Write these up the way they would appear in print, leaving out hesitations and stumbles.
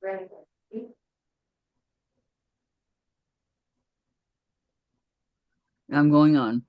I'm going on.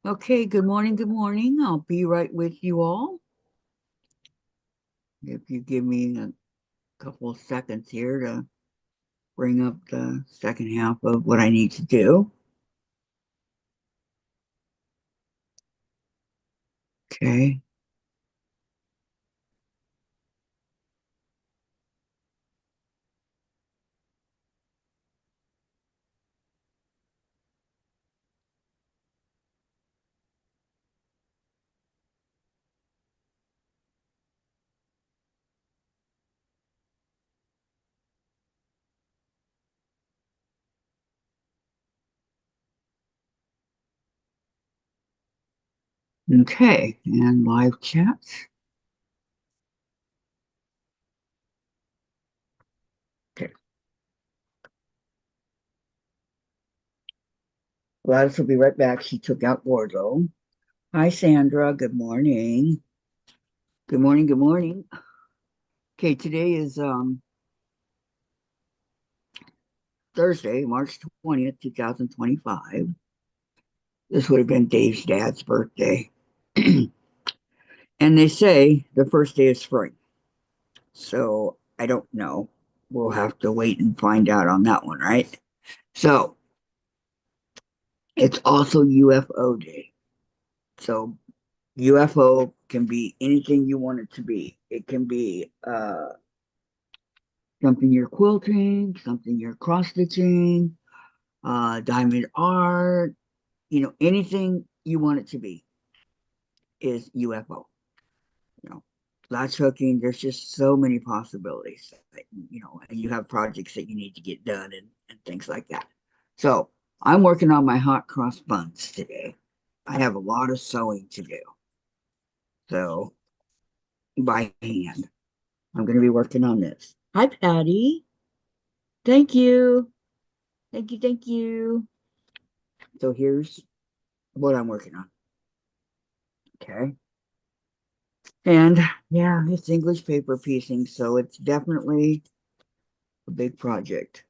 Okay, good morning, good morning. I'll be right with you all. If you give me a couple of seconds here to bring up the second half of what I need to do. Okay. Okay, and live chat. Okay. Gladys will be right back. She took out Gordo. Hi, Sandra. Good morning. Good morning. Good morning. Okay, today is Thursday, March 20th, 2025. This would have been Dave's dad's birthday. And they say the first day of spring. So I don't know. We'll have to wait and find out on that one, right? So it's also UFO day. So UFO can be anything you want it to be. It can be something you're quilting, something you're cross stitching, diamond art, anything you want it to be is UFO. You know, latch hooking, there's just so many possibilities, and you have projects that you need to get done and things like that. So I'm working on my hot cross buns today. I have a lot of sewing to do. So by hand, I'm going to be working on this. Hi, Patty. Thank you. Thank you. Thank you. So here's what I'm working on. Okay. And yeah, it's English paper piecing, so it's definitely a big project.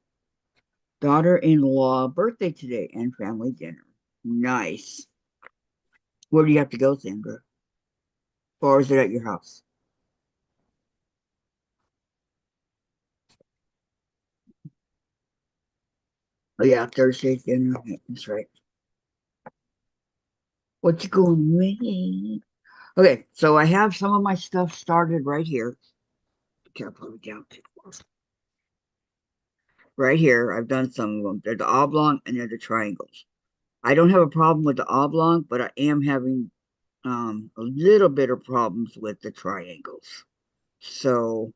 Daughter-in-law birthday today and family dinner. Nice. Where do you have to go, Sandra? Or is it at your house? Oh yeah, Thursday's dinner. That's right. What you going to make? Okay, so I have some of my stuff started right here. Be careful, we down. Right here, I've done some of them. They're the oblong and they're the triangles. I don't have a problem with the oblong, but I am having a little bit of problems with the triangles. So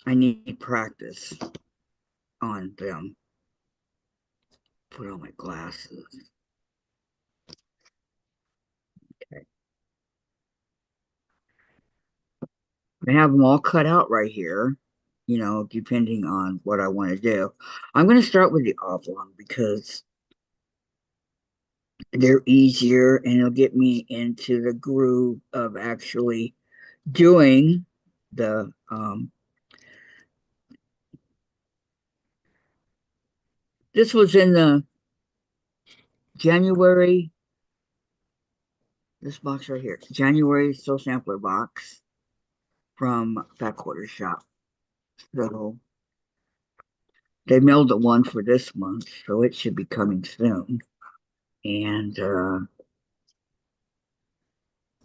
I need practice on them. Put on my glasses. Okay. I have them all cut out right here, depending on what I want to do. I'm going to start with the oblong because they're easier and it'll get me into the groove of actually doing the this was in the January, this box right here, January Soul Sampler box from Fat Quarter Shop. So they mailed the one for this month, so it should be coming soon. And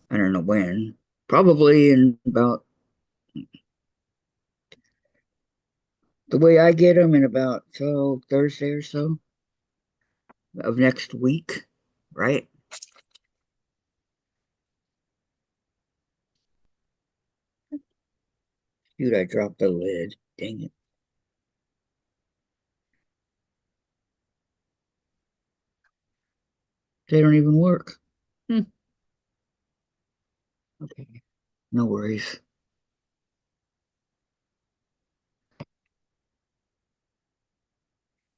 I don't know when. Probably in about the way I get them in about till Thursday or so of next week, right? Dude, I dropped the lid. Dang it. They don't even work. Hmm. Okay. No worries.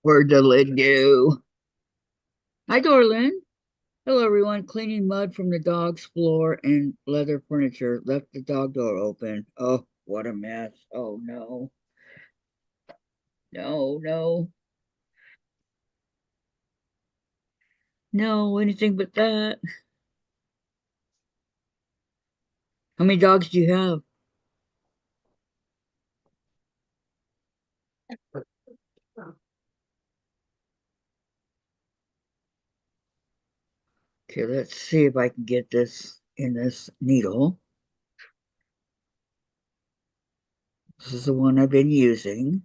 Where'd the lid go? Hi, Dorlin. Hello, everyone. Cleaning mud from the dog's floor and leather furniture. Left the dog door open. Oh, what a mess. Oh, no. No, no, no, anything but that. How many dogs do you have? Okay, let's see if I can get this in this needle. This is the one I've been using.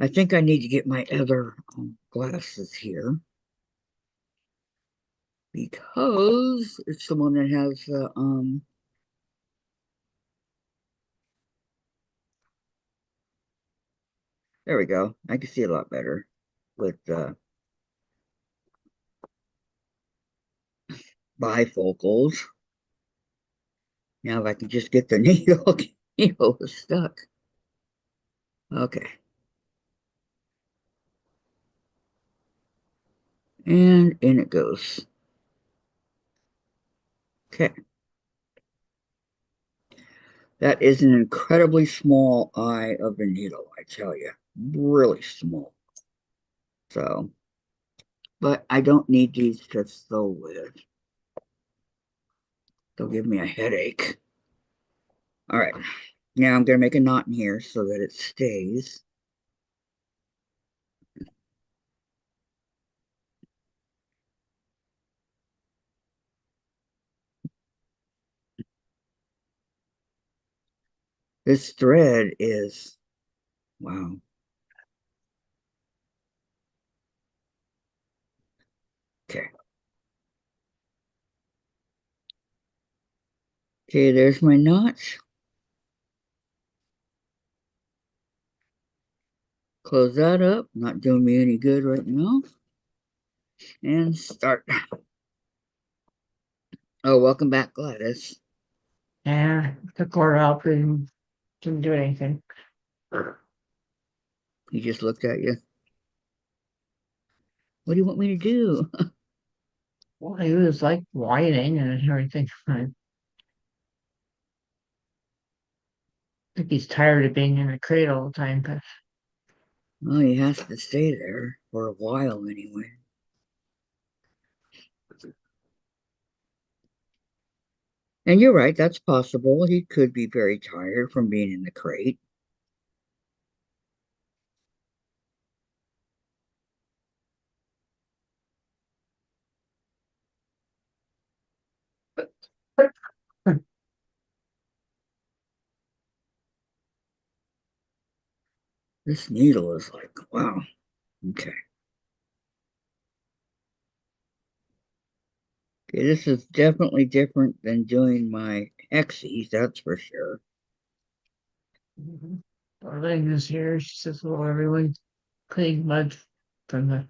I think I need to get my other glasses here because it's the one that has the there we go. I can see a lot better with bifocals. Now if I can just get the needle, needle was stuck. Okay, and in it goes. Okay, that is an incredibly small eye of the needle, I tell you, really small. So, but I don't need these to sew with. They'll give me a headache. All right, now I'm gonna make a knot in here so that it stays. This thread is, wow. Okay. Okay, there's my knots. Close that up. Not doing me any good right now. And start. Oh, welcome back, Gladys. Yeah, took her out and didn't do anything. He just looked at you. What do you want me to do? Well, he was like whining and everything. I think he's tired of being in the crate all the time. But Well, he has to stay there for a while anyway. And you're right, that's possible. He could be very tired from being in the crate. This needle is like, wow. Okay. Okay, this is definitely different than doing my hexies, that's for sure. Darlene is here. She says, "Hello, everyone." Cleaning mud from the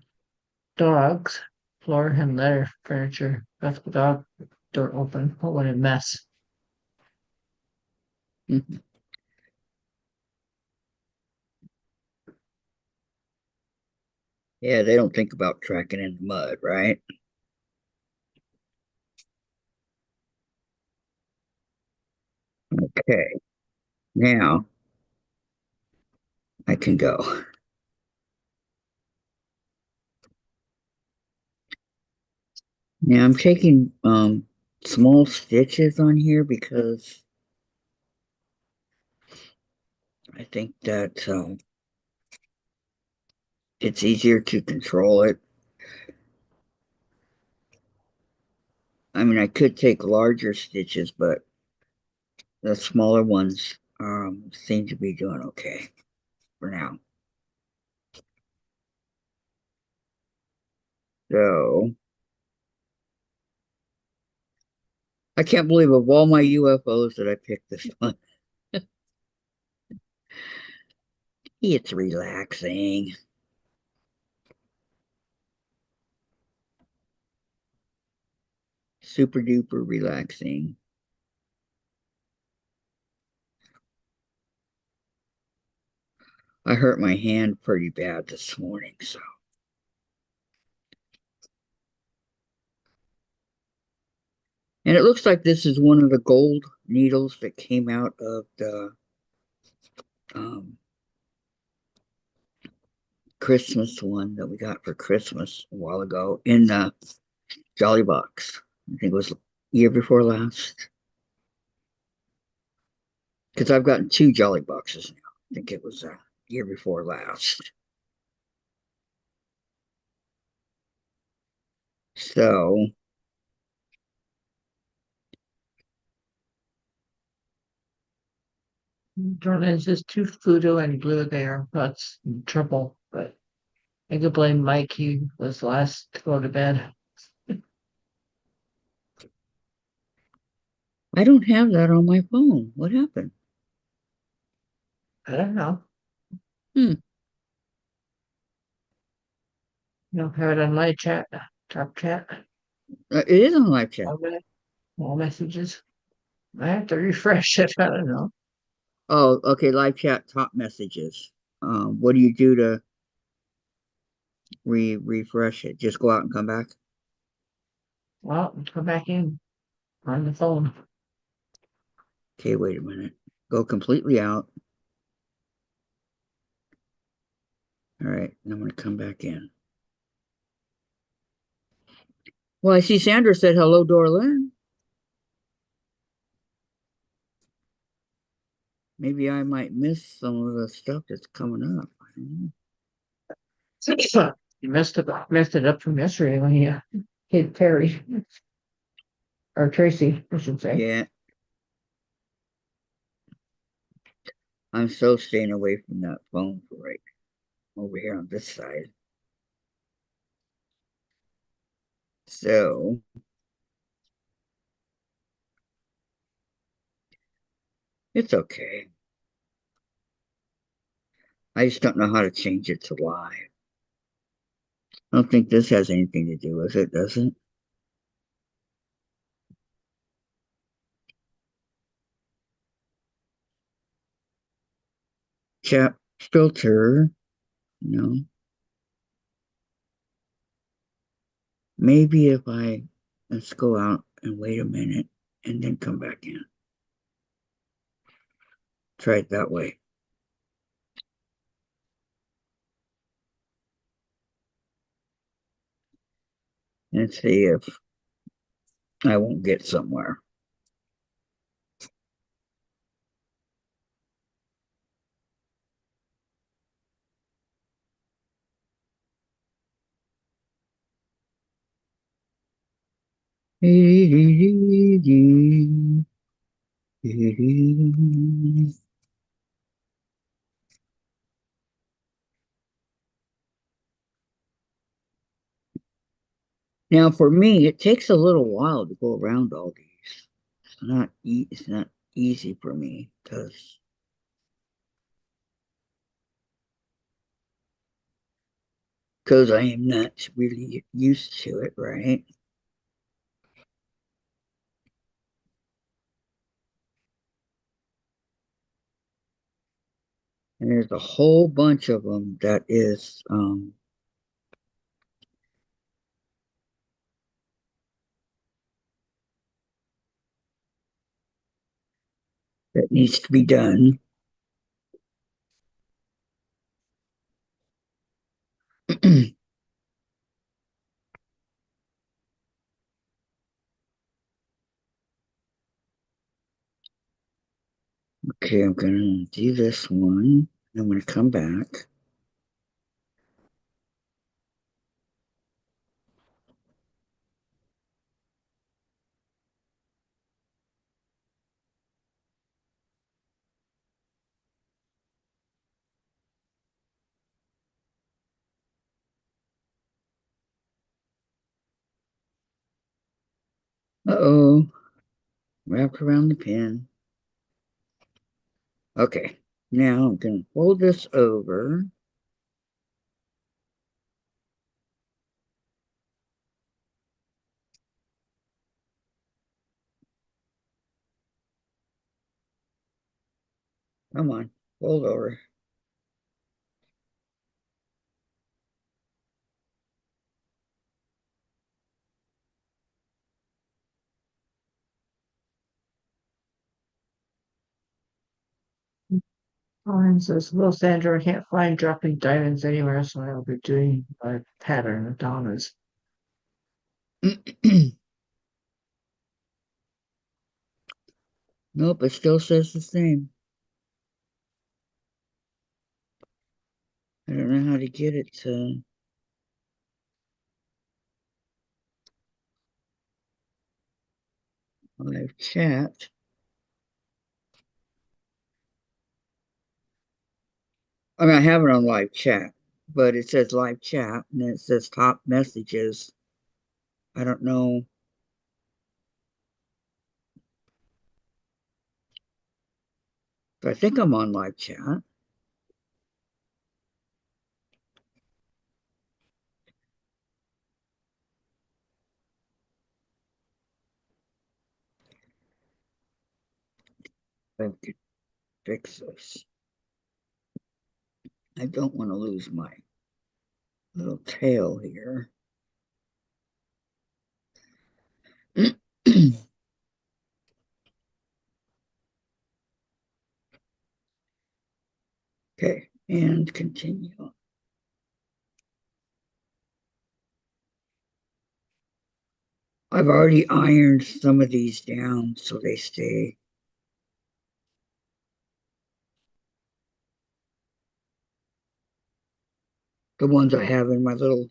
dog's floor and leather furniture. Left the dog door open. Oh, what a mess! Yeah, they don't think about tracking in the mud, right? Okay, now I can go. Now I'm taking small stitches on here because I think that it's easier to control it. I mean, I could take larger stitches, but the smaller ones seem to be doing okay for now. So I can't believe of all my UFOs that I picked this one. It's relaxing. Super duper relaxing. I hurt my hand pretty bad this morning, so. And it looks like this is one of the gold needles that came out of the um, Christmas one that we got for Christmas a while ago in the Jolly Box. I think it was year before last. Because I've gotten two Jolly Boxes now. I think it was year before last. So, Jordan says too fluto and blue there. That's trouble, but I could blame Mike. He was last to go to bed. I don't have that on my phone. What happened? I don't know. Hmm. You don't have it on my chat, top chat, It is on live chat. all messages. I have to refresh it. I don't know. Oh, okay. Live chat top messages. What do you do to refresh it? Just go out and come back. Well, come back in on the phone. Okay, wait a minute. Go completely out. All right, and I'm going to come back in. Well, I see Sandra said hello, Dorlin. Maybe I might miss some of the stuff that's coming up. You messed it up from yesterday when you hit Terry or Tracy, I should say. Yeah, I'm so staying away from that phone for right over here on this side. So it's okay. I just don't know how to change it to live. I don't think this has anything to do with it, does it? Chat filter. No. Maybe if let's go out and wait a minute and then come back in. Try it that way. And see if I won't get somewhere. Now, for me, it takes a little while to go around all these. It's not easy for me because I am not really used to it, right? And there's a whole bunch of them that needs to be done. Okay, I'm gonna do this one. I'm gonna come back. Uh-oh, wrapped around the pin. Okay. Now I'm going to fold this over. Come on, fold over. Ryan says, "Hello, Sandra. I can't find dropping diamonds anywhere, so I'll be doing my pattern of Donna's." Nope, it still says the same. I don't know how to get it to live chat. I mean, I have it on live chat, but it says live chat and then it says top messages. I don't know. I think I'm on live chat. I could fix this. I don't want to lose my little tail here. Okay, and continue. I've already ironed some of these down so they stay. The ones I have in my little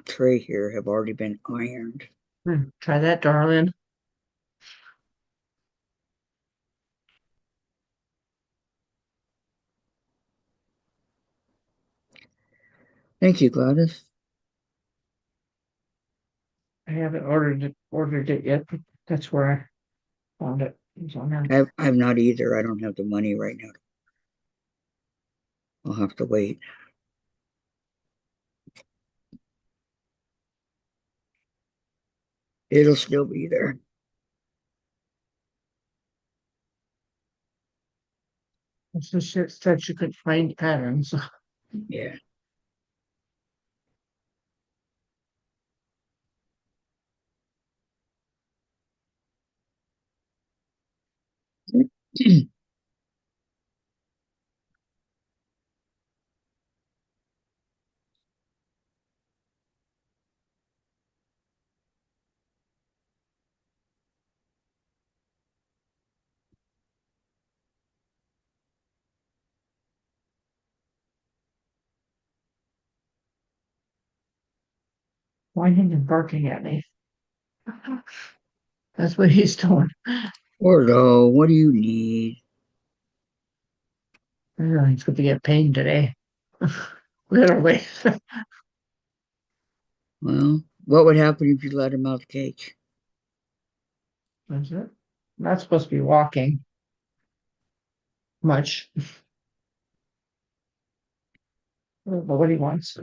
tray here have already been ironed. Try that, darling. Thank you, Gladys. I haven't ordered it yet, but that's where I found it. It's on there. I've not either. I don't have the money right now. I'll have to wait. It'll still be there. It's the shit said you could find patterns. Yeah. Whining and barking at me. That's what he's doing. Ordo, what do you need? He's going to get pain today. Literally. Well, what would happen if you let him out the cage? That's it. Not supposed to be walking much. But what he wants.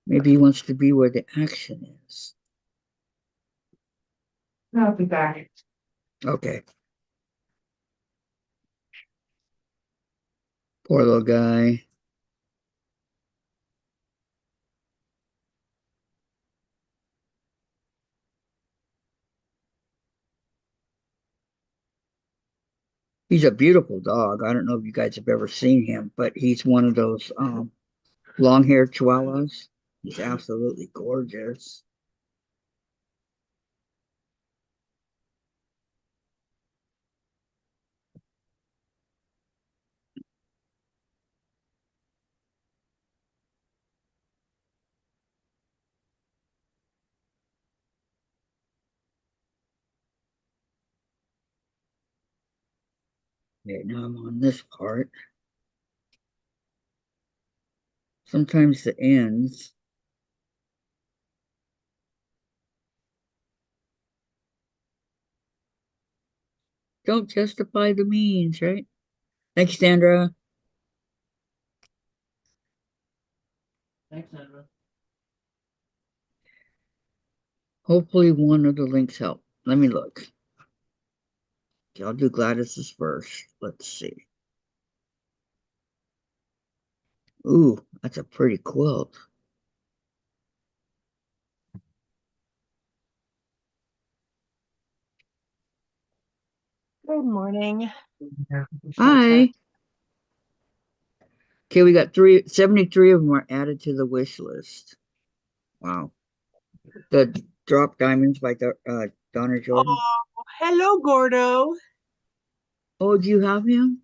Maybe he wants to be where the action is. I'll be back. Okay. Poor little guy. He's a beautiful dog. I don't know if you guys have ever seen him, but he's one of those long-haired chihuahuas. He's absolutely gorgeous. Okay, now I'm on this part. Sometimes the ends Don't justify the means, right? Thanks, Sandra. Thanks, Sandra. Hopefully one of the links help. Let me look. Okay, I'll do Gladys's first. Let's see. Ooh, that's a pretty quilt. Good morning. Yeah, Hi. Okay, we got 73 of them are added to the wish list. Wow. The Drop Diamonds by Donna Jordan. Oh, hello, Gordo. Oh, do you have him?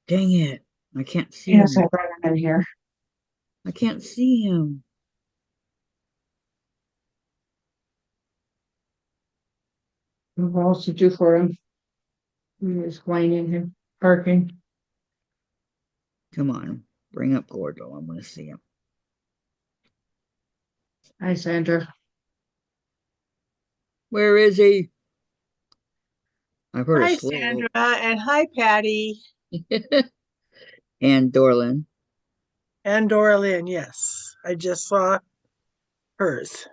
Dang it. I can't see Yes, I him. brought him in here. I can't see him. What else to do for him? He was whining him, barking. Come on. Bring up Gordo. I want to see him. Hi, Sandra. Where is he? I've heard a Hi, slow. Sandra, and hi, Patty And Dorlin. and Dora Lynn. Yes, I just saw hers.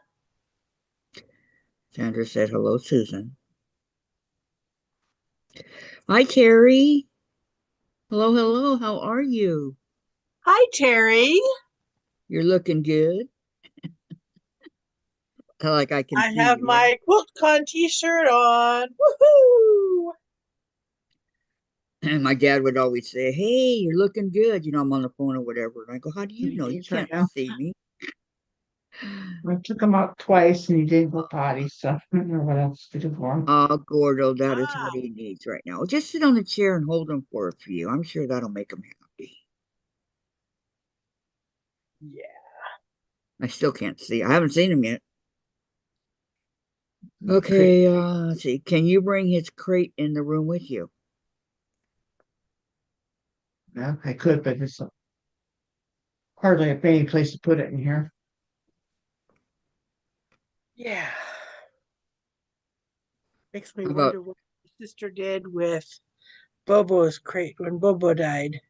Sandra said hello, Susan. Hi, Carrie. Hello, hello. How are you? Hi, Terry. You're looking good. Like I can I see have you, right? my QuiltCon t-shirt on. Woohoo! And my dad would always say, "Hey, you're looking good." I'm on the phone or whatever. And I go, "How do you He know? You needs right can't now. see me." I took him out twice and he didn't go potty, so I don't know what else to do for him. Oh, Gordo, that is what Ah, he needs right now. Just sit on the chair and hold him for a few. I'm sure that'll make him happy. yeah. I still can't see. I haven't seen him yet. Great. Okay, let's see. Can you bring his crate in the room with you? Yeah, I could, but it's hardly any place to put it in here. Yeah. Makes me How about wonder what my sister did with Bobo's crate when Bobo died.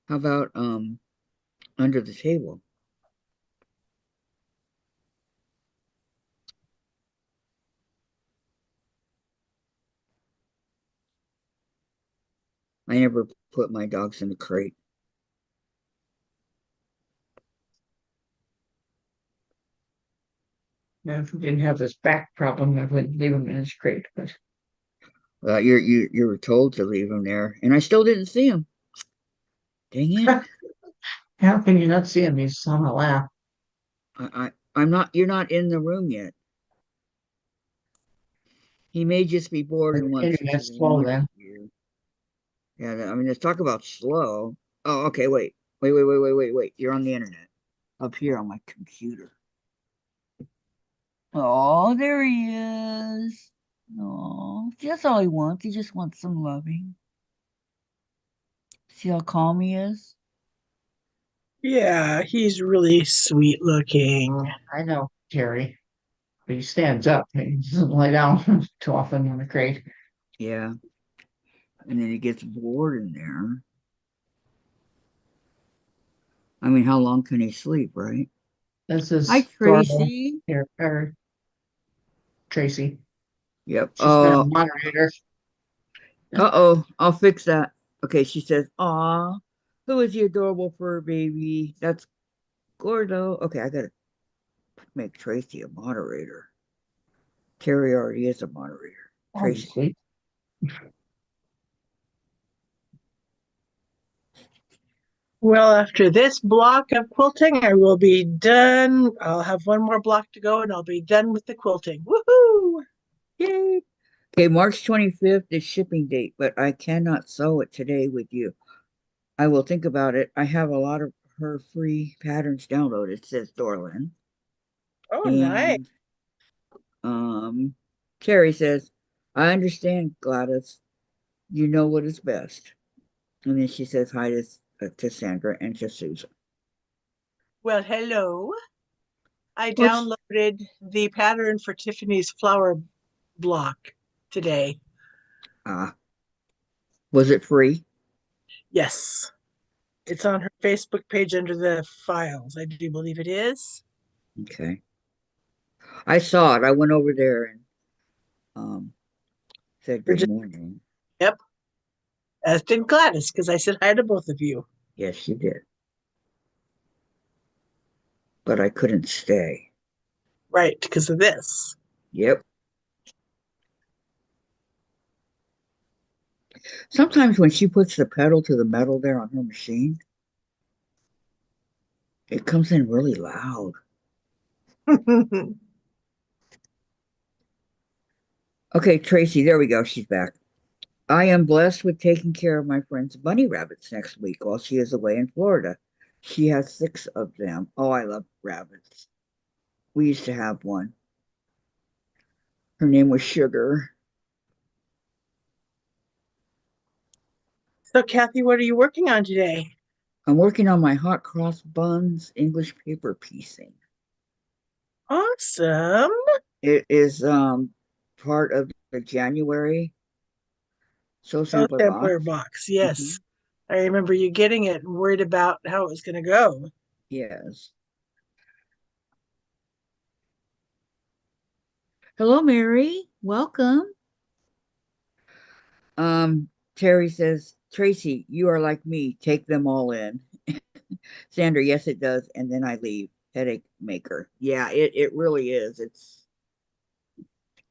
how about under the table? I never put my dogs in the crate. Now, if we didn't have this back problem, I wouldn't leave him in his crate. But You were told to leave him there, and I still didn't see him. Dang it! how can you not see him? He's on a lap. I'm not. You're not in the room yet. He may just be bored The and wants to internet's slow watch then. you. Yeah, I mean, let's talk about slow. Oh, okay. Wait. You're on the internet up here on my computer. Oh, there he is. Oh, that's all he wants. He just wants some loving. See how calm he is? Yeah, he's really sweet looking. I know, Terry. But he stands up. He doesn't lay down too often on the crate. Yeah. And then he gets bored in there. I mean, how long can he sleep, right? This Hi, is Gordo Tracy. here, or Tracy. Yep. She's been a moderator. Uh-oh. I'll fix that. Okay, she says, "Aw, who is the adorable fur baby? That's Gordo." Okay, I gotta make Tracy a moderator. Terry already is a moderator. Tracy. Obviously. Well, after this block of quilting, I will be done. I'll have one more block to go and I'll be done with the quilting. Woohoo! Yay. Okay, March 25th is shipping date, but I cannot sew it today with you. I will think about it. I have a lot of her free patterns downloaded, says Dorlin. Oh, nice. And um Carrie says, "I understand, Gladys. You know what is best." And then she says hi to Sandra and to Susan. Well, hello. I What's downloaded the pattern for Tiffany's flower block today. Was it free? Yes. It's on her Facebook page under the files. I do believe it is. Okay. I saw it. I went over there and um, said Or good just, morning. yep. As did Gladys, because I said hi to both of you. Yes, you did. But I couldn't stay. Right, because of this. Yep. Sometimes when she puts the pedal to the metal there on her machine, it comes in really loud. Okay, Tracy, there we go. She's back. I am blessed with taking care of my friend's bunny rabbits next week while she is away in Florida. She has 6 of them. Oh, I love rabbits. We used to have one. Her name was Sugar. So, Kathy, what are you working on today? I'm working on my hot cross buns English paper piecing. Awesome. It is part of the January show Oh, sampler sampler box. box. Yes. Mhm. I remember you getting it and worried about how it was going to go. Yes. Hello, Mary. Welcome. Um, Terry says, Tracy, you are like me. Take them all in. Sandra, yes, it does. And then I leave. Headache maker. Yeah, it really is. It's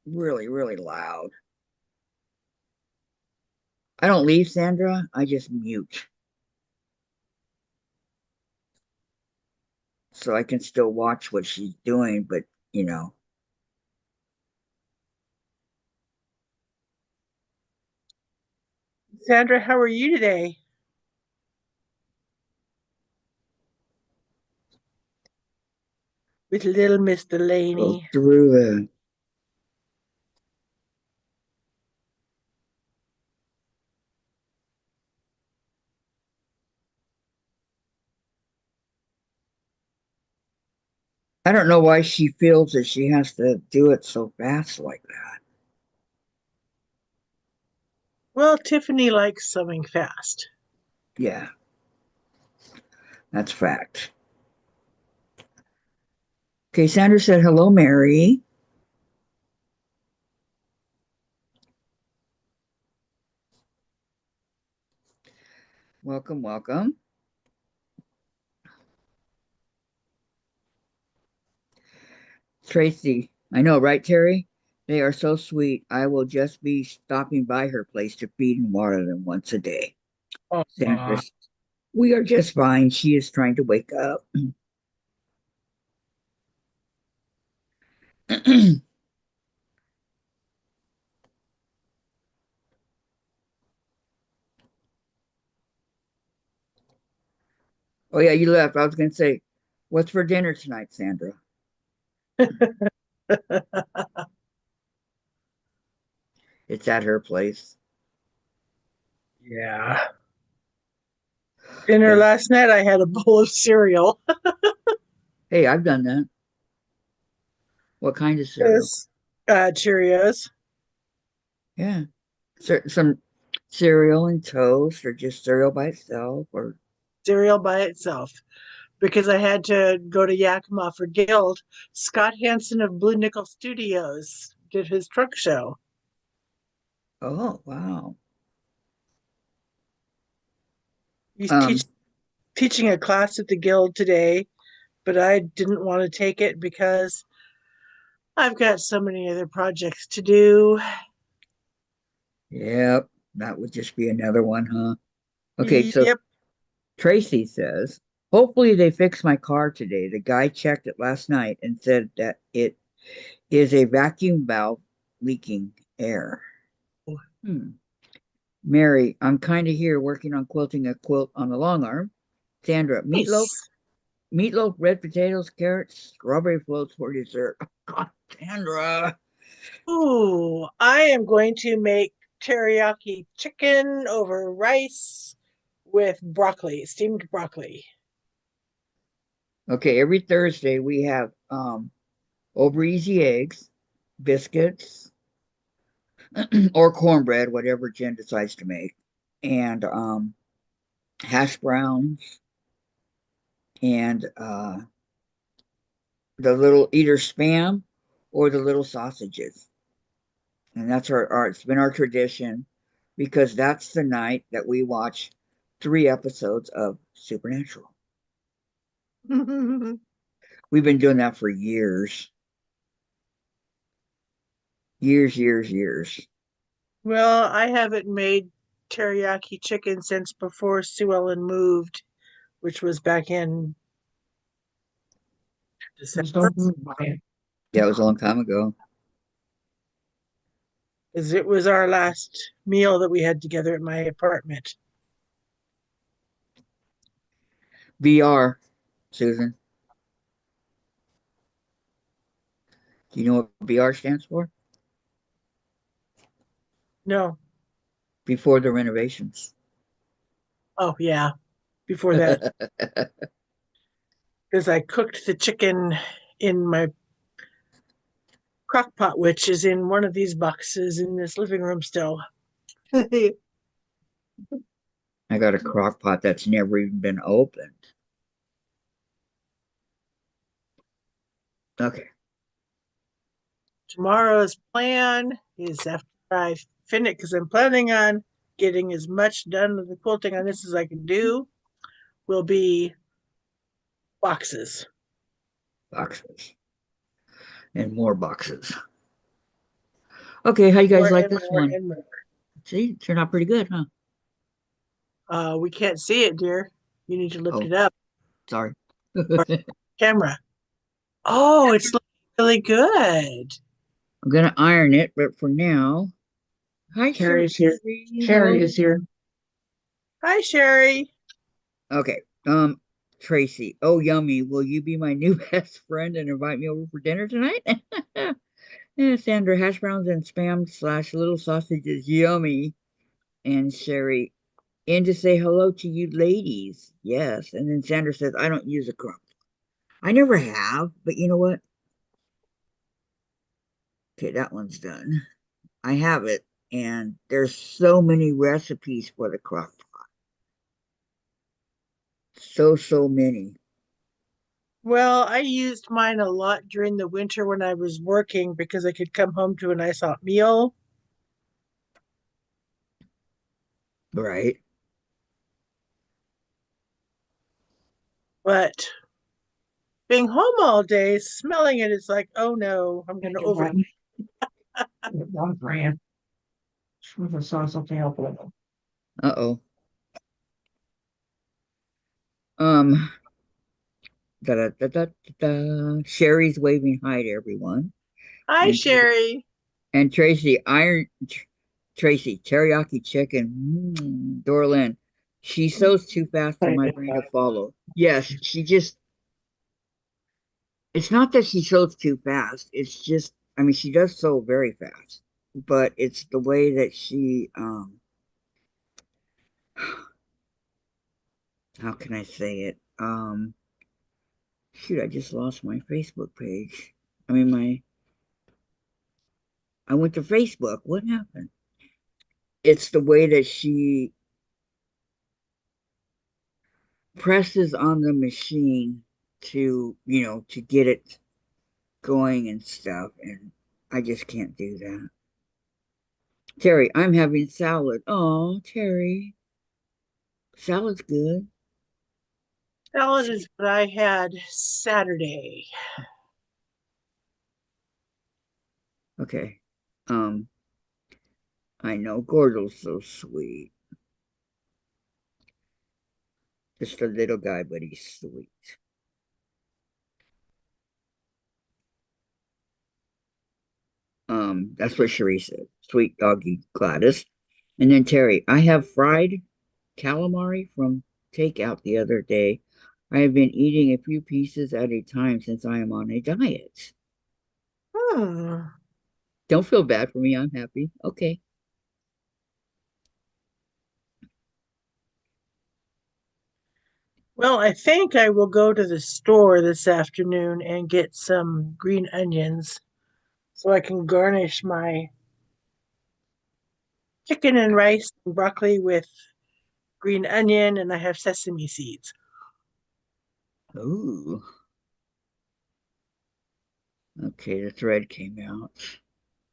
really, really loud. I don't leave Sandra. I just mute. So I can still watch what she's doing, but you know. Sandra, how are you today? With little Miss Go Delaney. through the I don't know why she feels that she has to do it so fast like that. Well, Tiffany likes sewing fast. Yeah, that's fact. Okay, Sandra said hello, Mary. Welcome, welcome. Tracy, I know, right, Terry? They are so sweet. I will just be stopping by her place to feed and water them once a day. Sandra, Aw. we are just fine. She is trying to wake up. Oh, yeah, you left. I was going to say, what's for dinner tonight, Sandra? It's at her place. Yeah. Dinner Yeah. last night, I had a bowl of cereal. Hey, I've done that. What kind of cereal? Yes. Cheerios. Yeah. Some cereal and toast, or just cereal by itself, or Cereal by itself. Because I had to go to Yakima for Guild. Scott Hansen of Blue Nickel Studios did his truck show. oh wow. He's Um, teaching a class at the Guild today, but I didn't want to take it because I've got so many other projects to do. yep, that would just be another one, huh? Okay, so Yep. Tracy says, hopefully they fix my car today. The guy checked it last night and said that it is a vacuum valve leaking air. Hmm. Mary, I'm kind of here working on quilting a quilt on the long arm. Sandra, Nice. meatloaf, red potatoes, carrots, strawberry floats for dessert. Oh, God, Sandra. Ooh, I am going to make teriyaki chicken over rice with broccoli, steamed broccoli. Okay, every Thursday we have over easy eggs, biscuits, or cornbread, whatever Jen decides to make, and hash browns, and the little either spam or the little sausages. And that's our it's been our tradition because that's the night that we watch 3 episodes of Supernatural. We've been doing that for years. Years. Well, I haven't made teriyaki chicken since before Sue Ellen moved, which was back in Just December, don't buy it. Yeah, it was a long time ago. because it was our last meal that we had together at my apartment. VR, Susan. Do you know what VR stands for? No. Before the renovations. Oh, yeah. Before that, because I cooked the chicken in my crock pot, which is in one of these boxes in this living room still. I got a crock pot that's never even been opened. Okay. Tomorrow's plan is after I finish, because I'm planning on getting as much done with the quilting on this as I can do, will be boxes. Boxes. And more boxes. Okay, how you More guys like and this more one? and more. See, it turned out pretty good, huh? We can't see it, dear. You need to lift Oh, it up. sorry. Or I'm camera. Oh, it's looking really good. gonna iron it, but for now, hi Sherry. Sherry's here. Hello. Sherry is here. Hi, Sherry. Okay. Tracy. Oh, yummy. Will you be my new best friend and invite me over for dinner tonight? Yeah, Sandra, hash browns and spam slash little sausages. Yummy. And Sherry, and to say hello to you ladies. Yes. And then Sandra says, I don't use a crumb. I never have, but you know what? Okay, that one's done. I have it, and there's so many recipes for the crock pot. So many. Well, I used mine a lot during the winter when I was working because I could come home to a nice hot meal. Right. But being home all day, smelling it is like, oh no, I'm going Thank to you, overeat. Brian. One brand. With a sauce, something else with it. Uh-oh. Um, da da da da da. Sherry's waving hi to everyone. Hi, And Sherry. and Tracy, Tracy, teriyaki chicken. Dorlin, she sews too fast for my brain to follow. Yes, she just, it's not that she sews too fast. It's just, I mean, she does sew very fast, but it's the way that she, how can I say it? Shoot, I just lost my Facebook page. I mean, I went to Facebook. What happened? It's the way that she presses on the machine to, to get it going and stuff. And I just can't do that. Terry, I'm having salad. Oh, Terry, salad's good. Salad is what I had Saturday. Okay. Um, I know Gordo's so sweet. Just a little guy, but he's sweet. That's what Cherie said. Sweet doggy Gladys. And then Terry, I have fried calamari from takeout the other day. I have been eating a few pieces at a time since I am on a diet. Hmm. Don't feel bad for me. I'm happy. Okay. Well, I think I will go to the store this afternoon and get some green onions so I can garnish my chicken and rice and broccoli with green onion, and I have sesame seeds. Ooh. Okay, the thread came out.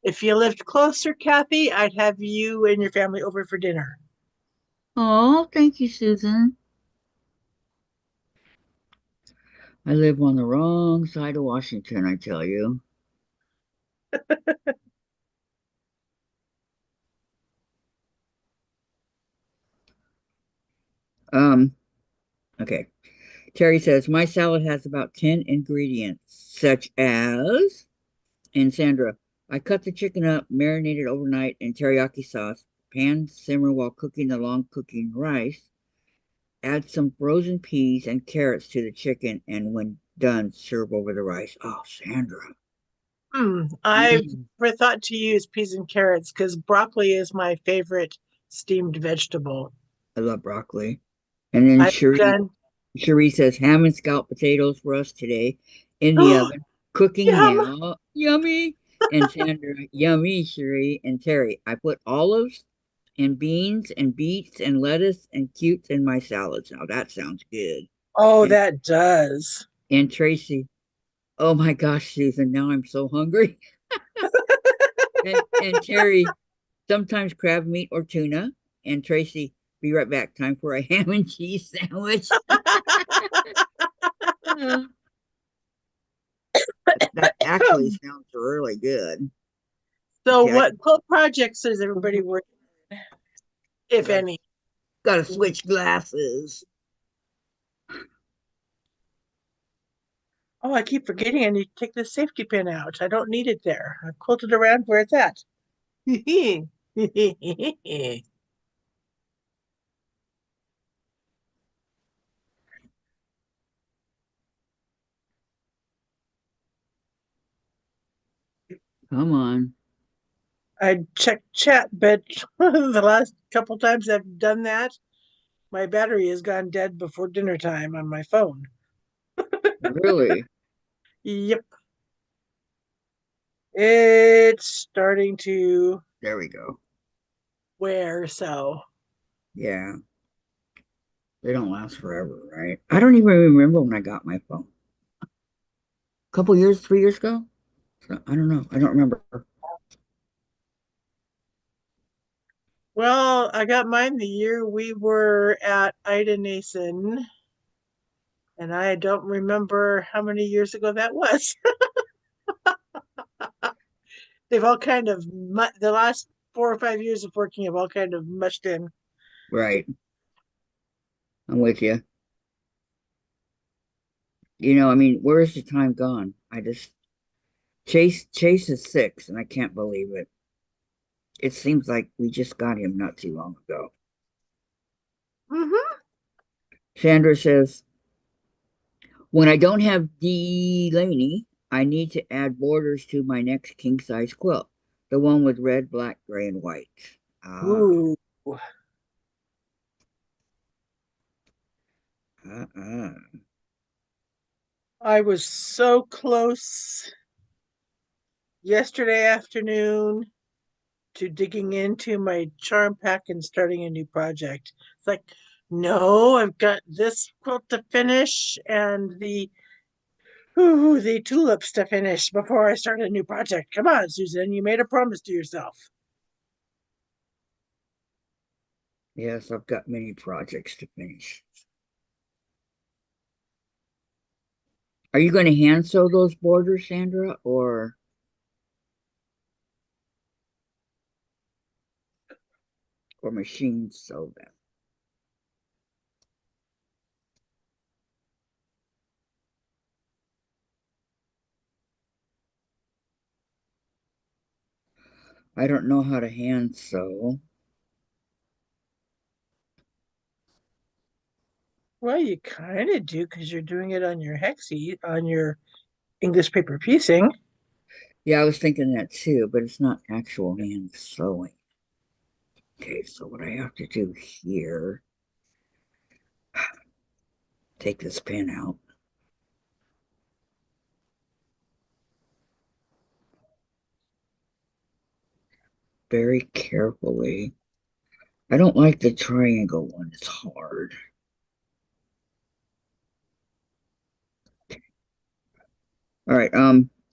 If you lived closer, Kathy, I'd have you and your family over for dinner. Oh, thank you, Susan. I live on the wrong side of Washington, I tell you. Um, okay. Terry says, my salad has about 10 ingredients, such as, and Sandra, I cut the chicken up, marinated overnight in teriyaki sauce, pan simmer while cooking the long cooking rice, add some frozen peas and carrots to the chicken, and when done, serve over the rice. Oh, Sandra. I've Mm, never thought to use peas and carrots because broccoli is my favorite steamed vegetable. I love broccoli. And then I've done. Cherie says ham and scalloped potatoes for us today in the Oh, oven, cooking yum! now. Yummy. And Sandra, yummy, Cherie and Terry. I put olives and beans and beets and lettuce and cutes in my salads. Now that sounds good. Oh, And that does. Tracy, oh my gosh, Susan, now I'm so hungry. And Terry, sometimes crab meat or tuna. And Tracy, be right back. Time for a ham and cheese sandwich. Uh, that actually sounds really good. So, Okay, I what projects is everybody working, if gotta, any? gotta switch glasses. Oh, I keep forgetting I need to take the safety pin out. I don't need it there. I've quilted around where it's at. Come on. I checked chat, but the last couple times I've done that, my battery has gone dead before dinner time on my phone. Really? Yep. It's starting to There we go. wear, so. Yeah. They don't last forever, right? I don't even remember when I got my phone. A couple years, 3 years ago? So, I don't know. I don't remember. Well, I got mine the year we were at Ida Nason, and I don't remember how many years ago that was. They've all kind of, the last 4 or 5 years of working have all kind of mushed in. Right. I'm with you. I mean, where is the time gone? I just Chase is 6, and I can't believe it. It seems like we just got him not too long ago. Hmm. Sandra says, when I don't have Delaney, I need to add borders to my next king size quilt. The one with red, black, gray, and white. Ah, Ooh. uh. I was so close yesterday afternoon to digging into my charm pack and starting a new project. It's like, no, I've got this quilt to finish and the tulips to finish before I start a new project. Come on, Susan, you made a promise to yourself. Yes, I've got many projects to finish. Are you going to hand sew those borders, Sandra, or machine sew them? I don't know how to hand sew. Well, you kind of do because you're doing it on your hexie, on your English paper piecing. Yeah, I was thinking that too, but it's not actual hand sewing. Okay, so what I have to do here, take this pin out very carefully. I don't like the triangle one. It's hard. All right.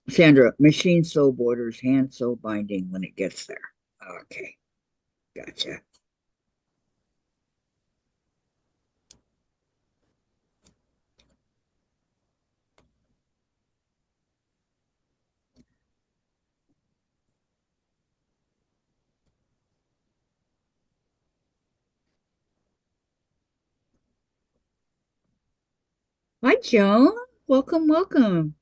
Sandra, machine sew borders, hand sew binding when it gets there. Okay, gotcha. Hi, Joan. Welcome, welcome.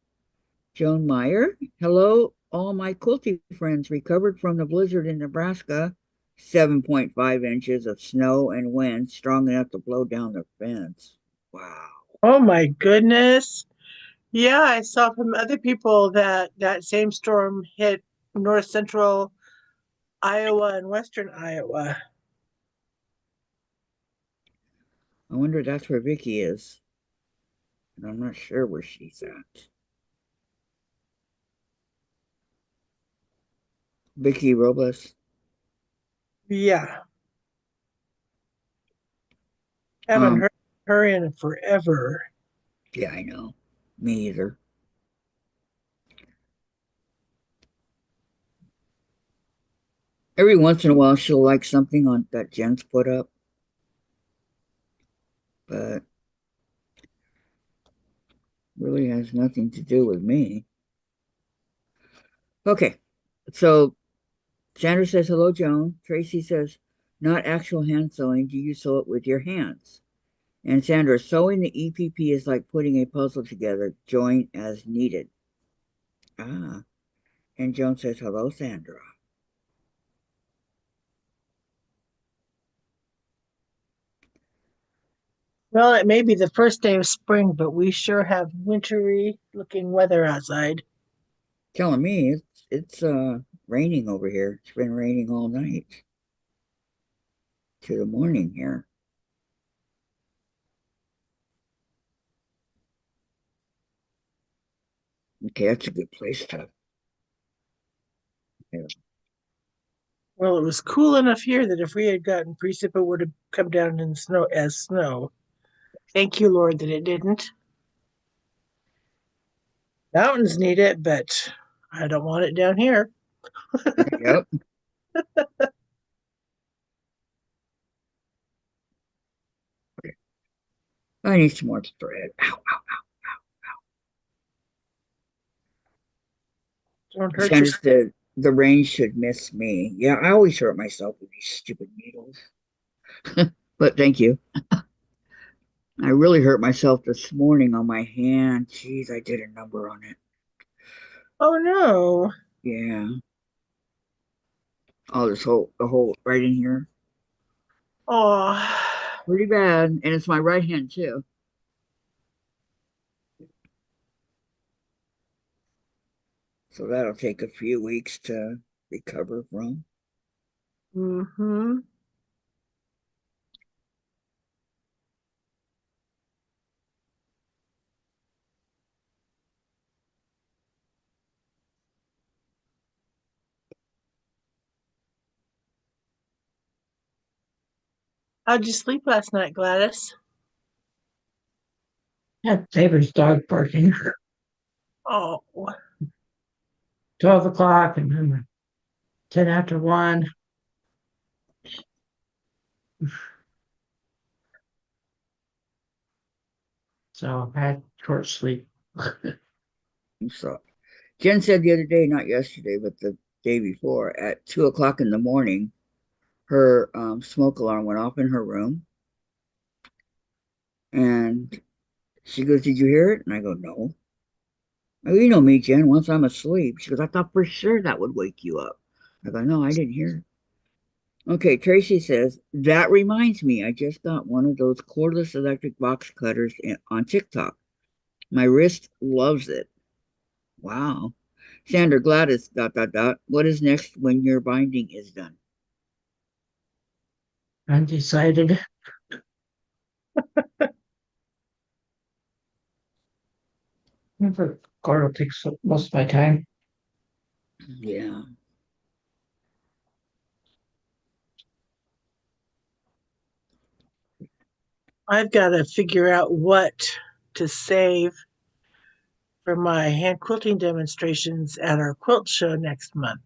Joan Meyer. Hello, all my quilty friends recovered from the blizzard in Nebraska. 7.5 inches of snow and wind strong enough to blow down the fence. Wow. Oh my goodness. Yeah, I saw from other people that that same storm hit north central Iowa and western Iowa. I wonder if that's where Vicky is. And I'm not sure where she's at. Vicky Robles. Yeah, haven't Um, heard her in forever. yeah, I know. Me either. Every once in a while she'll like something on that Jen's put up, but really has nothing to do with me. Okay. So Sandra says, hello, Joan. Tracy says, not actual hand sewing. Do you sew it with your hands? And Sandra, sewing the EPP is like putting a puzzle together, join as needed. Ah. And Joan says, hello, Sandra. Well, it may be the first day of spring, but we sure have wintry looking weather outside. Telling me it's raining over here. It's been raining all night to the morning here. Okay, that's a good place to. Yeah. Well, it was cool enough here that if we had gotten precip, it would have come down in snow as snow. Thank you, Lord, that it didn't. Mountains need it, but I don't want it down here. Yep. Okay. I need some more thread. Ow, ow. Don't hurt Sandra yourself. said the rain should miss me. Yeah, I always hurt myself with these stupid needles. But thank you. I really hurt myself this morning on my hand. Jeez, I did a number on it. Oh no. Yeah. Oh, the whole right in here. Oh, Pretty bad. And it's my right hand too. So that'll take a few weeks to recover from. mm-hmm. How'd you sleep last night, Gladys? That neighbor's dog barking. Oh, 12 o'clock and then 10 after 1. So I had short sleep. So Jen said the other day, not yesterday, but the day before, at 2 o'clock in the morning, her smoke alarm went off in her room. And she goes, did you hear it? And I go, no. I go, you know me, Jen, once I'm asleep. She goes, I thought for sure that would wake you up. I go, no, I didn't hear it. Okay, Tracy says, that reminds me, I just got one of those cordless electric box cutters on TikTok. My wrist loves it. Wow. Sandra Gladys, dot, dot, dot. What is next when your binding is done? Undecided. Carl takes up most of my time. Yeah. I've got to figure out what to save for my hand quilting demonstrations at our quilt show next month.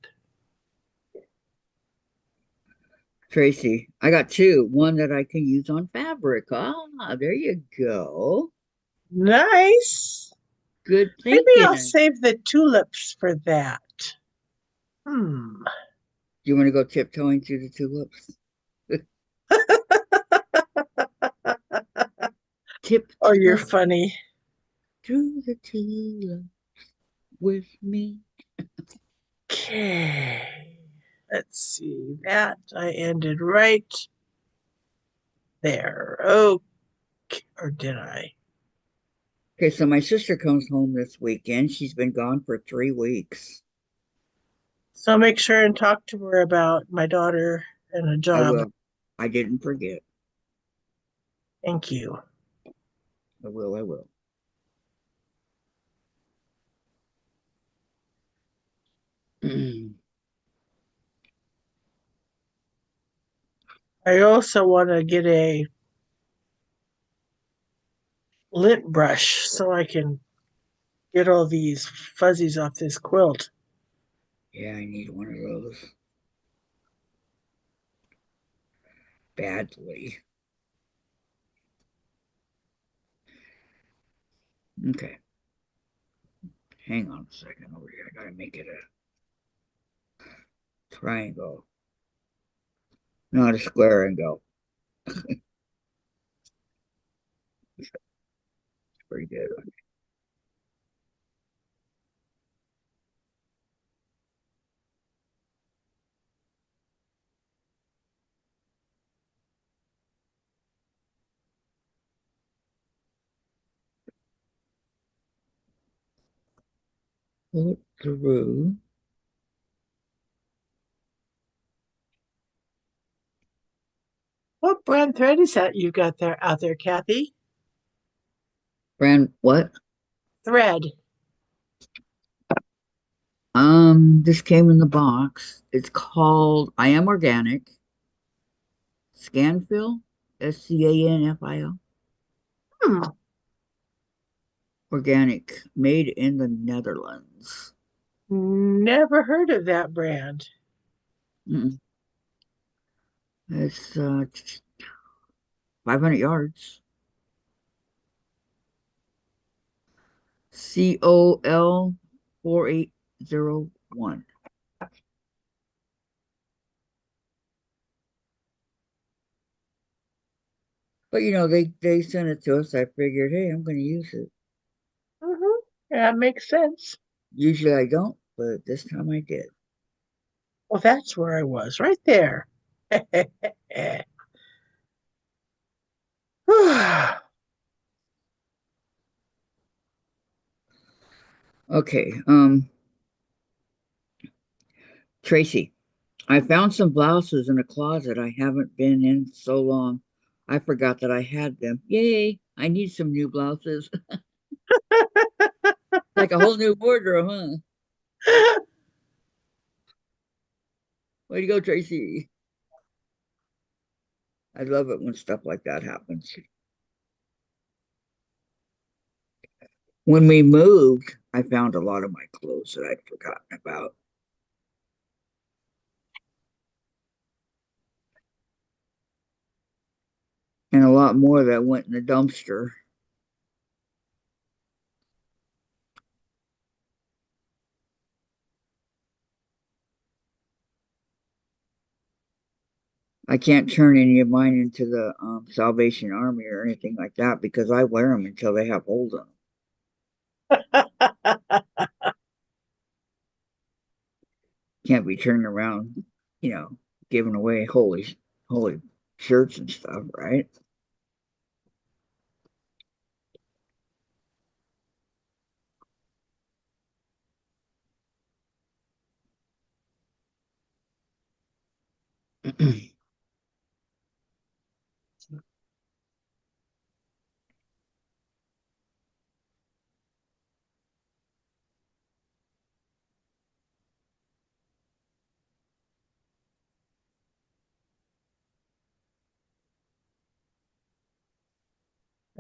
Tracy, I got two. One that I can use on fabric. Ah, there you go. Nice. Good Maybe I'll thinking. save the tulips for that. Hmm. Do you want to go tiptoeing through the tulips? Oh, you're Tiptoe funny. through the tulips with me. Okay. Let's see. That I ended right there. Okay. Or did I? Okay, so my sister comes home this weekend. She's been gone for 3 weeks. So make sure and talk to her about my daughter and a I job. will. I didn't forget. Thank you. I will. I will. I also want to get a lint brush so I can get all these fuzzies off this quilt. Yeah, I need one of those badly. Okay, hang on a second over here. I gotta make it a triangle, not a square angle. Pretty good. Pull it through. What brand thread is that you got there out there, Kathy? Brand what? Thread. This came in the box. It's called I Am Organic. Scanfil. Scanfil. Hmm. Organic. Made in the Netherlands. Never heard of that brand. Mm-mm. It's 500 yards. COL 4801. But they sent it to us. I figured, hey, I'm going to use it. Mm-hmm. Yeah, makes sense. Usually I don't, but this time I did. Well, that's where I was, right there. Okay, Tracy, I found some blouses in a closet I haven't been in so long. I forgot that I had them. Yay! I need some new blouses. Like a whole new wardrobe, huh? Way to go, Tracy. I love it when stuff like that happens. When we moved, I found a lot of my clothes that I'd forgotten about. And a lot more that went in the dumpster. I can't turn any of mine into the Salvation Army or anything like that because I wear them until they have holes in them. Can't be turning around, you know, giving away holy shirts and stuff, right?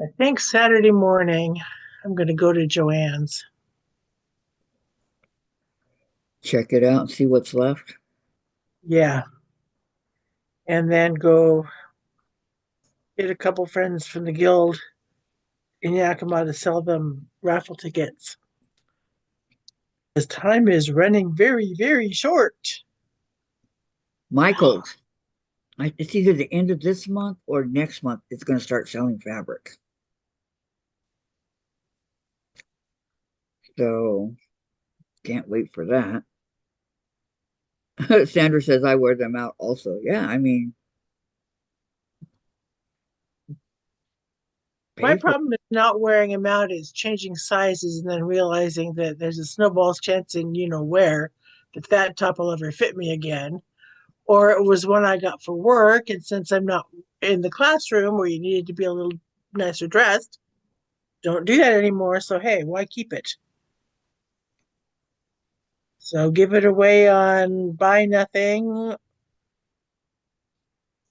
I think Saturday morning I'm going to go to Joanne's. Check it out and see what's left. Yeah. And then go get a couple friends from the guild in Yakima to sell them raffle tickets. As time is running very, very short. Michael's. It's either the end of this month or next month. It's going to start selling fabric. So can't wait for that. Sandra says I wear them out also. Yeah, I mean, My pay for problem is not wearing them out is changing sizes and then realizing that there's a snowball's chance in where that top will ever fit me again. Or it was one I got for work, and since I'm not in the classroom where you needed to be a little nicer dressed, don't do that anymore. So hey, why keep it? So give it away on buy nothing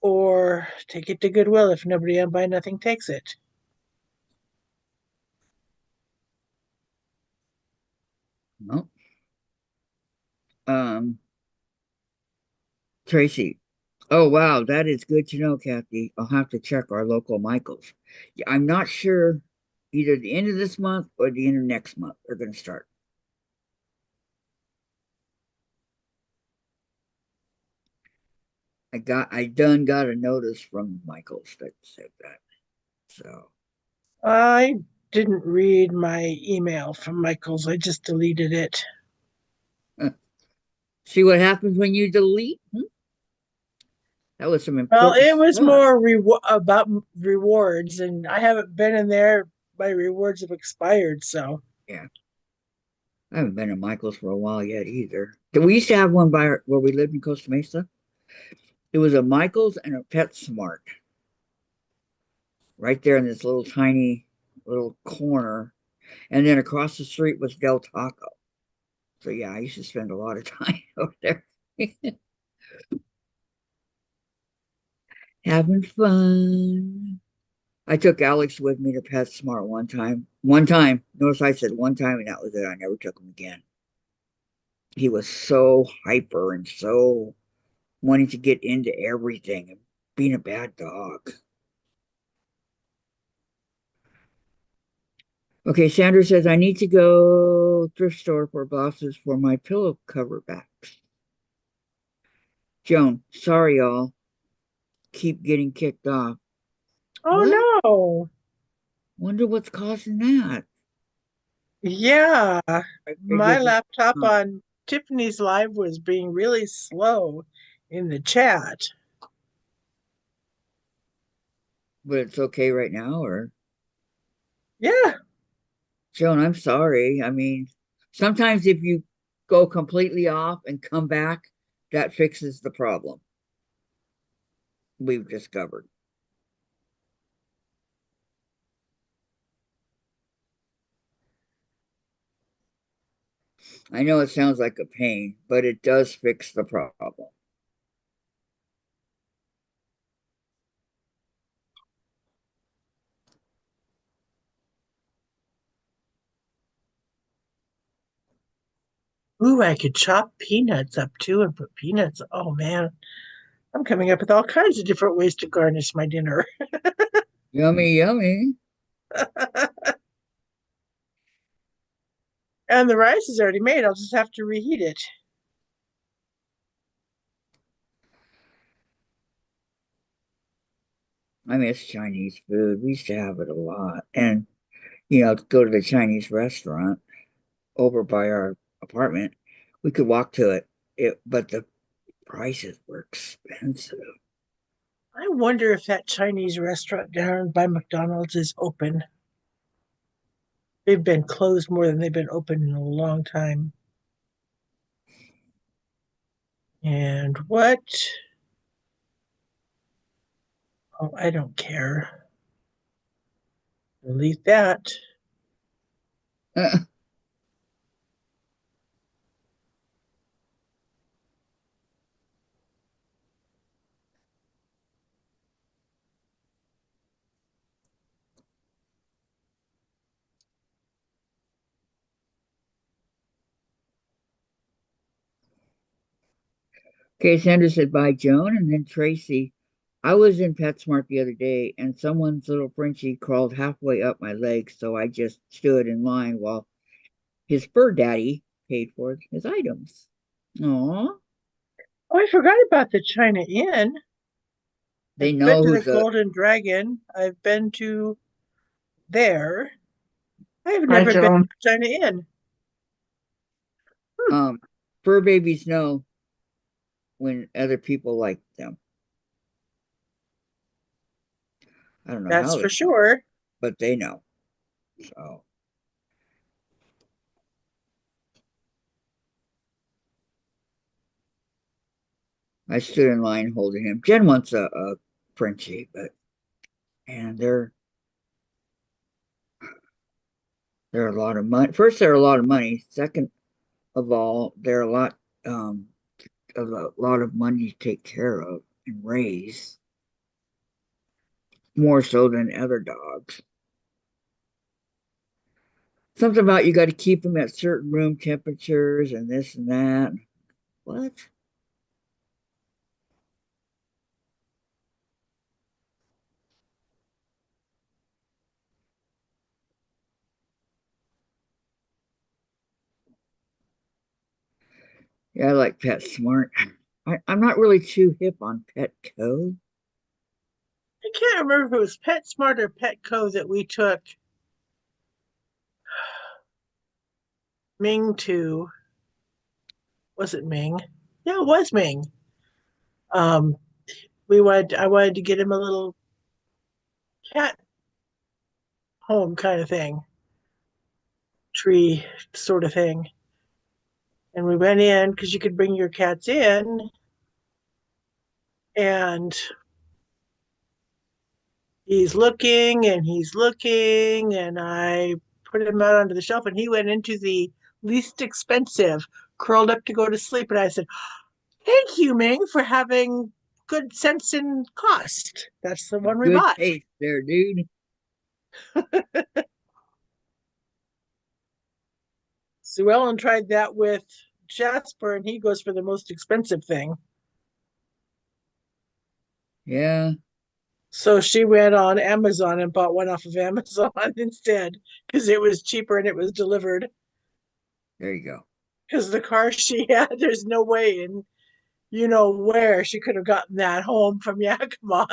or take it to Goodwill if nobody on buy nothing takes it. no. Um, Tracy. Oh wow, that is good to know, Kathy. I'll have to check our local Michaels. Yeah, I'm not sure either the end of this month or the end of next month they're going to start. I done got a notice from Michaels that said that. So I didn't read my email from Michaels. I just deleted it. see what happens when you delete. That was some Well, important it was stuff. more about rewards, and I haven't been in there. My rewards have expired, so. Yeah, I haven't been to Michaels for a while yet either. We used to have one by where we lived in Costa Mesa. It was a Michaels and a PetSmart right there in this little tiny little corner, and then across the street was Del Taco. So yeah, I used to spend a lot of time over there having fun. I took Alex with me to PetSmart one time. One time. Notice I said one time, and that was it. I never took him again. He was so hyper and so wanting to get into everything and being a bad dog. Okay, Sandra says I need to go thrift store for bosses for my pillow cover backs. Joan, sorry y'all. Keep getting kicked off. Oh What? no. Wonder what's causing that. Yeah. I My figured that laptop out. on Tiffany's Live was being really slow in the chat. But it's okay right now, or Yeah. Joan, I'm sorry. I mean, sometimes if you go completely off and come back, that fixes the problem. We've discovered. I know it sounds like a pain, but it does fix the problem. Ooh, I could chop peanuts up too and put peanuts. Oh man, I'm coming up with all kinds of different ways to garnish my dinner. Yummy, yummy. And the rice is already made. I'll just have to reheat it. I miss Chinese food. We used to have it a lot. And, go to the Chinese restaurant over by our apartment. We could walk to it, but the prices were expensive. I wonder if that Chinese restaurant down by McDonald's is open. They've been closed more than they've been open in a long time. And what? Oh, I don't care. Delete that. Okay, Sandra said bye, Joan, and then Tracy. I was in PetSmart the other day, and someone's little Frenchie crawled halfway up my leg, so I just stood in line while his fur daddy paid for his items. Aw, Oh, I forgot about the China Inn. they I've been know to the who's a Golden Dragon. I've been to there. I've Hi, never been Joan. to China Inn. um fur babies know when other people like them. I don't know That's how for they know, sure. but they know. So I stood in line holding him. Jen wants a Frenchie, but and they're a lot of money. First, they're a lot of money. Second of all, they're um a lot of money to take care of and raise, more so than other dogs. Something about you got to keep them at certain room temperatures and this and that. What? Yeah, I like Pet Smart. I'm not really too hip on Petco. I can't remember if it was PetSmart or Petco that we took Ming to. Was it Ming? Yeah, it was Ming. Um, I wanted to get him a little cat home kind of thing, tree sort of thing. And we went in because you could bring your cats in, and he's looking, and I put him out onto the shelf, and he went into the least expensive, curled up to go to sleep. And I said, "Thank you, Ming, for having good sense in cost. That's the one we Good bought." taste there, dude. Sue Ellen tried that with Jasper, and he goes for the most expensive thing. Yeah, So she went on Amazon and bought one off of Amazon instead because it was cheaper and it was delivered. there you go. Because the car she had, there's no way in you know where she could have gotten that home from Yakima.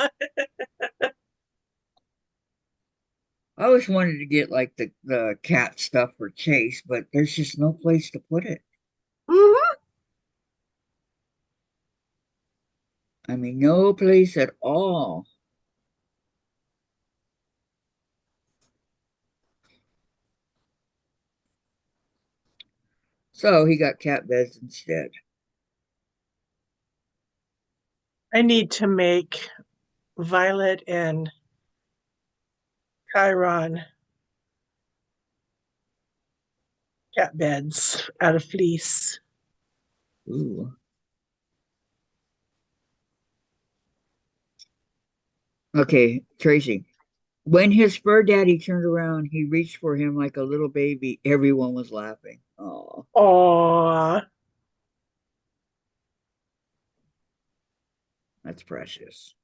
I always wanted to get like the cat stuff for Chase, but there's just no place to put it. Mhm. I mean, no place at all. So he got cat beds instead. I need to make Violet and Chiron cat beds out of fleece. Ooh. Okay, Tracy. When his fur daddy turned around, he reached for him like a little baby. Everyone was laughing. Oh, Oh, that's precious.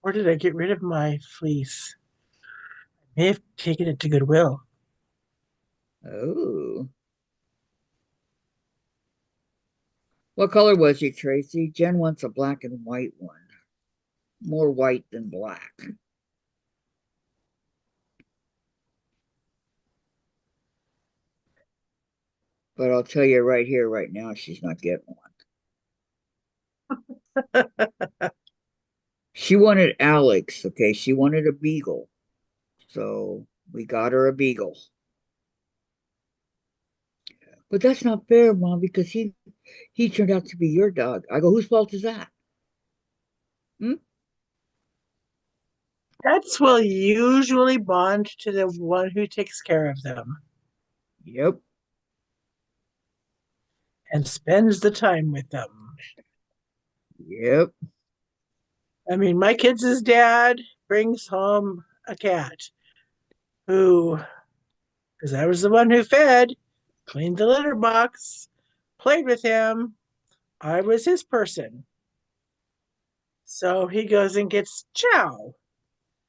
where did I get rid of my fleece? I may have taken it to Goodwill. Oh. What color was he, Tracy? Jen wants a black and white one. More white than black. But I'll tell you right here, right now, she's not getting one. She wanted Alex, okay? She wanted a beagle. So we got her a beagle. But that's not fair, Mom, because he turned out to be your dog. I go, whose fault is that? Hmm? Pets will usually bond to the one who takes care of them Yep. and spends the time with them. Yep. I mean, my kids' dad brings home a cat who, because I was the one who fed, cleaned the litter box, played with him. I was his person. So he goes and gets Chow,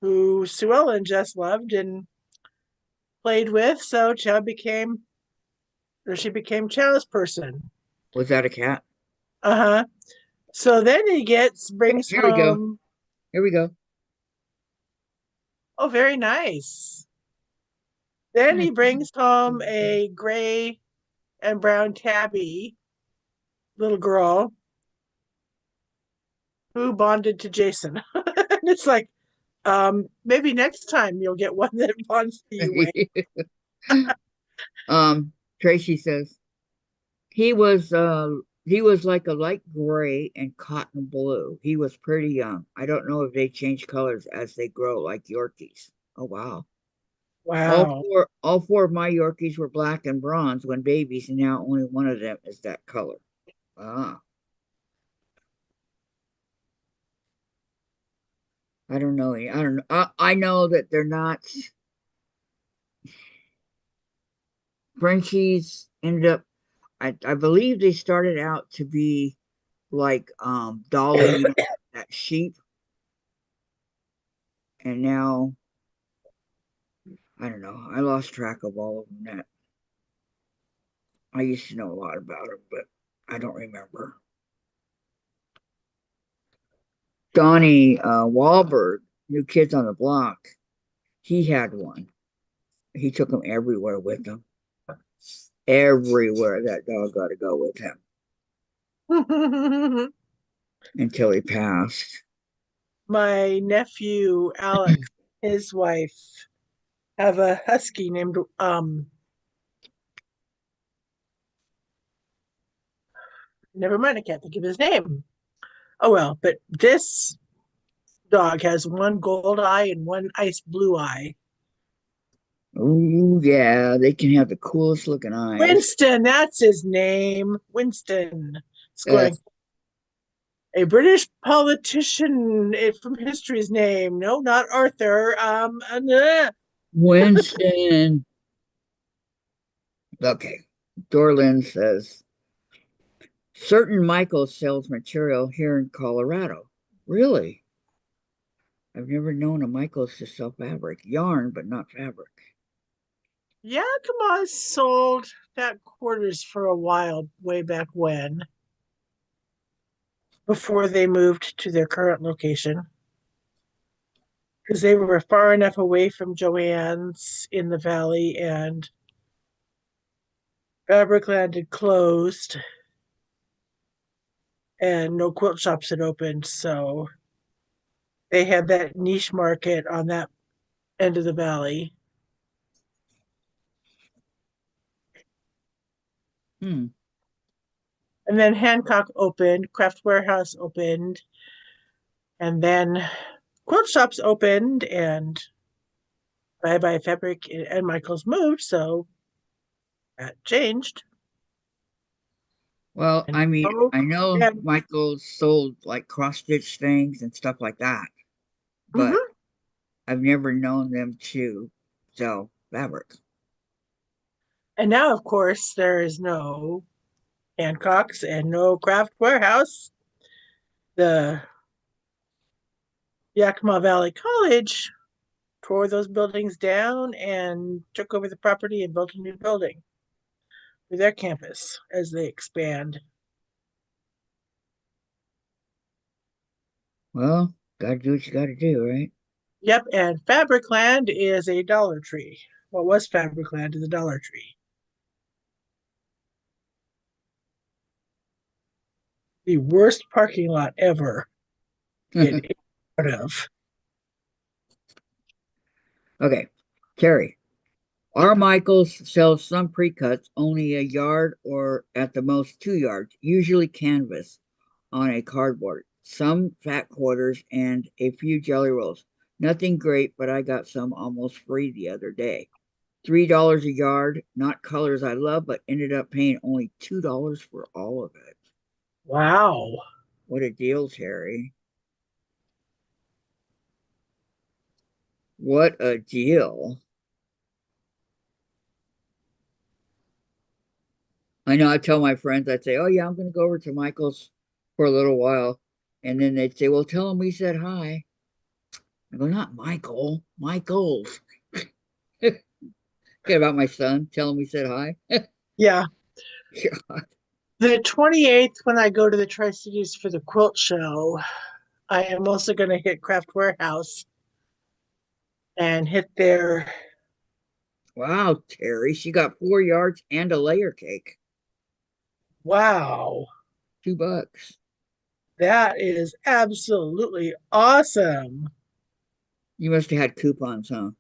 who Sue Ellen just loved and played with. So she became Chow's person. Was that a cat? Uh-huh. So then brings Here we go. home, Here we go. oh, very nice. Then he brings home a gray and brown tabby little girl who bonded to Jason. And it's like, maybe next time you'll get one that bonds to you, Wayne. Tracy says he was like a light gray and cotton blue. He was pretty young. I don't know if they change colors as they grow like Yorkies. Oh wow. All Wow. four all four of my Yorkies were black and bronze when babies, and now only one of them is that color. Ah. I don't know. I don't know. I know that they're not Frenchies ended up I believe they started out to be like Dolly, that sheep, and now I don't know. I lost track of all of them. That I used to know a lot about them, but I don't remember. Donnie Wahlberg, New Kids on the Block, he had one. He took him everywhere with him. Everywhere that dog got to go with him until he passed. My nephew Alex, his wife, have a husky named never mind, I can't think of his name. Oh well, but this dog has one gold eye and one ice blue eye. Oh yeah, they can have the coolest looking eyes. Winston, that's his name. Winston. It's Uh, going, a British politician from history's name. No, not Arthur. Winston. Okay. Dorlin says certain Michael sells material here in Colorado. Really? I've never known a Michael's to sell fabric, yarn, but not fabric. Yakima sold that quarters for a while, way back when, before they moved to their current location. Because they were far enough away from Joann's in the valley and Fabricland had closed and no quilt shops had opened. So they had that niche market on that end of the valley. Hmm. And then Hancock opened, Craft Warehouse opened, and then quilt shops opened, and Bye Bye Fabric and Michaels moved, so that changed. Well, And I mean, oh, I know yeah, Michael's sold like cross stitch things and stuff like that, but hmm I've never known them to sell fabric. and now of course there is no Hancock's and no Craft Warehouse. The Yakima Valley College tore those buildings down and took over the property and built a new building for their campus as they expand. Well, gotta do what you gotta do, right? Yep, and Fabricland is a Dollar Tree. What was Fabricland is a Dollar Tree. The worst parking lot ever to get out of. Okay, Terry. Our Michaels sells some pre-cuts, only a yard or at the most 2 yards, usually canvas on a cardboard, some fat quarters, and a few jelly rolls. Nothing great, but I got some almost free the other day. $3 a yard, not colors I love, but ended up paying only $2 for all of it. Wow. What a deal, Terry. What a deal. I know I tell my friends, I'd say, oh, yeah, I'm going to go over to Michael's for a little while. And then they'd say, well, tell him we said hi. I go, not Michael, Michael's. Get about my son. Tell him we said hi. Yeah. God. The 28th, when I go to the Tri Cities for the quilt show, I am also going to hit Craft Warehouse and hit their. Wow, Terry, she got 4 yards and a layer cake. Wow, $2. that is absolutely awesome. You must have had coupons, huh?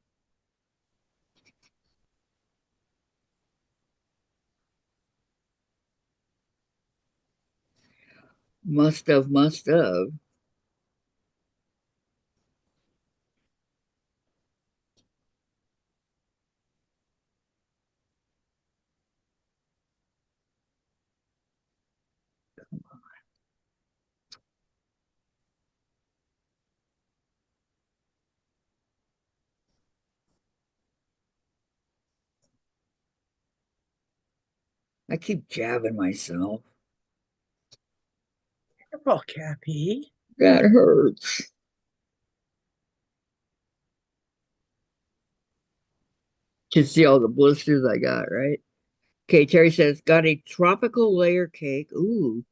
Must have, must have. I keep jabbing myself. Careful, Kathy. That hurts. Can see all the blisters I got, right? Okay, Terry says, got a tropical layer cake. Ooh.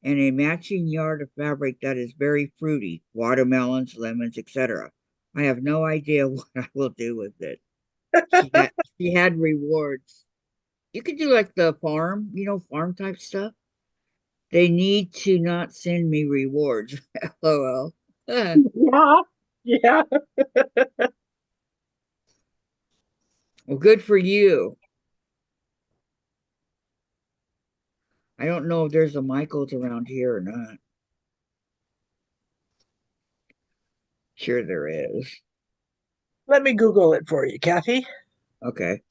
And a matching yard of fabric that is very fruity, watermelons, lemons, etc. I have no idea what I will do with it. She had rewards. You could do like the farm, farm type stuff. They need to not send me rewards. LOL. Yeah, yeah. Well, good for you. I don't know if there's a Michaels around here or not. Sure there is. Let me Google it for you, Kathy. Okay.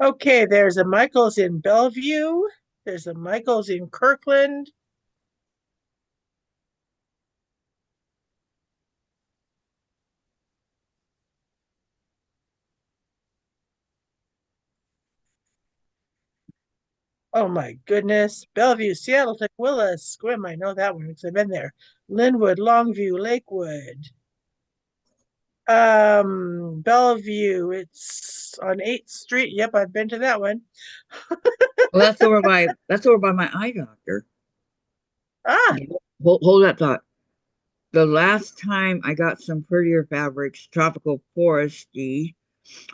Okay, there's a Michaels in Bellevue. There's a Michaels in Kirkland. Oh my goodness. Bellevue, Seattle, Tequila, Squim. I know that one because I've been there. Linwood, Longview, Lakewood. Bellevue. It's on 8th Street. Yep, I've been to that one. Well, that's over by my eye doctor. Ah, Hold that thought. The last time I got some prettier fabrics, tropical foresty,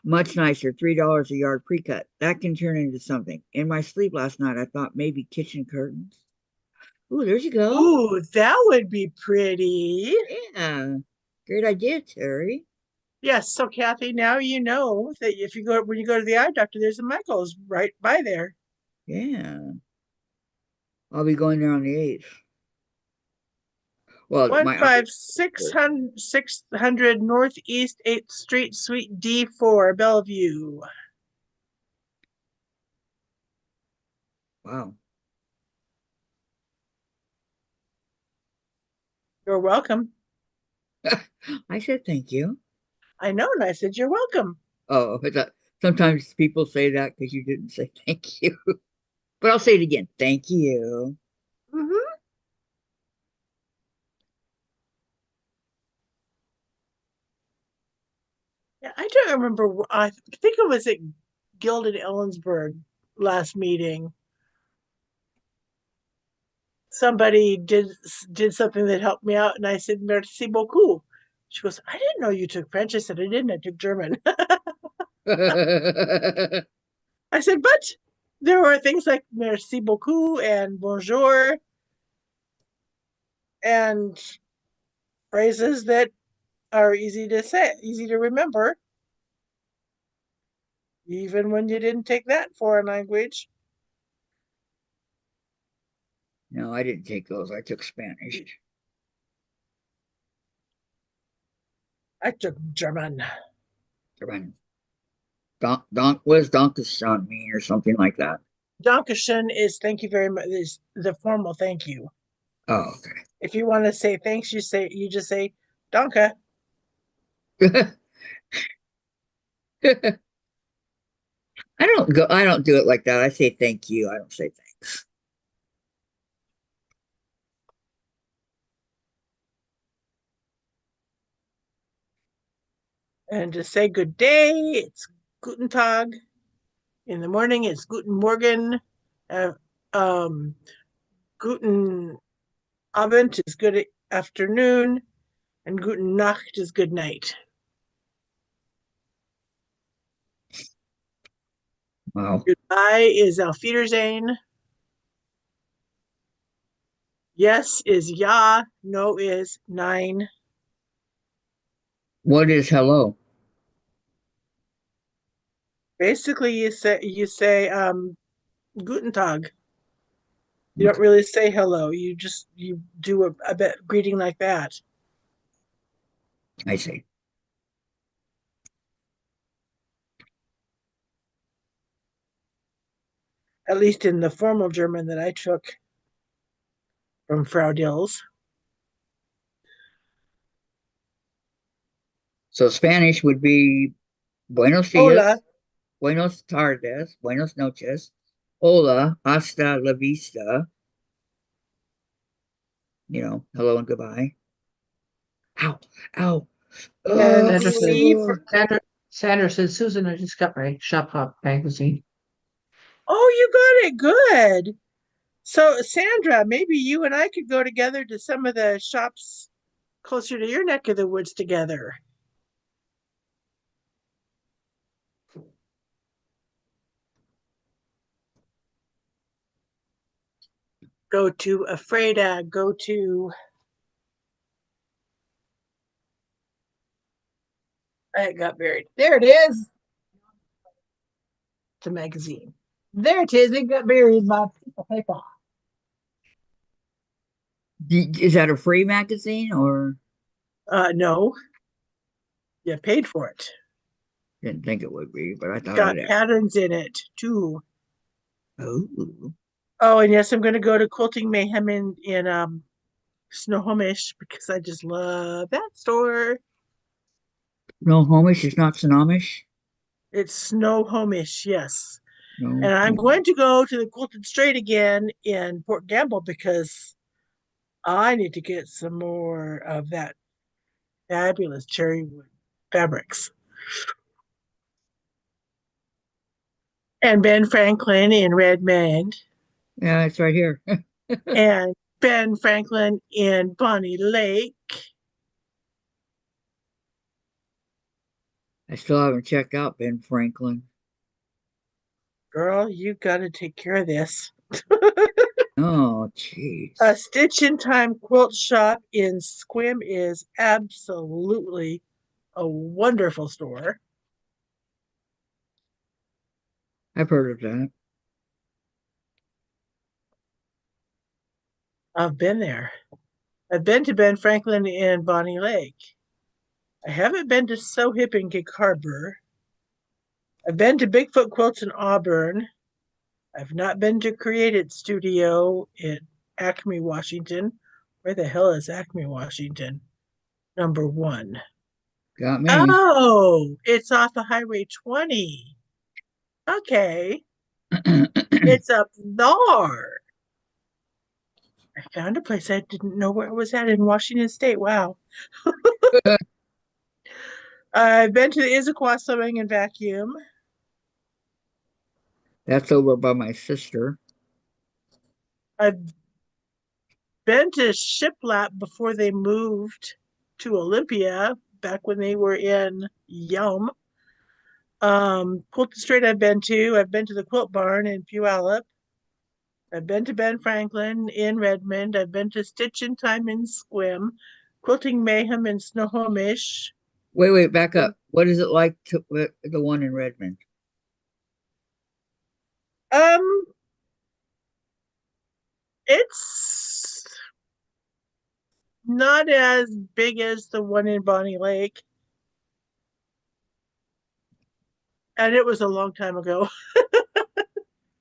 much nicer, $3 a yard pre-cut. That can turn into something. In my sleep last night, I thought maybe kitchen curtains. Ooh, there you go. ooh, that would be pretty. Yeah. Great idea, Terry. Yes, so Kathy, now you know that if you go when you go to the eye doctor, there's a Michaels right by there. Yeah. I'll be going there on the 8th. Well, One my five six hundred Northeast 8th Street, Suite D4, Bellevue. wow. You're welcome. I said thank you. I know, and I said you're welcome. Oh, I thought sometimes people say that because you didn't say thank you. But I'll say it again. Thank you. Hmm. Yeah, I don't remember. I think it was at Gilded Ellensburg last meeting. Somebody did something that helped me out, and I said merci beaucoup. She goes, I didn't know you took French. I said I didn't. I took German. I said, but there were things like merci beaucoup and bonjour and phrases that are easy to say, easy to remember, even when you didn't take that foreign language. No, I didn't take those. I took Spanish. I took German. German. What does Dankeschön mean or something like that? Dankeschön is thank you very much, is the formal thank you. Oh, okay. If you want to say thanks, you just say Danke. I don't do it like that. I say thank you. I don't say thanks. And to say good day, it's Guten Tag. In the morning, it's Guten Morgen. Uh, um, Guten Abend is good afternoon, and Guten Nacht is good night. Wow. Goodbye is Auf Wiedersehen. Yes is ja. No is nein. What is hello? Basically, you say Guten Tag. You don't really say hello. You do a bit greeting like that. I say. At least in the formal German that I took from Frau Dills. So Spanish would be buenos Hola. dias, buenos tardes, buenos noches, hola, hasta la vista. Hello and goodbye. Ow, ow. And Sandra said, C for, Oh, Sandra said, Susan, I just got my Shop Hop magazine. oh, you got it good. So, Sandra, maybe you and I could go together to some of the shops closer to your neck of the woods together. Go to Afreda, go to, it got buried. There it is. The magazine. There it is. It got buried by paper. is that a free magazine or No, you paid for it. didn't think it would be, but I thought Got I'd ask. patterns in it too. Oh, Oh, and yes, I'm going to go to Quilting Mayhem in Snohomish because I just love that store. no, Homish is not Snohomish. It's Snohomish, yes. No, And I'm going to go to the Quilted Strait again in Port Gamble because I need to get some more of that fabulous cherry wood fabrics. And Ben Franklin in Redmond yeah, it's right here. and Ben Franklin in Bonnie Lake. I still haven't checked out Ben Franklin. Girl, you got to take care of this. Oh, A jeez. Stitch in Time quilt shop in Squim is absolutely a wonderful store. I've heard of that. I've been there. I've been to Ben Franklin in Bonnie Lake. I haven't been to So Hip in Gig Harbor. I've been to Bigfoot Quilts in Auburn. I've not been to Created Studio in Acme, Washington. Where the hell is Acme, Washington? Number one. Got me. Oh, it's off of Highway 20. Okay. It's up there. I found a place I didn't know where it was at in Washington State. Wow. I've been to the Issaquah Sewing and Vacuum. That's over by my sister. I've been to Shiplap before they moved to Olympia back when they were in Yum. Quilted Strait I've been to. I've been to the Quilt Barn in Puyallup. I've been to Ben Franklin in Redmond. I've been to Stitch in Time in Squim. Quilting Mayhem in Snohomish. Wait, back up. What is it like to the one in Redmond? Um, it's not as big as the one in Bonnie Lake, and it was a long time ago.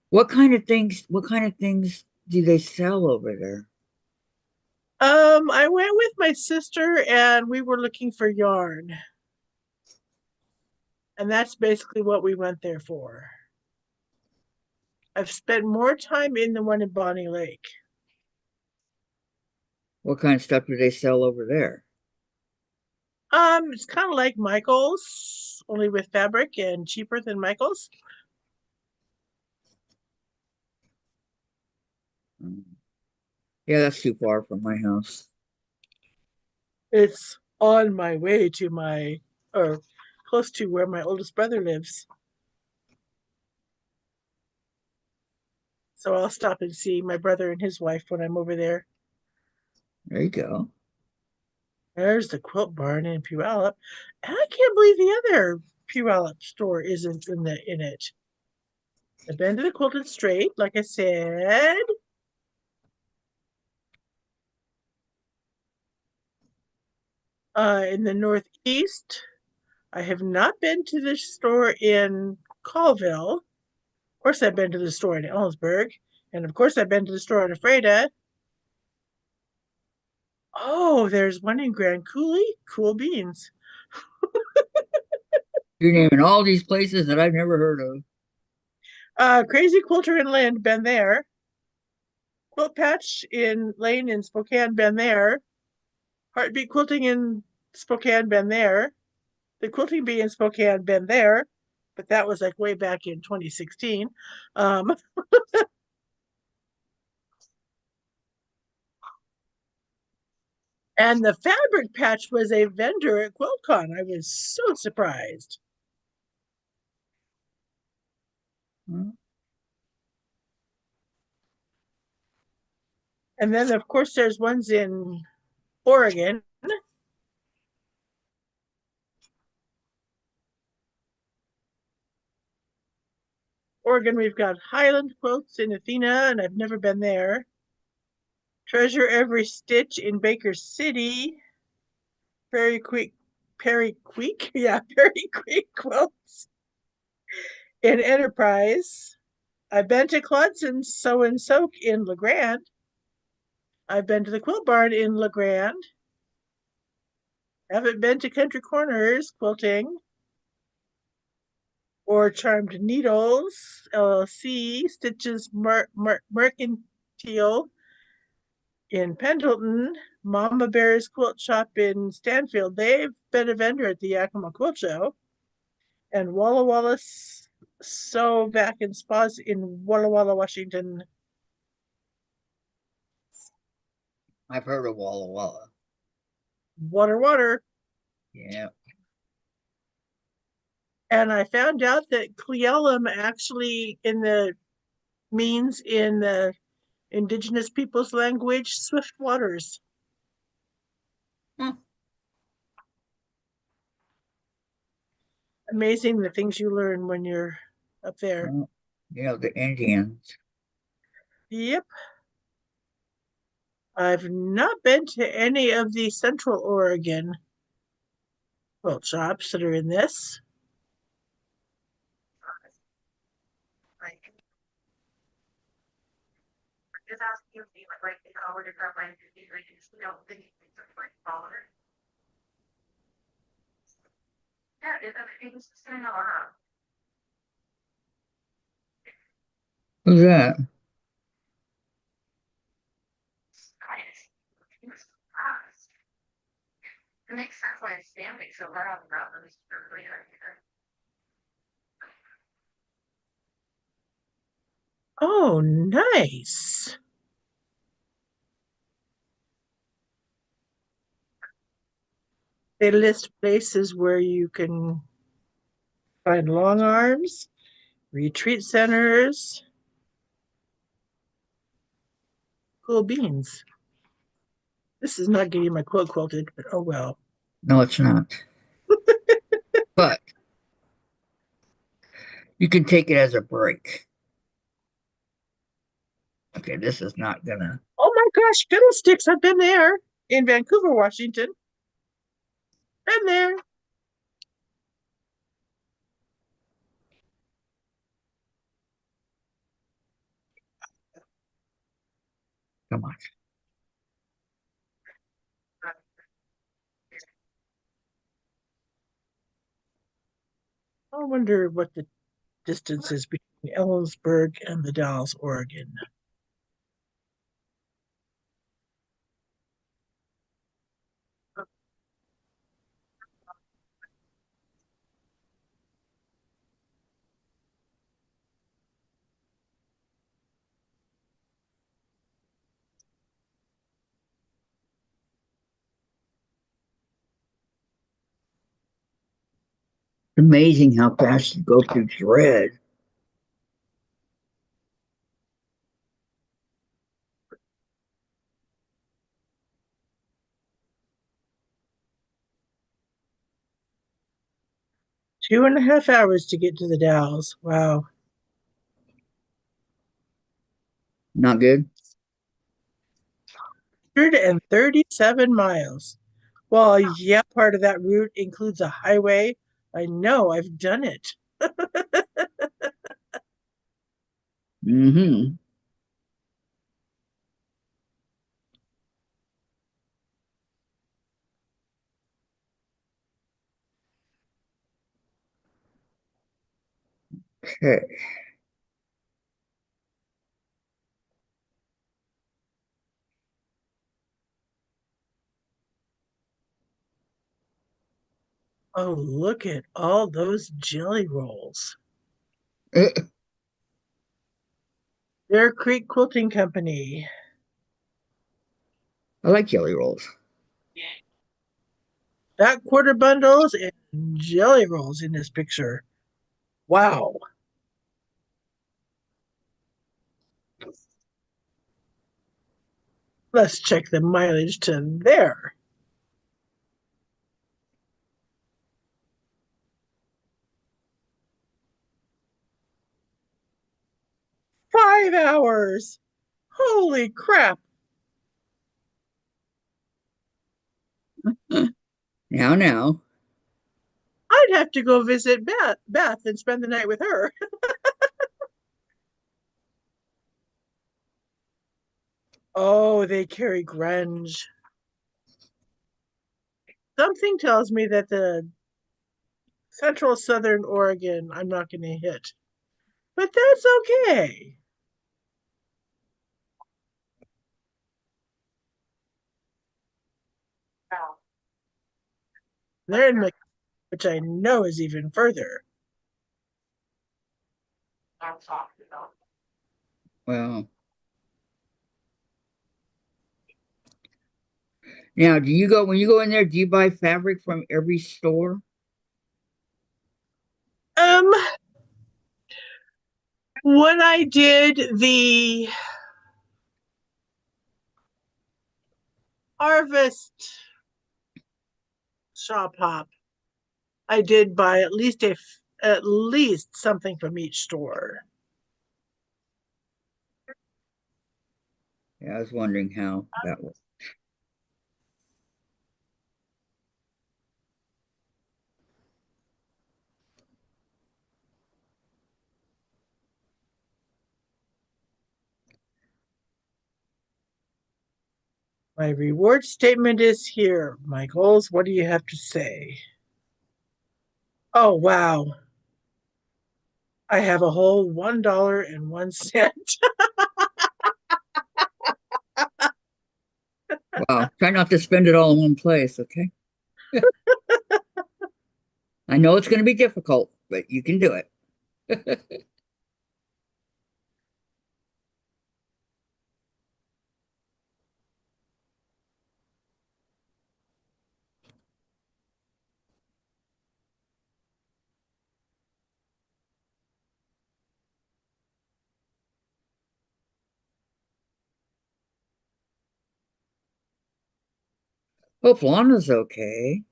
What kind of things do they sell over there? I went with my sister and we were looking for yarn. And that's basically what we went there for. I've spent more time in the one in Bonnie Lake. What kind of stuff do they sell over there? It's kind of like Michael's, only with fabric and cheaper than Michael's. Um, yeah, that's too far from my house. It's on my way to or close to where my oldest brother lives. So I'll stop and see my brother and his wife when I'm over there. There you go. There's the Quilt Barn in Puyallup. And I can't believe the other Puyallup store isn't in it. I've been to the Quilted Straight, like I said. In the Northeast, I have not been to the store in Colville. Of course, I've been to the store in Ellensburg. And of course, I've been to the store in Ephrata. Oh, there's one in Grand Coulee. Cool beans. You're naming all these places that I've never heard of. Crazy Quilter Inland, been there. Quilt Patch in Lane in Spokane, been there. Heartbeat Quilting in Spokane, been there. The Quilting Bee in Spokane, been there. But that was like way back in 2016. Um, and the Fabric Patch was a vendor at QuiltCon. I was so surprised. Huh? And then, of course, there's ones in Oregon. Oregon, we've got Highland Quilts in Athena, and I've never been there. Treasure Every Stitch in Baker City. Perry Creek, yeah, Perry Creek Quilts in Enterprise. I've been to Cludson's Sew and Soak in LeGrand. I've been to the Quilt Barn in LeGrand. Haven't been to Country Corners Quilting or Charmed Needles LLC, Stitches Mercantile in Pendleton, Mama Bear's Quilt Shop in Stanfield. They've been a vendor at the Yakima Quilt Show. And Walla Walla Sew Back and Spas in Walla Walla, Washington. I've heard of Walla Walla. Water. Yeah. And I found out that Cleellum actually means in the indigenous people's language, swift waters. Huh. Amazing the things you learn when you're up there. Well, the Indians. Yep. I've not been to any of the Central Oregon quilt shops that are in this. Just asking if you would like the color to grab my we don't think it's a like color. Yeah, everything's just going on. Who's that? It makes sense why it's stamping so hard on the ground. It's really hard here. Oh, nice. They list places where you can find long arms, retreat centers, cool beans. This is not getting my quilt quilted, but oh well. No, it's not. But you can take it as a break. Okay, this is not gonna. Oh my gosh, fiddlesticks! I've been there in Vancouver, Washington. Been there. Come on. I wonder what the distance is between Ellensburg and the Dalles, Oregon. Amazing how fast you go through thread. 2.5 hours to get to the Dalles. Wow. Not good. 137 miles. Well, yeah, part of that route includes a highway. I know, I've done it. Mm-hmm. Okay. Oh, look at all those jelly rolls. I Bear Creek Quilting Company. like jelly rolls. Back quarter bundles and jelly rolls in this picture. Wow. Let's check the mileage to there. 5 hours. Holy crap. Now. I'd have to go visit Beth and spend the night with her. Oh, they carry grunge. Something tells me that the central southern Oregon I'm not going to hit. But that's okay. Wow. They're in which I know is even further. I'm talking about. Well, now, do you go when you go in there? Do you buy fabric from every store? Um, when I did the harvest shop hop, I did buy at least something from each store. Yeah, I was wondering how that was. My reward statement is here. Michaels, what do you have to say? Oh, wow. I have a whole $1.01. Wow, try not to spend it all in one place, okay? I know it's going to be difficult, but you can do it. Hope Lana's okay.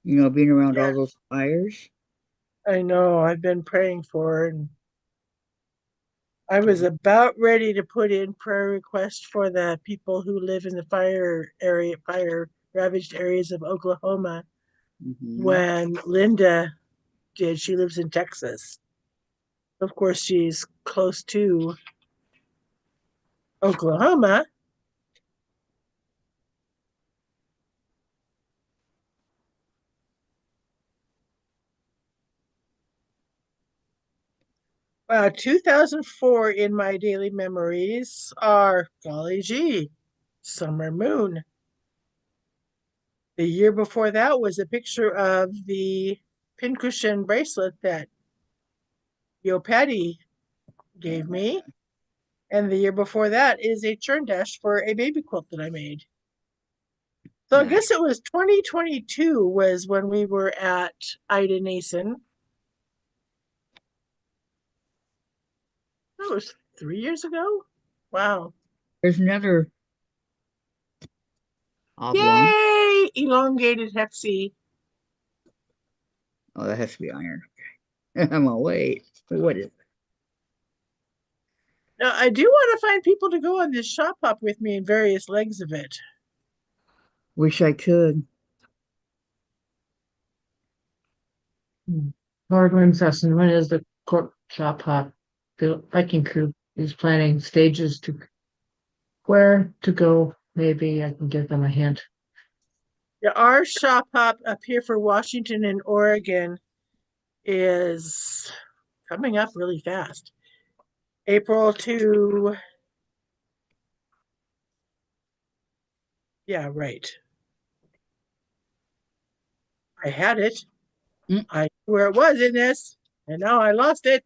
Being around all Yeah, those fires. I know. I've been praying for her, and I was Yeah. about ready to put in prayer requests for the people who live in the fire ravaged areas of Oklahoma Hmm. when Linda did. She lives in Texas. Of course, she's close to Oklahoma. 2004 in my daily memories are golly gee, summer moon. The year before that was a picture of the pincushion bracelet that Yo Patty gave Yeah. me. And the year before that is a churn dash for a baby quilt that I made. So I Nice. guess it was 2022 was when we were at Ida Nason. That was 3 years ago. Wow. There's another oblong. Yay! Elongated hexie. Oh, that has to be iron. I'm gonna wait. What is it? Now I do want to find people to go on this shop hop with me in various legs of it. Wish I could. Hardware session. When is the court shop hop? The biking crew is planning stages to where to go. Maybe I can give them a hint. Yeah, our shop hop up here for Washington and Oregon is coming up really fast. April to, yeah, right. I had it. Mm, I knew where it was in this, and now I lost it.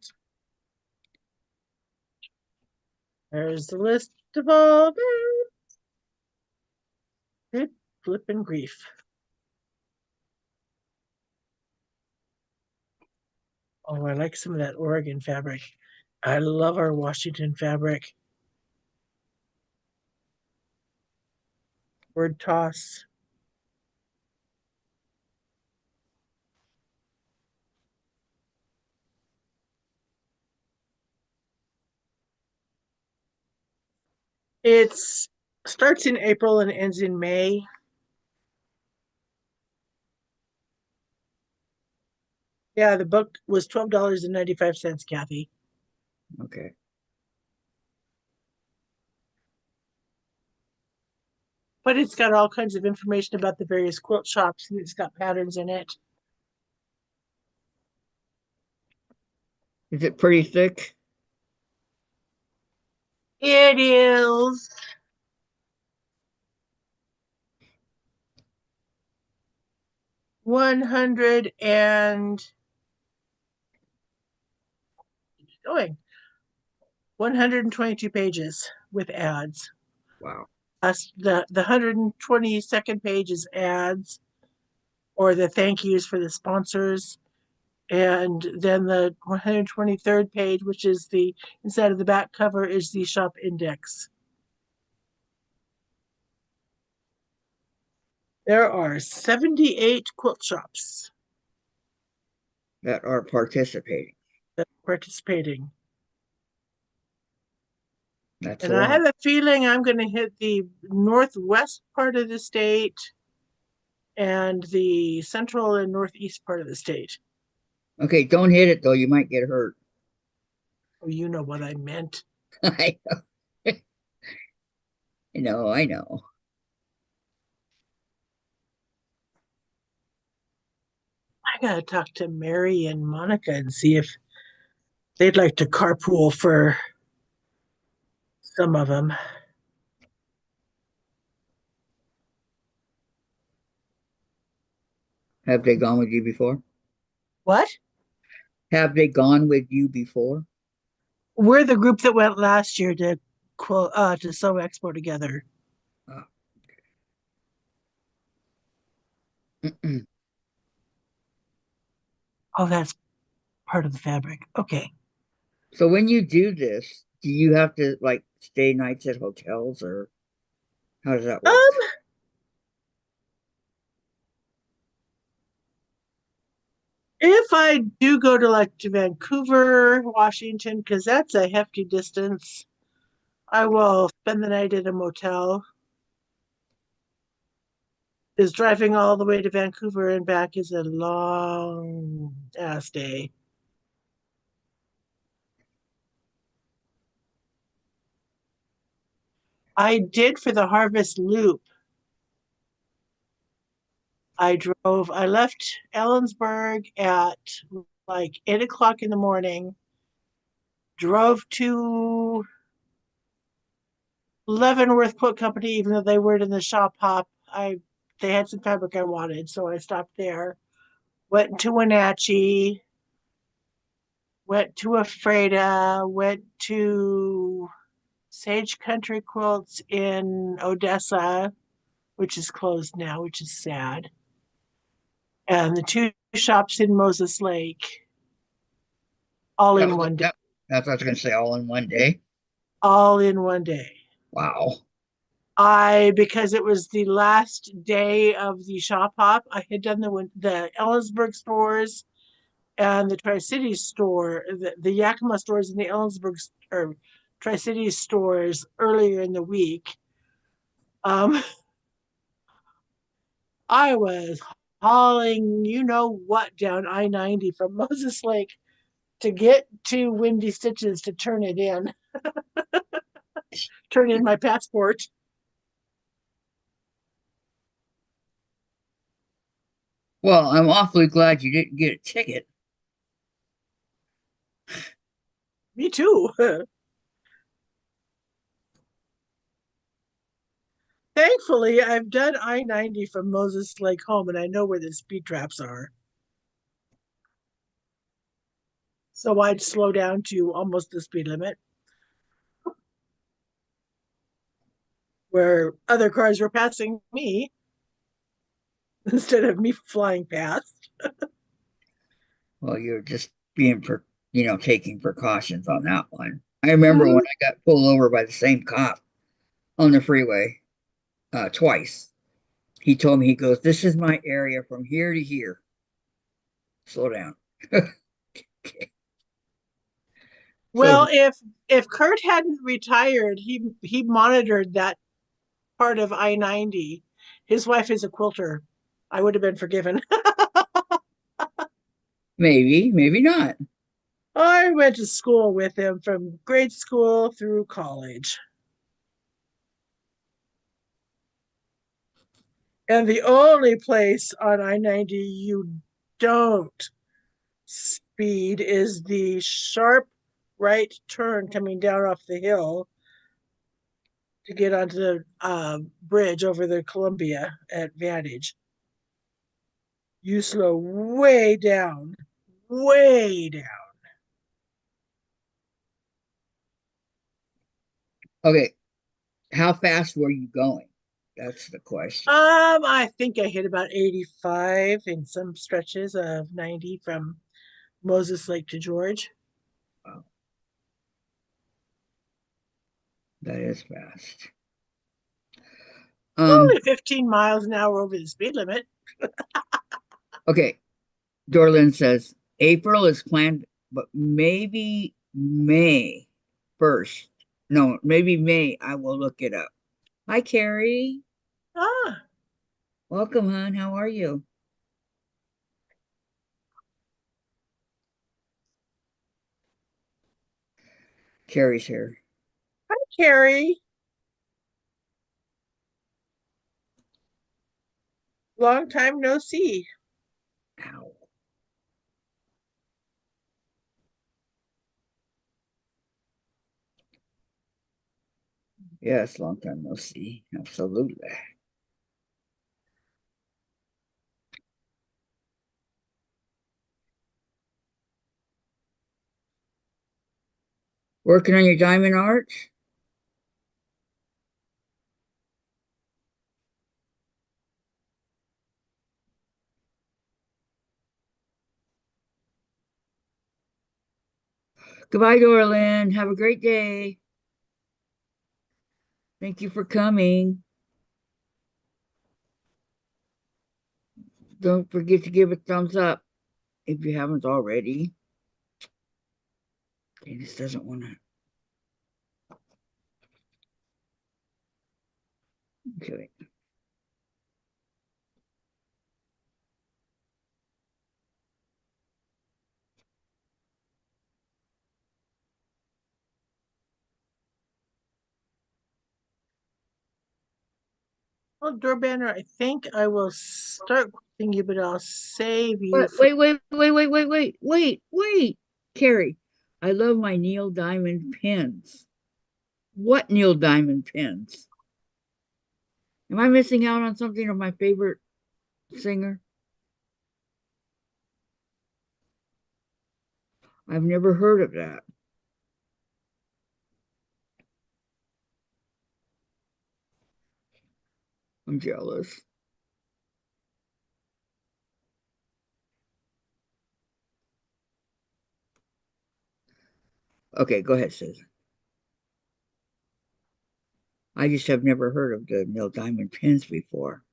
There's the list of all the good flipping grief. Oh, I like some of that Oregon fabric. I love our Washington fabric. Word toss. It's starts in April and ends in May. Yeah, the book was $12.95, Kathy. okay. But it's got all kinds of information about the various quilt shops and it's got patterns in it. Is it pretty thick? It is 100 and going 122 pages with ads. Wow. The 122nd page is ads or the thank yous for the sponsors. And then the 123rd page, which is the inside of the back cover, is the shop index. There are 78 quilt shops That are participating. that are participating. That's a And I lot. have a feeling I'm going to hit the northwest part of the state and the central and northeast part of the state. Okay, don't hit it though. You might get hurt. Oh, you know what I meant. I know. I know. I got to talk to Mary and Monica and see if they'd like to carpool for some of them. Have they gone with you before? What? Have they gone with you before? We're the group that went last year to Sew Expo together. Oh. Oh, that's part of the fabric. Okay. So when you do this, do you have to like stay nights at hotels or? How does that Um, work? if I do go to like to Vancouver, Washington, because that's a hefty distance, I will spend the night at a motel. Because driving all the way to Vancouver and back is a long ass day. I did for the Harvest Loop. I left Ellensburg at like 8 o'clock in the morning, drove to Leavenworth Quilt Company, even though they weren't in the shop hop. They had some fabric I wanted, so I stopped there. Went to Wenatchee, went to Ephrata, went to Sage Country Quilts in Odessa, which is closed now, which is sad. And the two shops in Moses Lake, all That in was one day. that's what I was going to say. All in one day. All in one day. Wow. Because it was the last day of the shop hop, I had done the Ellensburg stores and the Tri Cities store, the Yakima stores and the Ellensburg or Tri Cities stores earlier in the week. Um, I was hauling, you know what, down I-90 from Moses Lake to get to Windy Stitches to turn in my passport. Well, I'm awfully glad you didn't get a ticket. Me too. Thankfully, I've done I-90 from Moses Lake home and I know where the speed traps are. So I'd slow down to almost the speed limit where other cars were passing me instead of me flying past. Well, you're just being taking precautions on that one. I remember when Mhm. I got pulled over by the same cop on the freeway twice. He told me, he goes, "This is my area from here to here. Slow down." Well, So if Kurt hadn't retired, he monitored that part of I-90. His wife is a quilter. I would have been forgiven. maybe, maybe not. I went to school with him from grade school through college. And the only place on I-90 you don't speed is the sharp right turn coming down off the hill to get onto the bridge over the Columbia at Vantage. You slow way down, way down. Okay, how fast were you going? That's the question. I think I hit about 85 in some stretches of 90 from Moses Lake to George. Wow, that is fast. Only 15 miles an hour over the speed limit. Okay, Dorlin says April is planned, but maybe May first. No, maybe May. I will look it up. Hi, Carrie. Ah, Welcome, hon. How are you? Carrie's here. Carrie, long time no see. Ow. Yes, long time no see. Absolutely. Working on your diamond art? Goodbye, Dorlin. Have a great day. Thank you for coming. Don't forget to give a thumbs up if you haven't already. Okay, this doesn't want to. Okay. Well, door banner, I think I will start quoting you, but I'll save you Wait, for. wait. Carrie, I love my Neil Diamond pins. What Neil Diamond pins? Am I missing out on something of my favorite singer? I've never heard of that. I'm jealous. Okay, go ahead, Susan. I just have never heard of the Neil Diamond pins before.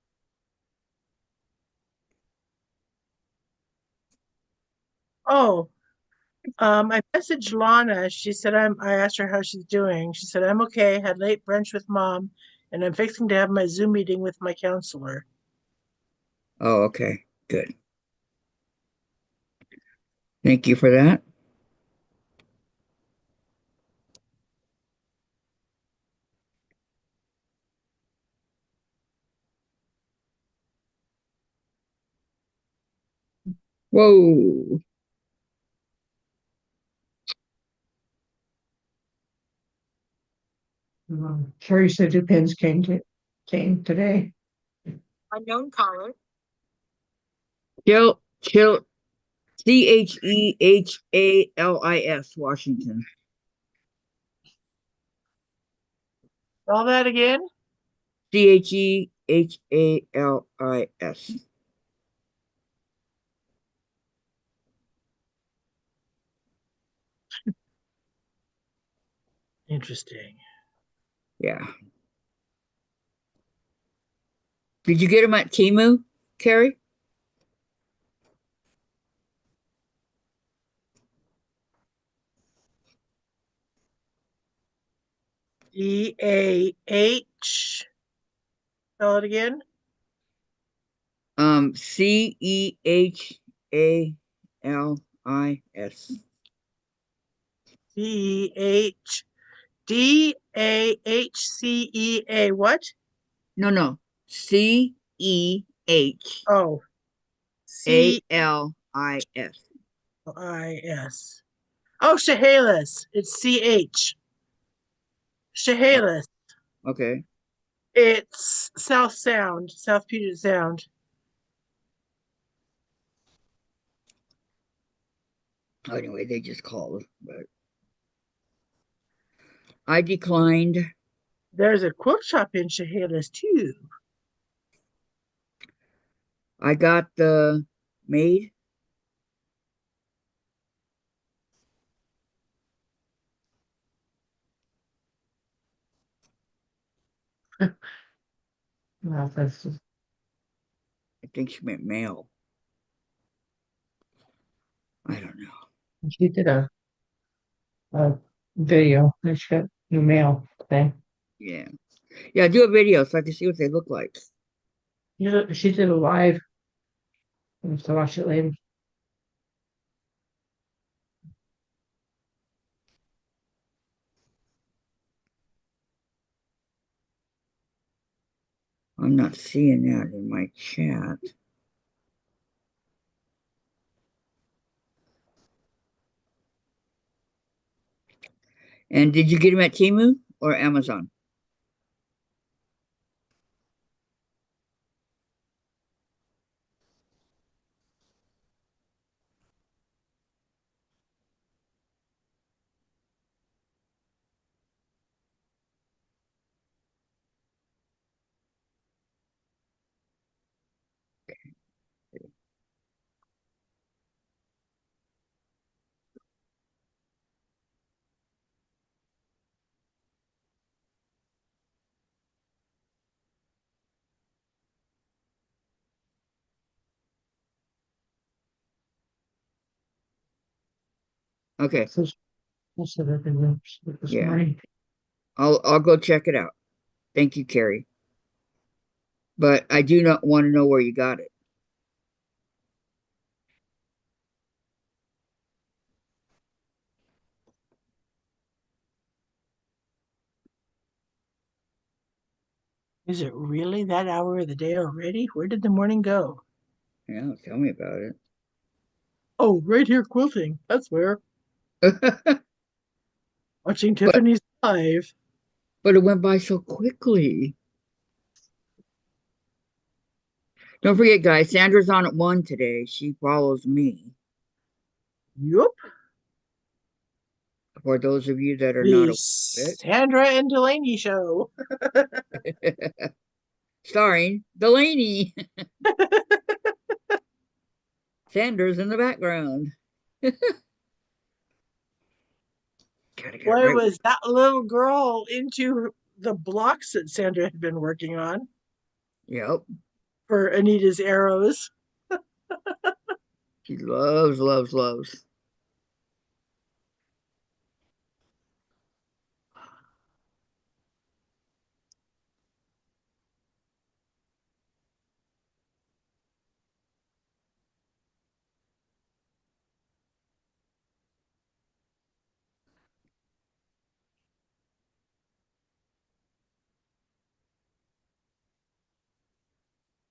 Oh, I messaged Lana. She said I asked her how she's doing. She said I'm okay. Had late brunch with mom, and I'm fixing to have my Zoom meeting with my counselor. Oh, okay, good. Thank you for that. Whoa. Carrie said the pins came today. Unknown caller. Chill, Chehalis, Washington. All that again? Chehalis. Interesting. Yeah. Did you get them at Timu, Carrie? DAH. Spell it again. Chehalis. DAHDAHCEA. What? No. Chehalis. Oh, CIS. Oh, Chehalis. It's CH. Chehalis. Okay. It's South Sound, South Puget Sound. Anyway, they just called, but I declined. There's a quilt shop in Chehalis too. I got the maid. Well, that's I think she meant mail. I don't know. she did a video. And she got new mail today. Yeah. Yeah, do a video so I can see what they look like. She did a live. I have to watch it later. I'm not seeing that in my chat. And did you get them at Timu or Amazon? Okay. So that's what I've been this Yeah. morning. I'll go check it out. Thank you, Carrie. But I do not want to know where you got it. Is it really that hour of the day already? Where did the morning go? Yeah, tell me about Oh, right here quilting. That's where. it. Watching but Tiffany's live. but it went by so quickly. Don't forget, guys, Sandra's on at 1 today. She follows me. Yup. For those of you that are not The aware Sandra and Delaney show. of it. Starring Delaney. Sanders in the background. Gotta get it Boy, right. was that little girl into the blocks that Sandra had been working on Yep. for Anita's arrows. She loves, loves, loves.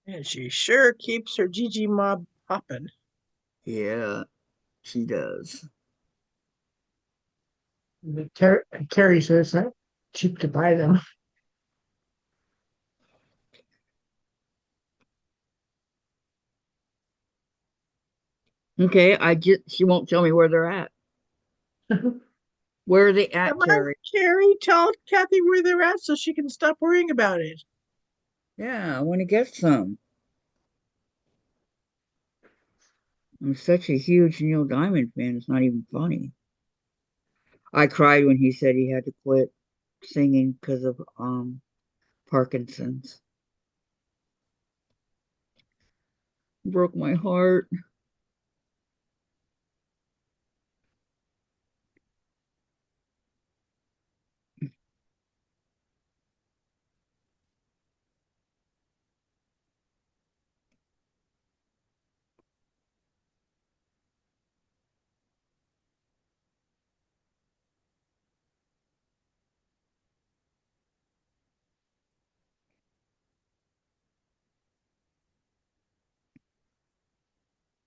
And she sure keeps her Gigi mob popping. Yeah, she does. Carrie says it's not cheap to buy them. Okay, she won't tell me where they're at. Where are they Come at, on, Carrie? Carrie, tell Kathy where they're at so she can stop worrying about it. Yeah, I want to get some. I'm such a huge Neil Diamond fan, it's not even funny. I cried when he said he had to quit singing because of Parkinson's. Broke my heart.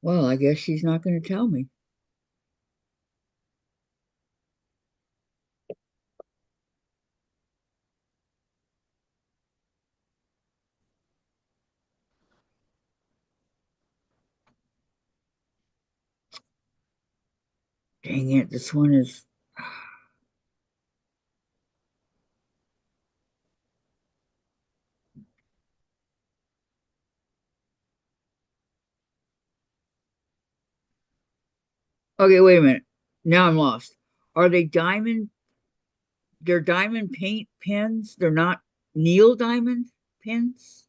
Well, I guess she's not going to tell me. Dang it, this one is. Okay, wait a minute. Now I'm lost. Are they diamond? They're diamond paint pens? They're not Neil Diamond pens?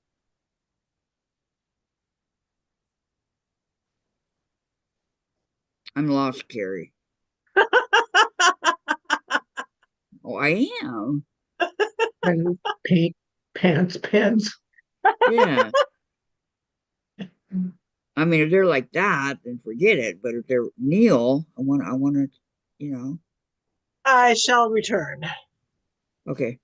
I'm lost, Carrie. Oh, I am. And paint pants pens. Yeah. I mean, if they're like that, then forget it. But if they're Neil, I want to, you know. I shall return. Okay.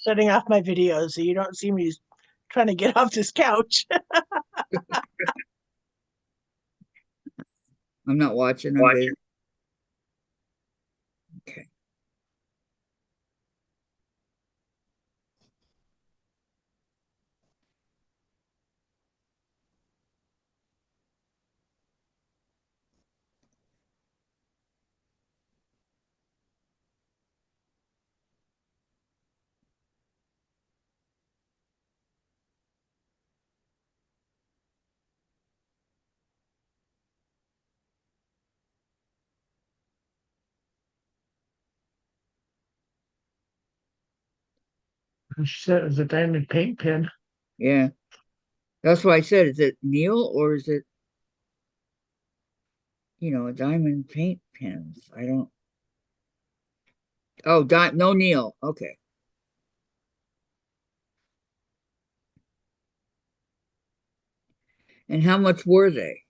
Shutting off my videos so you don't see me trying to get off this couch. I'm not watching. I'm busy. Okay. She said it was a diamond paint pen. Yeah. That's why I said, is it Neil or is it, diamond paint pens. I don't. Oh, no Neil. Okay. And how much were they?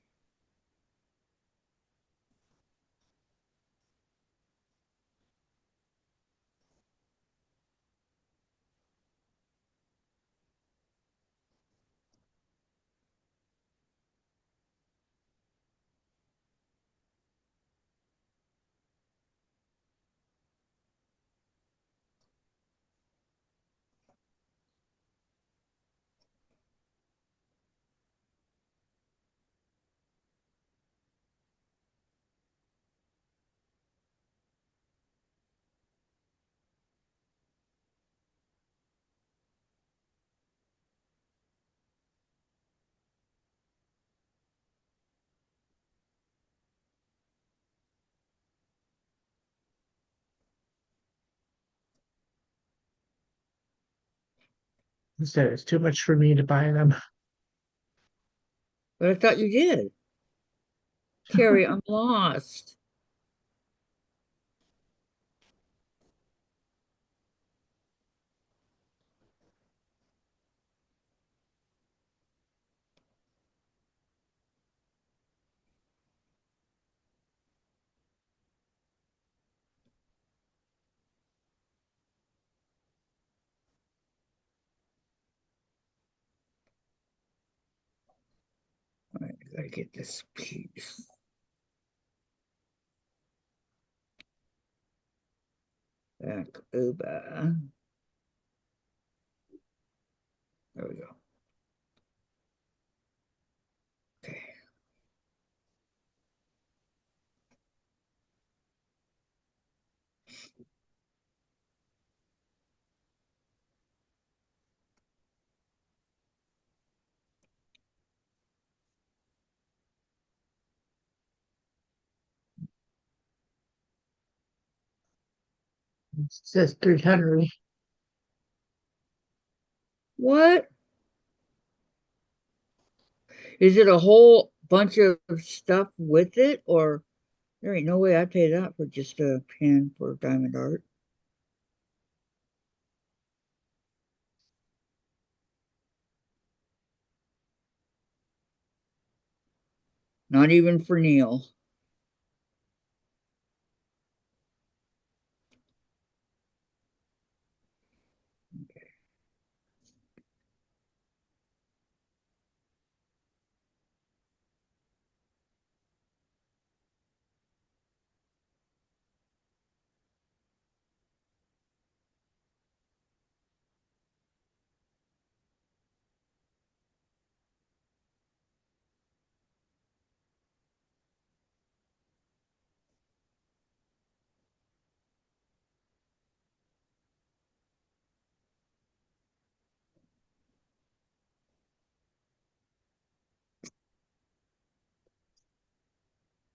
So it's too much for me to buy them. But I thought you did. Carrie, I'm lost. All right, I gotta get this piece back over. There we go. Okay. It says 300. What? Is it a whole bunch of stuff with it, or there ain't no way I'd pay that for just a pen for diamond art? Not even for Neil.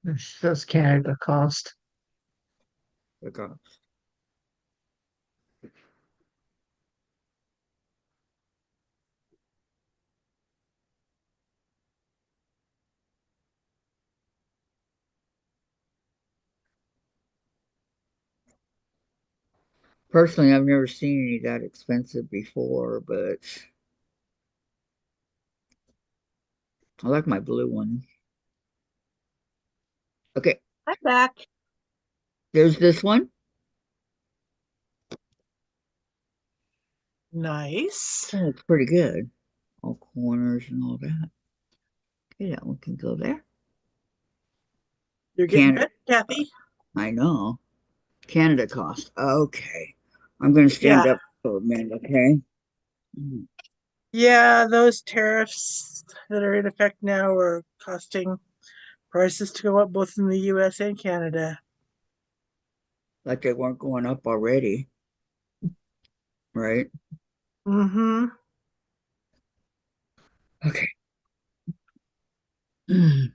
It says Canada cost. Okay. Personally, I've never seen any that expensive before, but I like my blue one. Okay, I'm back. there's this one. Nice. That looks pretty good. All corners and all that. Okay, that one can go there. You're getting Canada. better, Kathy. I know. Canada cost. Okay. I'm going to stand Yeah. up for a minute, okay? Mm. Yeah, those tariffs that are in effect now are costing prices to go up both in the US and Canada. Like they weren't going up already, right? Mm-hmm. Okay. Mm.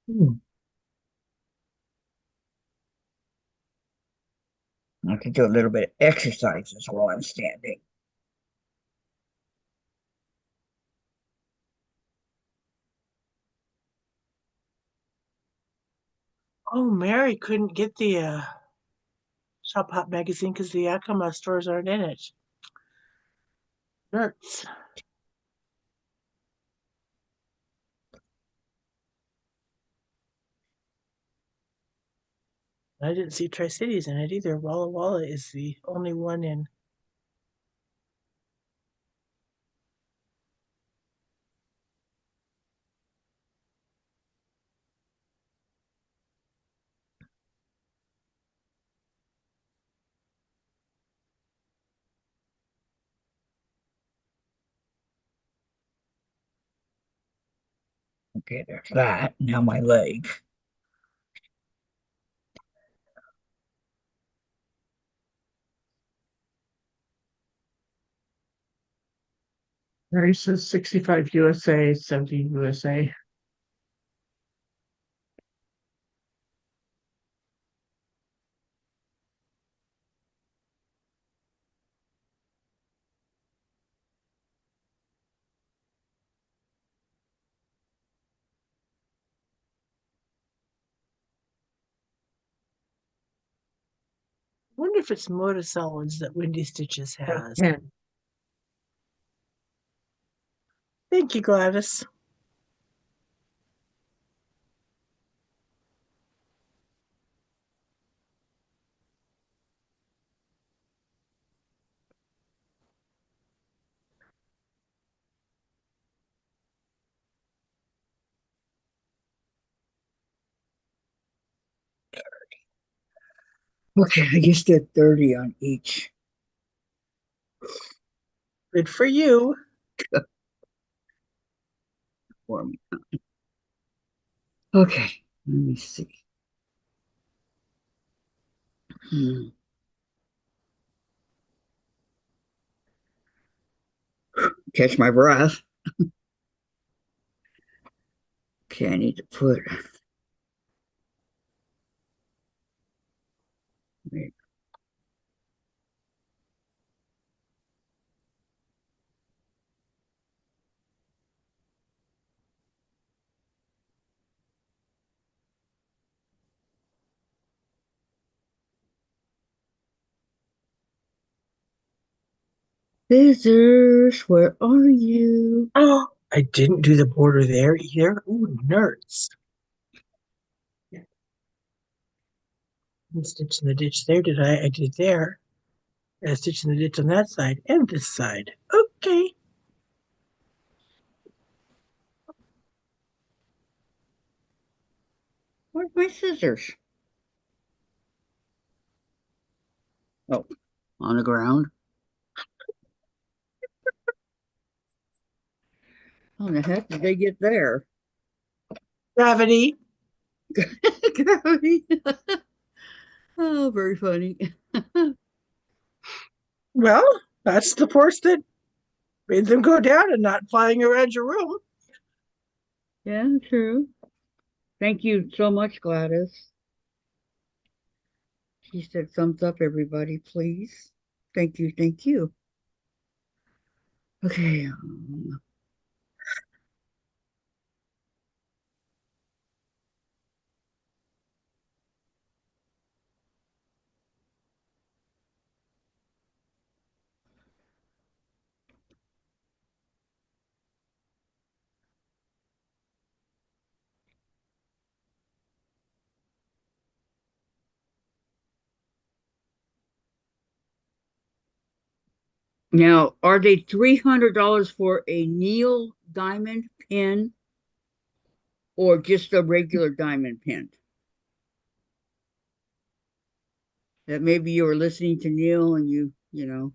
Mm. I can do a little bit of exercises while I'm standing. Oh, Mary couldn't get the Shop Hop magazine because the Yakima stores aren't in it. Nerds. I didn't see Tri Cities in it either. Walla Walla is the only one in. Okay, there's that. Now my leg. Mary says 65 USA, 70 USA. I wonder if it's motor solids that Windy Stitches has. 10. Thank you, Gladys. Okay, I just did 30 on each. Good for you. For me. Okay, let me see. Hmm. Catch my breath. Okay, I need to put. Wait. Scissors, where are you? Oh, I didn't do the border there either. Ooh, nerds. I'm stitching the ditch there, did I? I did there. And stitching the ditch on that side and this side. Okay. Where's my scissors? Oh, on the ground. How the heck did they get there? Gravity. Gravity. Oh, very funny. Well, that's the force that made them go down and not flying around your room. Yeah, true. Thank you so much, Gladys. She said thumbs up, everybody, please. Thank you, thank you. Okay. Now, are they $300 for a Neil diamond pin or just a regular diamond pin? That maybe you were listening to Neil and you know,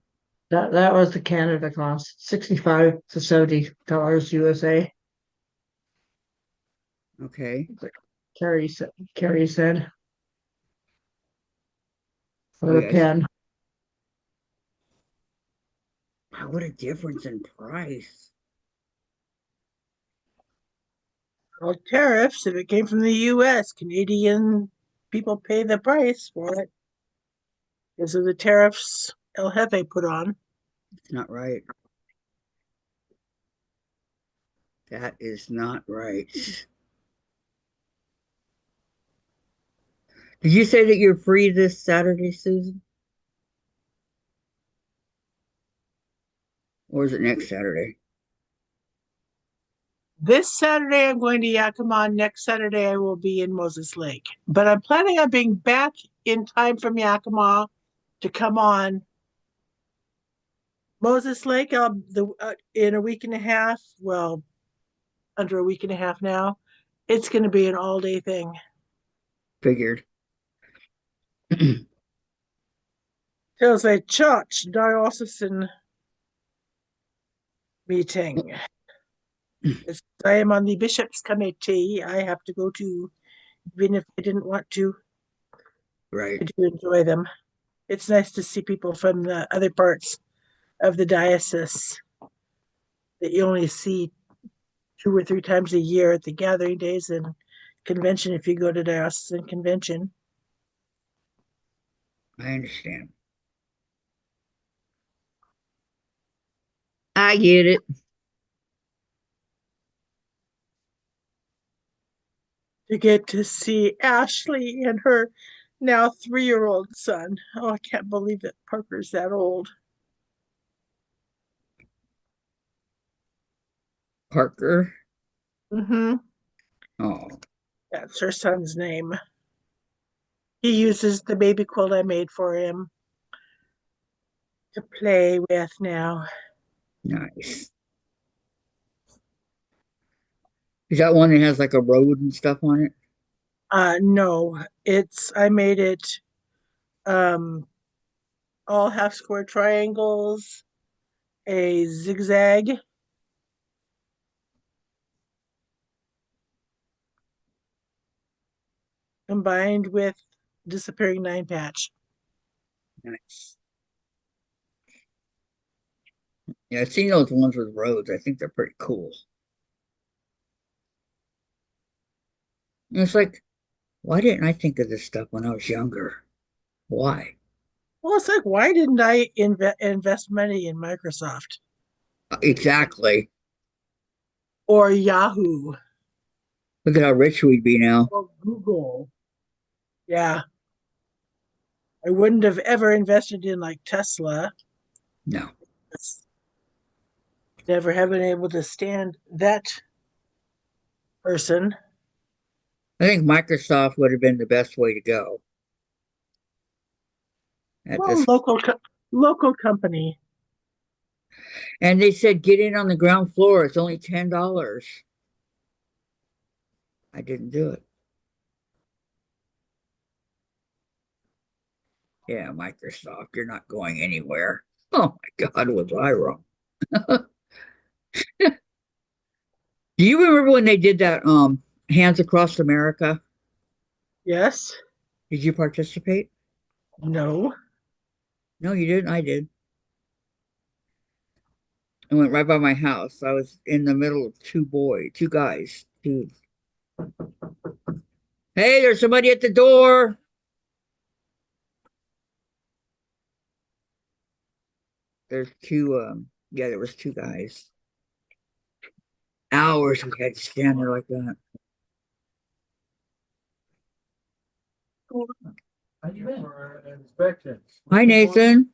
That was the Canada cost, 65 to $70 USA. okay. Carrie said Oh, for the yes. pen. Wow, what a difference in price. Well, tariffs, if it came from the US, Canadian people pay the price for it because of the tariffs El Jefe put on. It's not right. That is not right. Did you say that you're free this Saturday, Susan? Or is it next Saturday? This Saturday, I'm going to Yakima. Next Saturday, I will be in Moses Lake. But I'm planning on being back in time from Yakima to come on Moses Lake. In a week and a half. Well, under a week and a half now. It's going to be an all-day thing. Figured. It was a church diocesan meeting. I am on the bishop's committee. I have to go to, even if I didn't want to. Right. I do enjoy them. It's nice to see people from the other parts of the diocese that you only see 2 or 3 times a year at the gathering days and convention if you go to diocesan convention. I understand. I get it. To get to see Ashley and her now 3-year-old son. Oh, I can't believe that Parker's that old. Parker. Mm-hmm. Oh, That's her son's name. He uses the baby quilt I made for him to play with now. nice. Is that one that has like a road and stuff on it? No, I made it all half square triangles, a zigzag, combined with disappearing 9 patch. Nice. Yeah, I've seen those ones with roads. I think they're pretty cool. And it's like, why didn't I think of this stuff when I was younger? Why? Well, it's like, why didn't I invest money in Microsoft Exactly. or Yahoo Look at how rich we'd be now. or Google? Yeah, I wouldn't have ever invested in like Tesla. No. Never have been able to stand that person. I think Microsoft would have been the best way to go at Well, this. local company. And they said get in on the ground floor. It's only $10. I didn't do it. Yeah, Microsoft, you're not going anywhere. Oh my God, was I wrong? Do you remember when they did that Hands Across America? Yes. Did you participate? No. No, you didn't. I did. I went right by my house. I was in the middle of two guys. Two. Hey, there's somebody at the door. There's two. Yeah, there was two guys. Hours we had to stand there like that. How you been? For inspections. Hi, Nathan.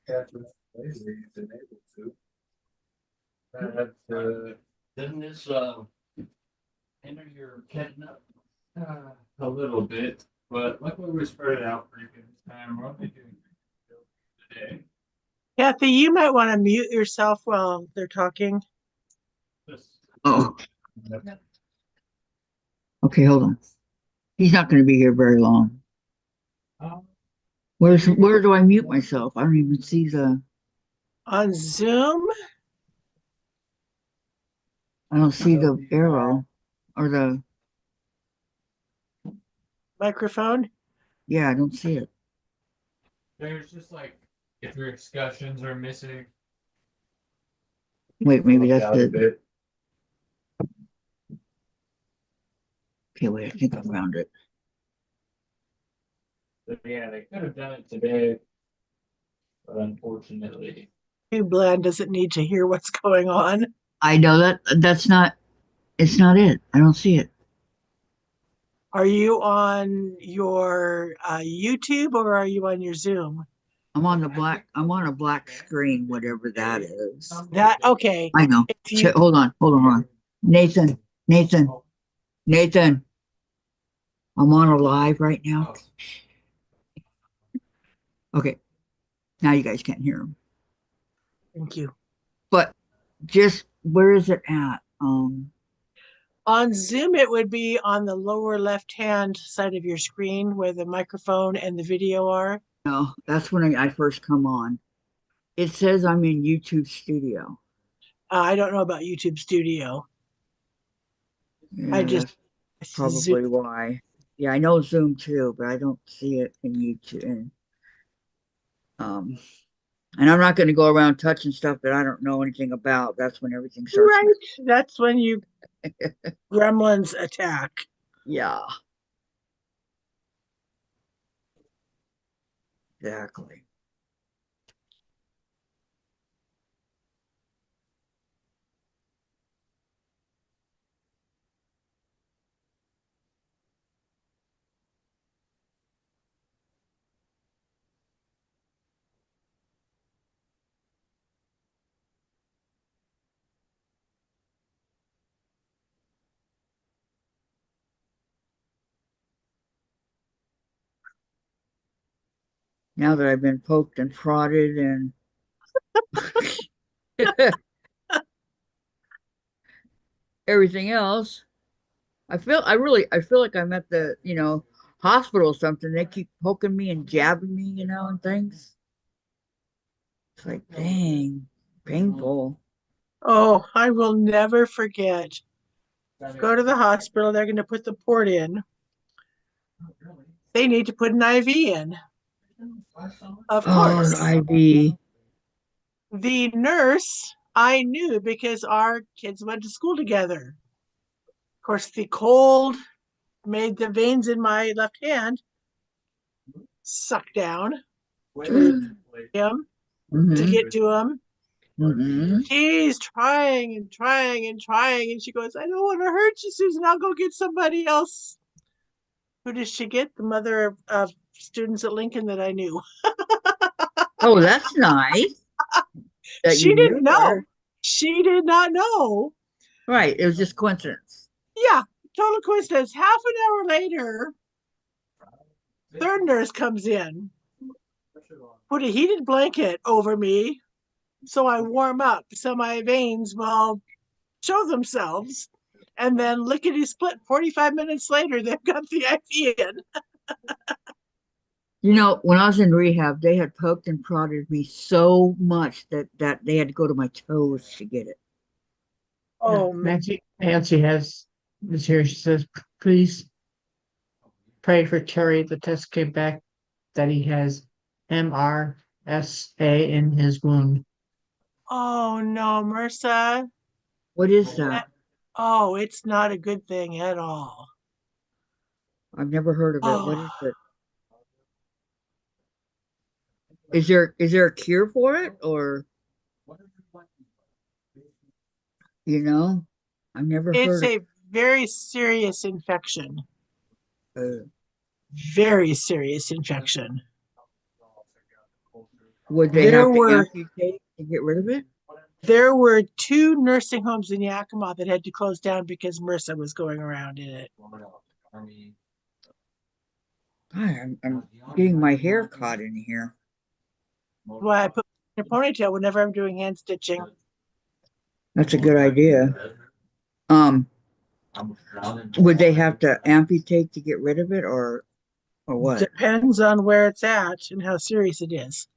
Doesn't this hinder your catching up? A little bit, but luckily we spread it out pretty good this time. We're only doing today. Kathy, you might want to mute yourself while they're talking. Just, Oh, okay, hold on. He's not going to be here very long. um, Where do I mute myself? I don't even see the. On Zoom, I don't see the arrow or the. microphone. Yeah, I don't see it. there's just like if your discussions are missing. Wait, maybe look that's out a it. bit. Okay, wait, I think I found it. But yeah, they could have done it today, but unfortunately. Too bland doesn't need to hear what's going on. I know that's not. It's not it. I don't see it. Are you on your YouTube or are you on your Zoom? I'm on a black screen, whatever that is. That okay. I know. If you Hold on, hold on. Nathan, Nathan, Nathan. I'm on a live right now. Okay, now you guys can't hear him. thank you. But just where is it at? On Zoom, it would be on the lower left-hand side of your screen where the microphone and the video are. No, that's when I first come on. It says I'm in YouTube Studio. I don't know about YouTube Studio. I Yeah, just that's Zoom. probably why. Yeah, I know Zoom too, but I don't see it in YouTube. Um, and I'm not going to go around touching stuff that I don't know anything about. That's when everything starts. Right. That's when you gremlins attack. Yeah, exactly. Now that I've been poked and prodded and everything else, I feel like I'm at the, hospital or something. They keep poking me and jabbing me, and things. It's like, dang, painful. Oh, I will never forget. Go to the hospital. They're going to put the port in. They need to put an IV in. Of Oh, course. IV. The nurse I knew because our kids went to school together. Of course, the cold made the veins in my left hand suck down to him to Mm-hmm. get to him. Mm-hmm. She's trying and trying and trying, and she goes, "I don't want to hurt you, Susan. I'll go get somebody else." Who does she get? The mother of students at Lincoln that I knew. Oh, that's nice that you She knew didn't know. her. She did not know. Right. It was just coincidence. Yeah, total coincidence. Half an hour later, third nurse comes in, put a heated blanket over me so I warm up so my veins will show themselves. And then lickety split 45 minutes later, they've got the IV in. When I was in rehab, they had poked and prodded me so much that they had to go to my toes to get it. Oh, man. Nancy has this here. She says, please pray for Terry. The test came back that he has MRSA in his wound. Oh, no, MRSA. What is that? Oh, it's not a good thing at all. I've never heard of it. Oh, What is it? Is there a cure for it, or you know? I've never it's heard of a very serious infection. it. Very serious infection. Would they There have to were amputate to get rid of it? there were two nursing homes in Yakima that had to close down because MRSA was going around in it. I'm getting my hair caught in here. Why I put in a ponytail whenever I'm doing hand stitching. That's a good idea. Um, would they have to amputate to get rid of it, or what? Depends on where it's at and how serious it is.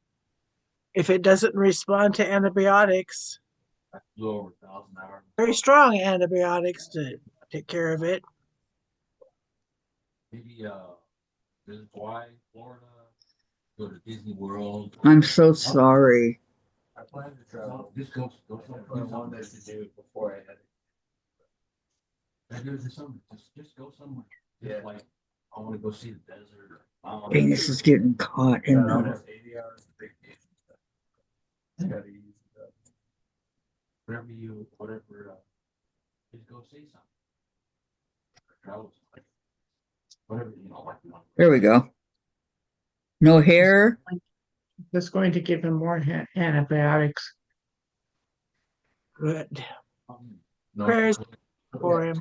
If it doesn't respond to antibiotics, very strong antibiotics to take care of it. Maybe visit Hawaii, Florida, go to Disney World. I'm so sorry. I plan to travel. Just go somewhere. I wanted to do it before I had it. I do it this summer. Just go somewhere. Yeah. Like I want to go see the desert. Dang, this is getting caught in the. Almost 80 hours of vacation. Gotta use whatever. Just go see something. Travel. Whatever you don't like. There we go. No hair. That's going to give him more antibiotics. Good. No. Prayers for him.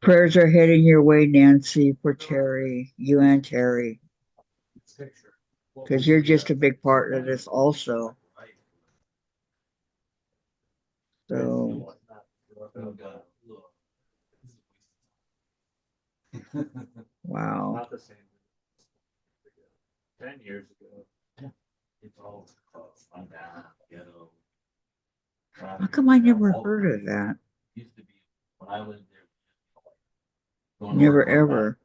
Prayers are heading your way, Nancy, for Terry, you and Terry, because you're just a big part of this also. So, wow. Not the same. 10 years ago. It's all on down, ghetto. How come I never heard of that? Used to be when I lived there. Never ever.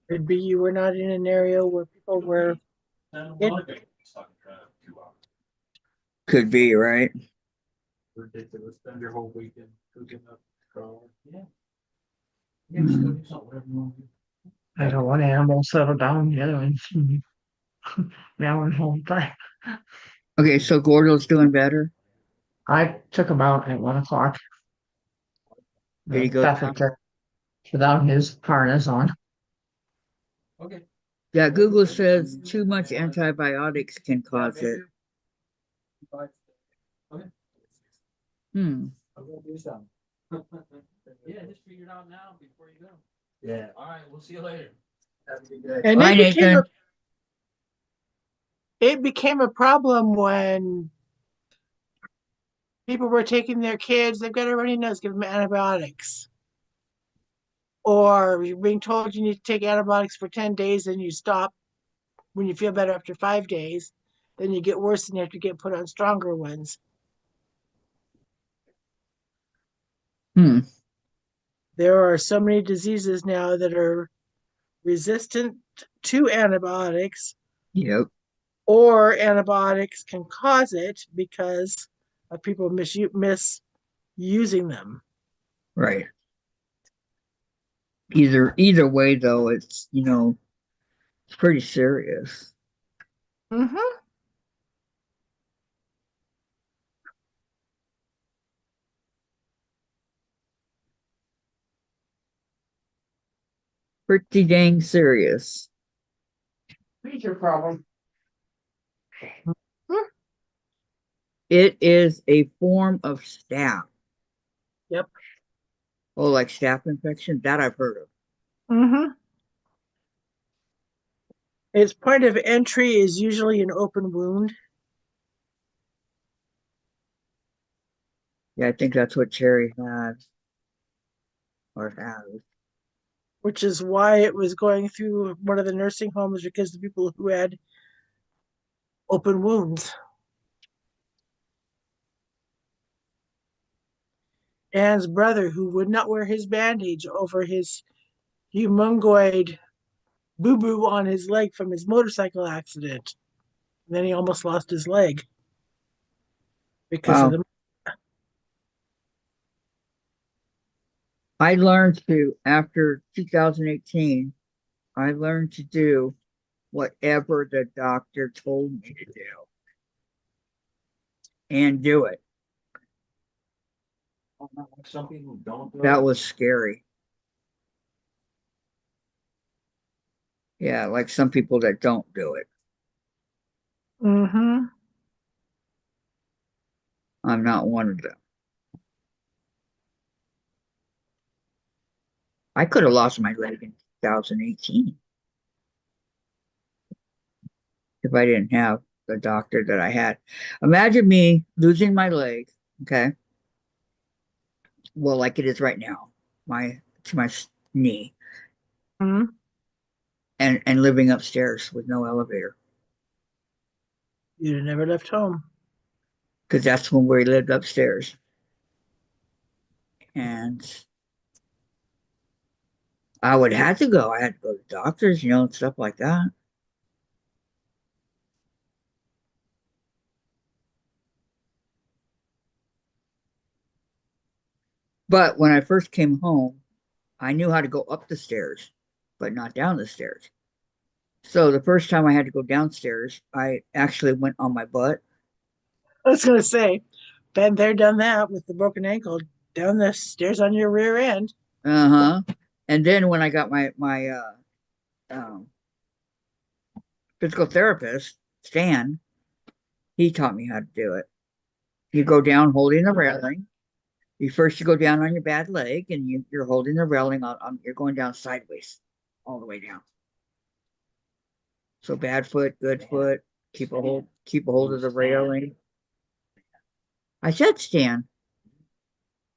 Could be you were not in an area where people were. Could be, right? Ridiculous. Spend your whole weekend cooking up car. Yeah. I got one animal settled down, the other one's now in home time. Okay, so Gordo's doing better. I took him out at 1 o'clock. Did he go Traffic down? check without his harness on. Okay. Yeah, Google says too much antibiotics can cause it. Hmm. I'm gonna do some. Yeah, just figure it out now before you go. Yeah. All right, we'll see you later. Have a good day. And Bye, Nathan. it became a problem when people were taking their kids, they've got a runny nose, give them antibiotics. Or you're being told you need to take antibiotics for 10 days and you stop when you feel better after 5 days. Then you get worse and you have to get put on stronger ones. Hmm. There are so many diseases now that are resistant to antibiotics, Yep. or antibiotics can cause it because of people misusing them. Right. Either way, though, it's it's pretty serious. Mm-hmm. Pretty dang serious. Major problem. It is a form of staph. Yep. Oh, like staph infection? That I've heard of. Mm-hmm. Its point of entry is usually an open wound. Yeah, I think that's what Cherry had or has. Which is why it was going through one of the nursing homes, because the people who had open wounds. Anne's brother, who would not wear his bandage over his humongoid boo-boo on his leg from his motorcycle accident. And then he almost lost his leg because of Wow. the. I learned to, after 2018, I learned to do whatever the doctor told me to do and do it. Some people don't. That was scary. Yeah, like some people that don't do it. Mm-hmm. I'm not one of them. I could have lost my leg in 2018 if I didn't have the doctor that I had. Imagine me losing my leg, okay? Well, like it is right now, to my knee, Mm-hmm. and living upstairs with no elevator, You'd have never left home. because that's when we lived upstairs. And I would have to go. I had to go to doctors, and stuff like that. But when I first came home, I knew how to go up the stairs, but not down the stairs. So the first time I had to go downstairs, I actually went on my butt. I was going to say, been there, done that with the broken ankle, down the stairs on your rear end. Uh huh. And then when I got my um, physical therapist, Stan, he taught me how to do it. You go down holding the railing. You go down on your bad leg, and you're holding the railing you're going down sideways, all the way down. So bad foot, good foot. Keep a hold of the railing. I said Stan.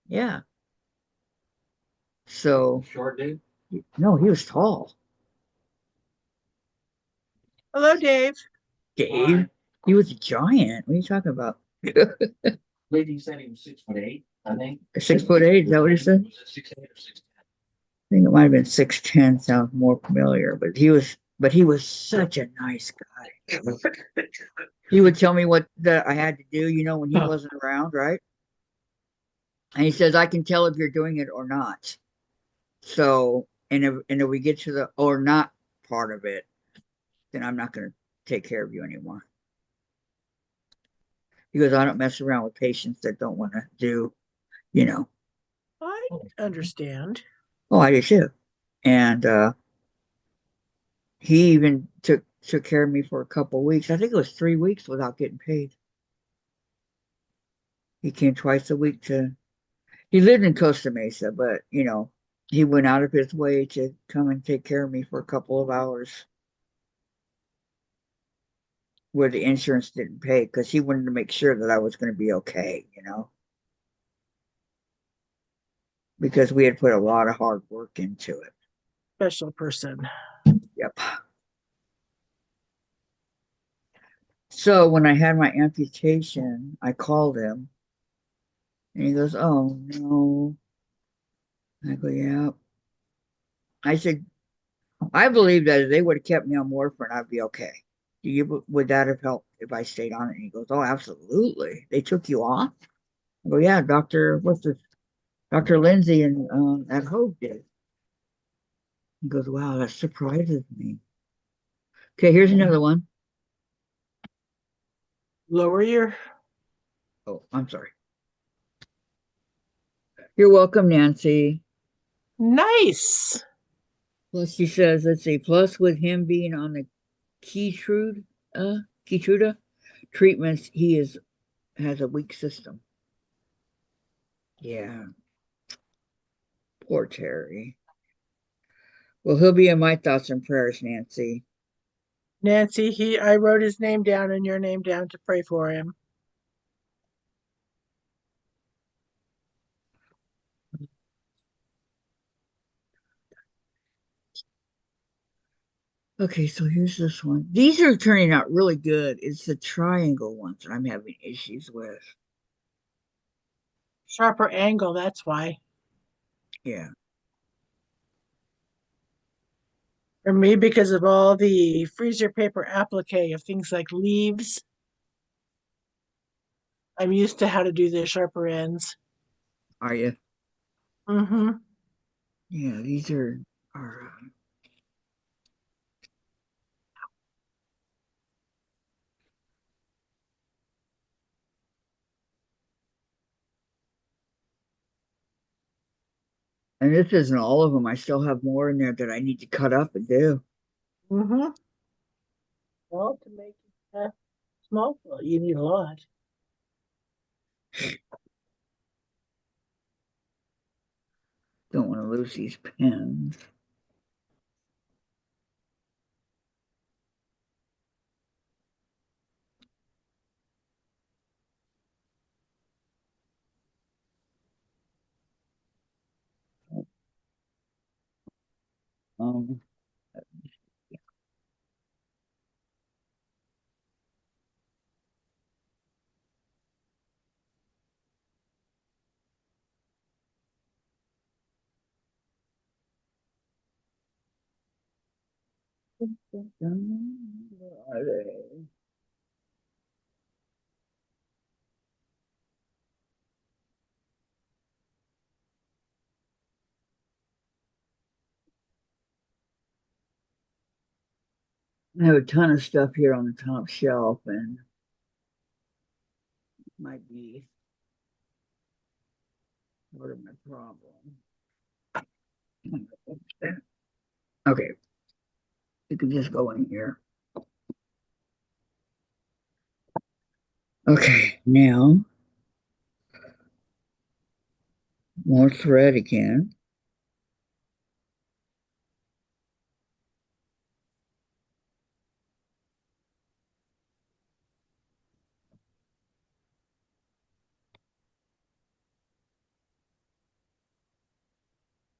Yeah. So Short dude? no, he was tall. Hello, Dave. Dave, he was a giant. What are you talking about? Lady said he was 6'8", I think. 6'8", is that what he said? Was it 6'8" or 6'10"? I think it might have been 6'10", sounds more familiar, but he was such a nice guy. He would tell me what I had to do, when he wasn't around, right? And he says, I can tell if you're doing it or not. So, and if we get to the or not part of it, then I'm not going to take care of you anymore. Because I don't mess around with patients that don't want to do, you know. I understand. Oh, I do too. And he even took care of me for a couple of weeks. I think it was 3 weeks without getting paid. He came twice a week to. He lived in Costa Mesa, but he went out of his way to come and take care of me for a couple of hours where the insurance didn't pay because he wanted to make sure that I was going to be okay, because we had put a lot of hard work into it. Special person. Yep. So when I had my amputation, I called him and he goes, "Oh no." I go, "Yeah." I said, "I believe that if they would have kept me on warfarin, I'd be okay. Would that have helped if I stayed on it?" And he goes, "Oh, absolutely. They took you off?" I go, "Yeah, Dr. Lindsay and at Hope did." He goes, "Wow, that surprises me." Okay, here's another one. Lower your. Oh, I'm sorry. You're welcome, Nancy. Nice. Plus, she says, let's see, plus with him being on the Keytruda treatments, has a weak system. Yeah, poor Terry. Well, he'll be in my thoughts and prayers, Nancy. Nancy, I wrote his name down and your name down to pray for him. Okay, so here's this one. These are turning out really good. It's the triangle ones that I'm having issues with. Sharper angle, that's why. Yeah. For me, because of all the freezer paper applique of things like leaves, I'm used to how to do the sharper ends. Are you? Mm-hmm. Yeah, these are and this isn't all of them. I still have more in there that I need to cut up and do. Mm-hmm. Well, to make it small, you need a lot. Don't want to lose these pens. Um, where are they? I have a ton of stuff here on the top shelf, and might be part of my problem. Okay, you can just go in here. Okay, now more thread again.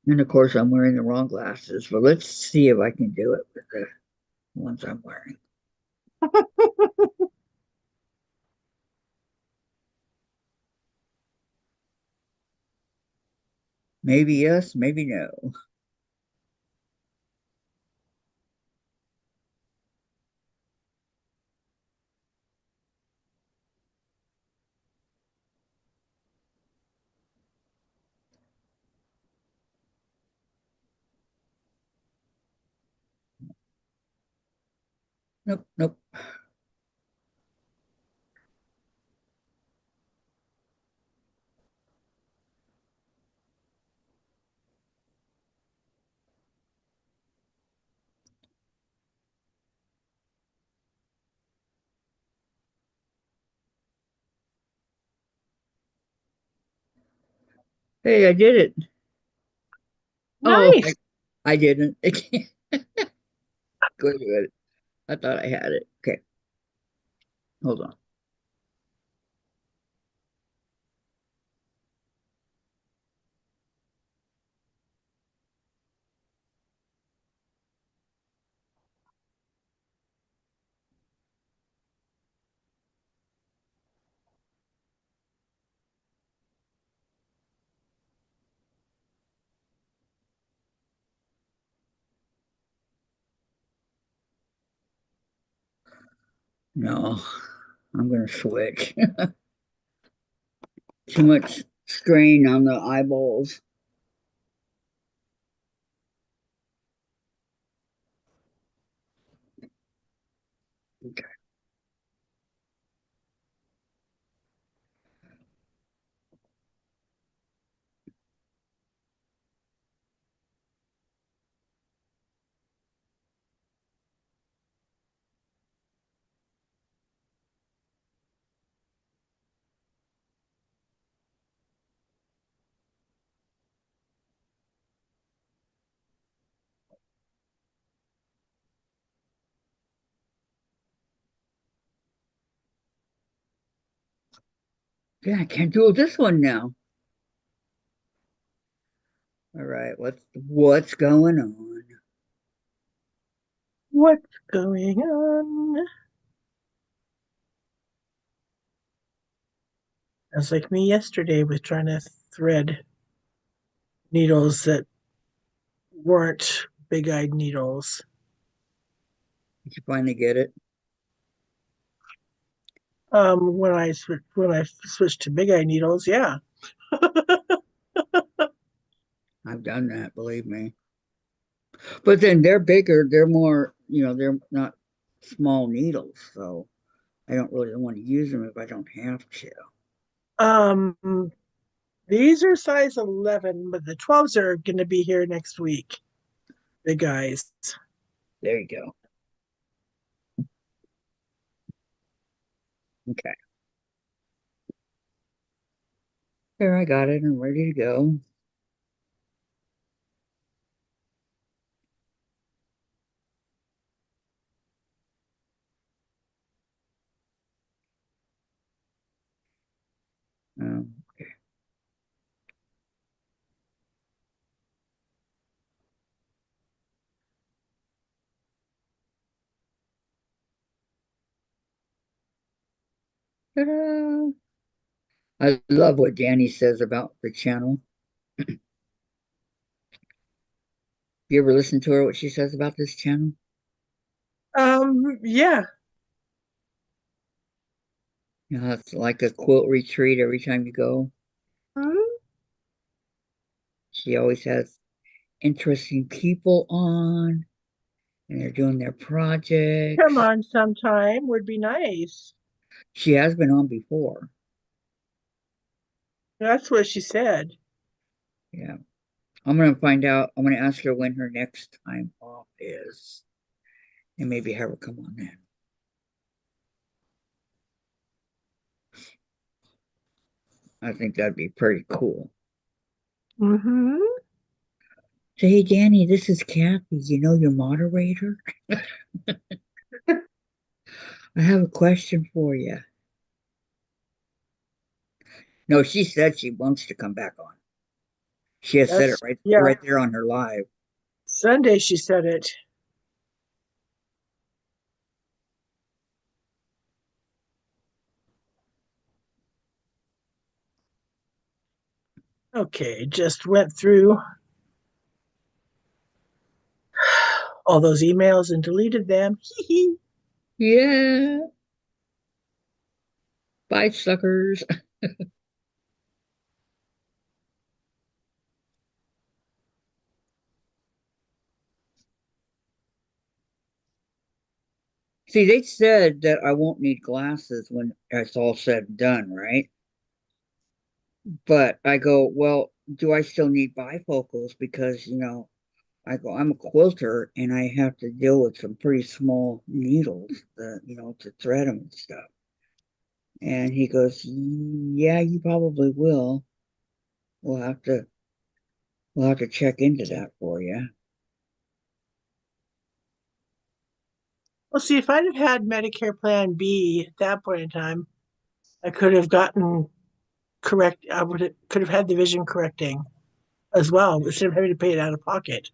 And of course, I'm wearing the wrong glasses, but let's see if I can do it with the ones I'm wearing. Maybe yes, maybe no. Nope, nope. Hey, I did it. Oh, Nice. I didn't. Go to it. I thought I had it. Okay, hold on. No, I'm gonna switch. Too much strain on the eyeballs. Okay. Yeah, I can't do this one now. All right, what's going on? What's going on? That's like me yesterday with trying to thread needles that weren't big-eyed needles. Did you finally get it? When I switched to big-eye needles, yeah. I've done that, believe me. But then they're bigger, they're more, they're not small needles, so I don't really want to use them if I don't have to. Um, these are size 11, but the 12s are going to be here next week. The guys. There you go. Okay. There, I got it. I'm ready to go. Okay. Ta-da! I love what Danny says about the channel. You ever listen to her, what she says about this channel? Yeah. It's like a quilt retreat every time you go. Hmm? She always has interesting people on, and they're doing their Come projects. on sometime would be nice. She has been on before. That's what she said. Yeah. I'm gonna find out. I'm gonna ask her when her next time off is, and maybe have her come on then. I think that'd be pretty cool. Mm-hmm. So, hey, Danny, this is Kathy. You know your moderator? I have a question for you. No, she said she wants to come back on. She has said it That's, right, yeah. right there on her live. Sunday she said it. Okay, just went through all those emails and deleted them. Yeah, bye, suckers. See, they said that I won't need glasses when it's all said and done, right? But I go, well, do I still need bifocals? Because, I go, I'm a quilter and I have to deal with some pretty small needles, to thread them and stuff. And he goes, yeah, you probably will. We'll have to, we'll have to check into that for you. Well, see, if I'd have had Medicare Plan B at that point in time, I could have gotten correct. I could have had the vision correcting as well instead of having to pay it out of pocket,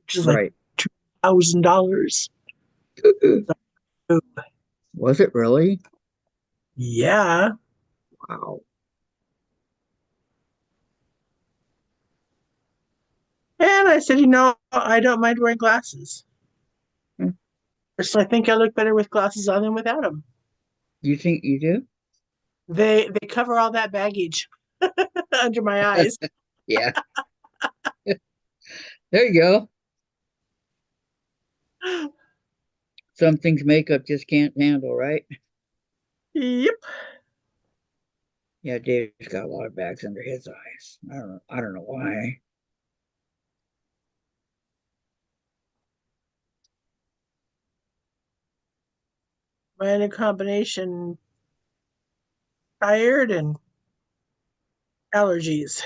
which is like Right. $2,000. Was it really? Yeah. Wow. And I said, I don't mind wearing glasses. Hmm. So I think I look better with glasses on than without them. You think you do? They cover all that baggage under my eyes. Yeah. There you go. Some things makeup just can't handle, right? Yep. Yeah, Dave's got a lot of bags under his eyes. I don't know why. And a combination tired and allergies.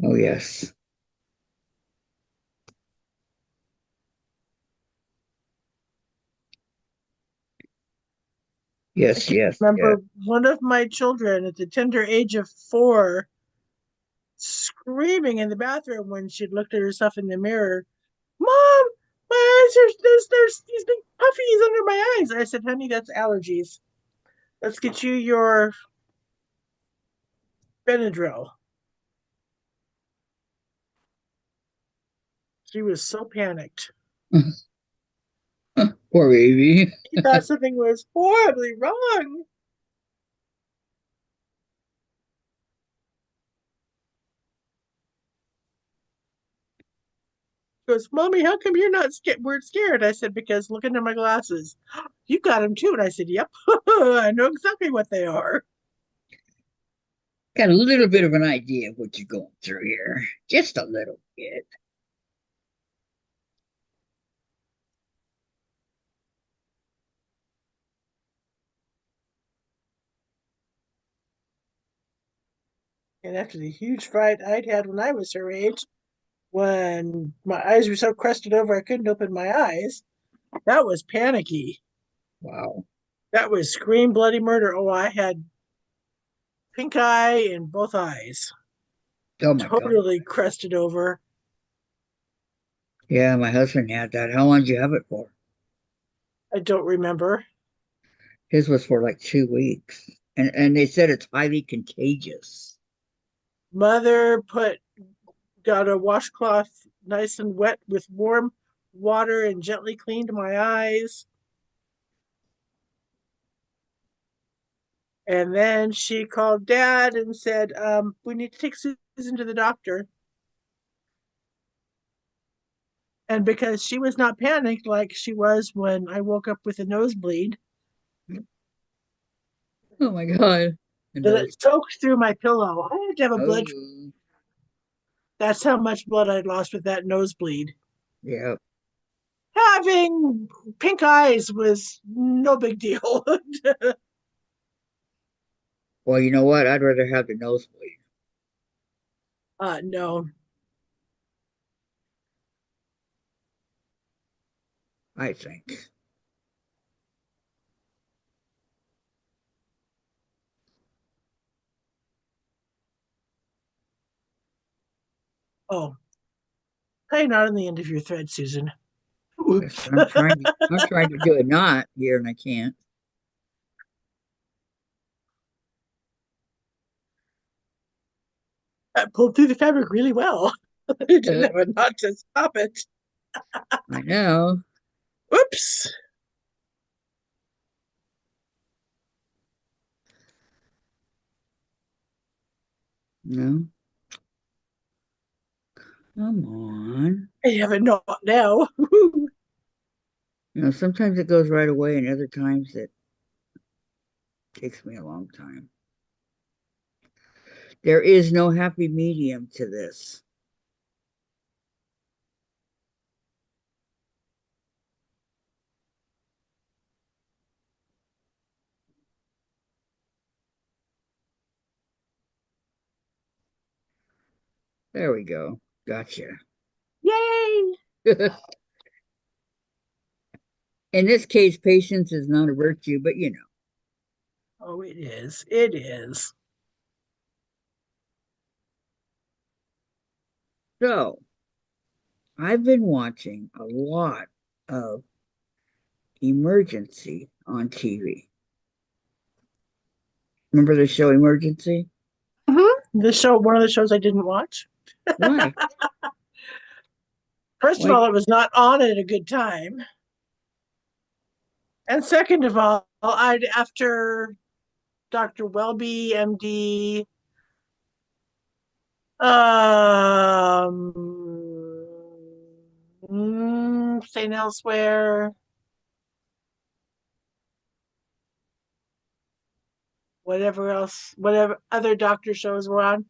Oh yes. I Yes, can yes, yes. remember one of my children at the tender age of 4 screaming in the bathroom when she'd looked at herself in the mirror, Mom, my eyes are there's these big puffies under my eyes. I said, honey, that's allergies. Let's get you your Benadryl. She was so panicked. Poor baby. He thought something was horribly wrong. He goes, Mommy, how come you're not scared? We're scared. I said, because look into my glasses. You got them too. And I said, yep, I know exactly what they are. Got a little bit of an idea of what you're going through here. Just a little bit. And after the huge fright I'd had when I was her age, when my eyes were so crusted over I couldn't open my eyes, that was panicky. Wow. That was scream bloody murder. Oh, I had pink eye in both eyes, Oh my God. totally crusted over. Yeah, my husband had that. How long did you have it for? I don't remember. His was for like 2 weeks. And they said it's highly contagious. Mother got a washcloth nice and wet with warm water and gently cleaned my eyes. And then she called Dad and said, we need to take Susan to the doctor. And because she was not panicked like she was when I woke up with a nosebleed, Oh my God. And that those, it soaked through my pillow. I had to have a blood oh, That's how much blood I lost with that nosebleed. Yeah. Having pink eyes was no big deal. Well, you know what? I'd rather have the nosebleed, No. I think. Oh, probably not on the end of your thread, Susan. Yes, Oops. I'm trying to do a knot here and I can't. I pulled through the fabric really well. I didn't have a knot to stop it. I know. Oops. No. Come on. I have a knot now. You know, sometimes it goes right away and other times it takes me a long time. There is no happy medium to this. There we go. Gotcha. Yay. In this case, patience is not a virtue, but you know. Oh, it is. It is. So, I've been watching a lot of Emergency on TV. Remember the show Emergency? The show, one of the shows I didn't watch. Why? First of Why? all, it was not on at a good time. And second of all, I'd after Dr. Welby, MD, um, St. Elsewhere, whatever else, whatever other doctor shows were on.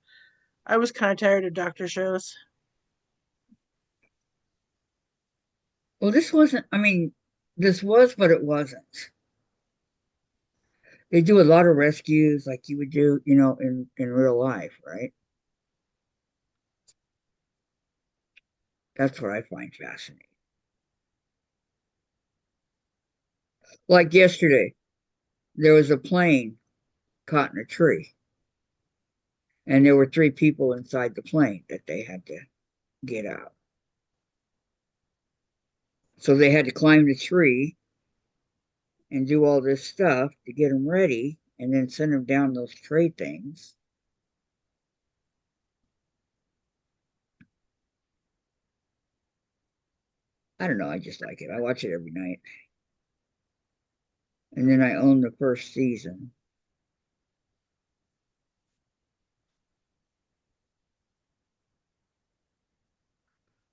I was kind of tired of doctor shows. Well, this wasn't, I mean, this was, but it wasn't. They do a lot of rescues like you would do, you know, in real life, right? That's what I find fascinating. Like yesterday, there was a plane caught in a tree, and there were three people inside the plane that they had to get out. So they had to climb the tree and do all this stuff to get them ready and then send them down those tray things. I don't know. I just like it. I watch it every night. And then I own the first season.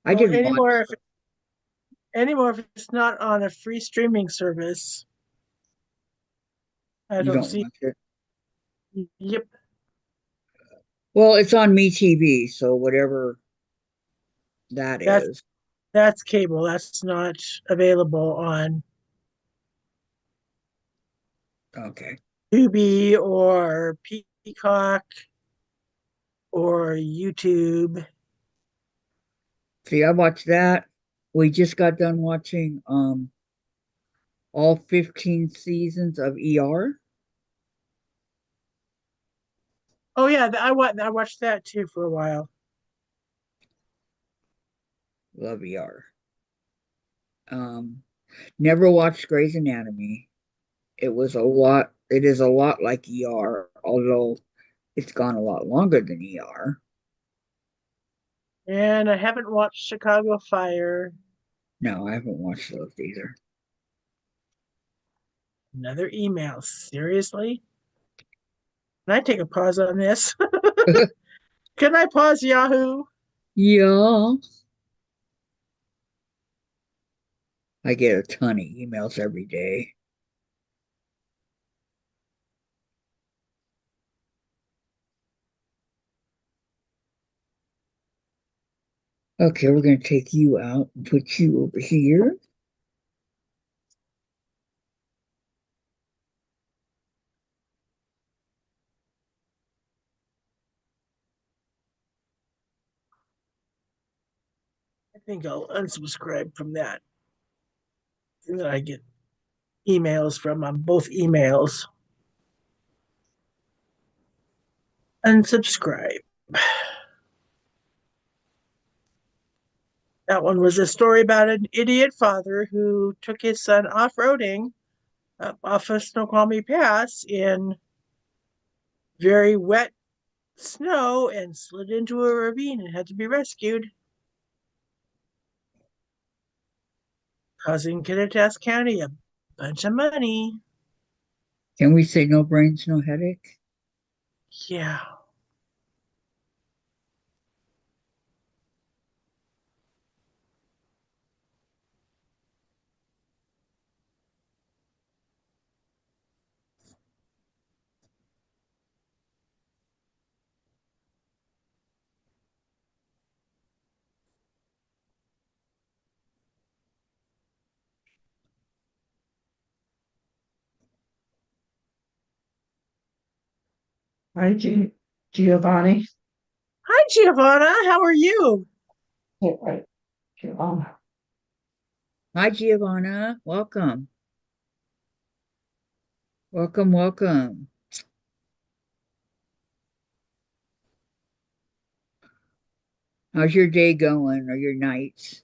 I Well, didn't watch. anymore if it's not on a free streaming service, I You don't don't see. watch it? Yep, Well, it's on MeTV, so whatever that that's is. that's cable. That's not available on Okay. Tubi or Peacock or YouTube. See, I watched that. We just got done watching all 15 seasons of ER. Oh yeah, I watched that too for a while. Love ER. Um, never watched Grey's Anatomy. It is a lot like ER, although it's gone a lot longer than ER. And I haven't watched Chicago Fire. No, I haven't watched those either. Another email. Seriously? Can I take a pause on this? Can I pause Yahoo? Yeah. I get a ton of emails every day. Okay, we're going to take you out and put you over here. I think I'll unsubscribe from that. And then I get emails from both emails. Unsubscribe. That one was a story about an idiot father who took his son off roading up off of Snoqualmie Pass in very wet snow and slid into a ravine and had to be rescued, causing Kittitas County a bunch of money. Can we say no brains, no headache? Yeah. Hi, Giovanni. Hi, Giovanna. How are you? Yeah, right. Giovanna. Hi, Giovanna. Welcome. Welcome, welcome. How's your day going or your nights?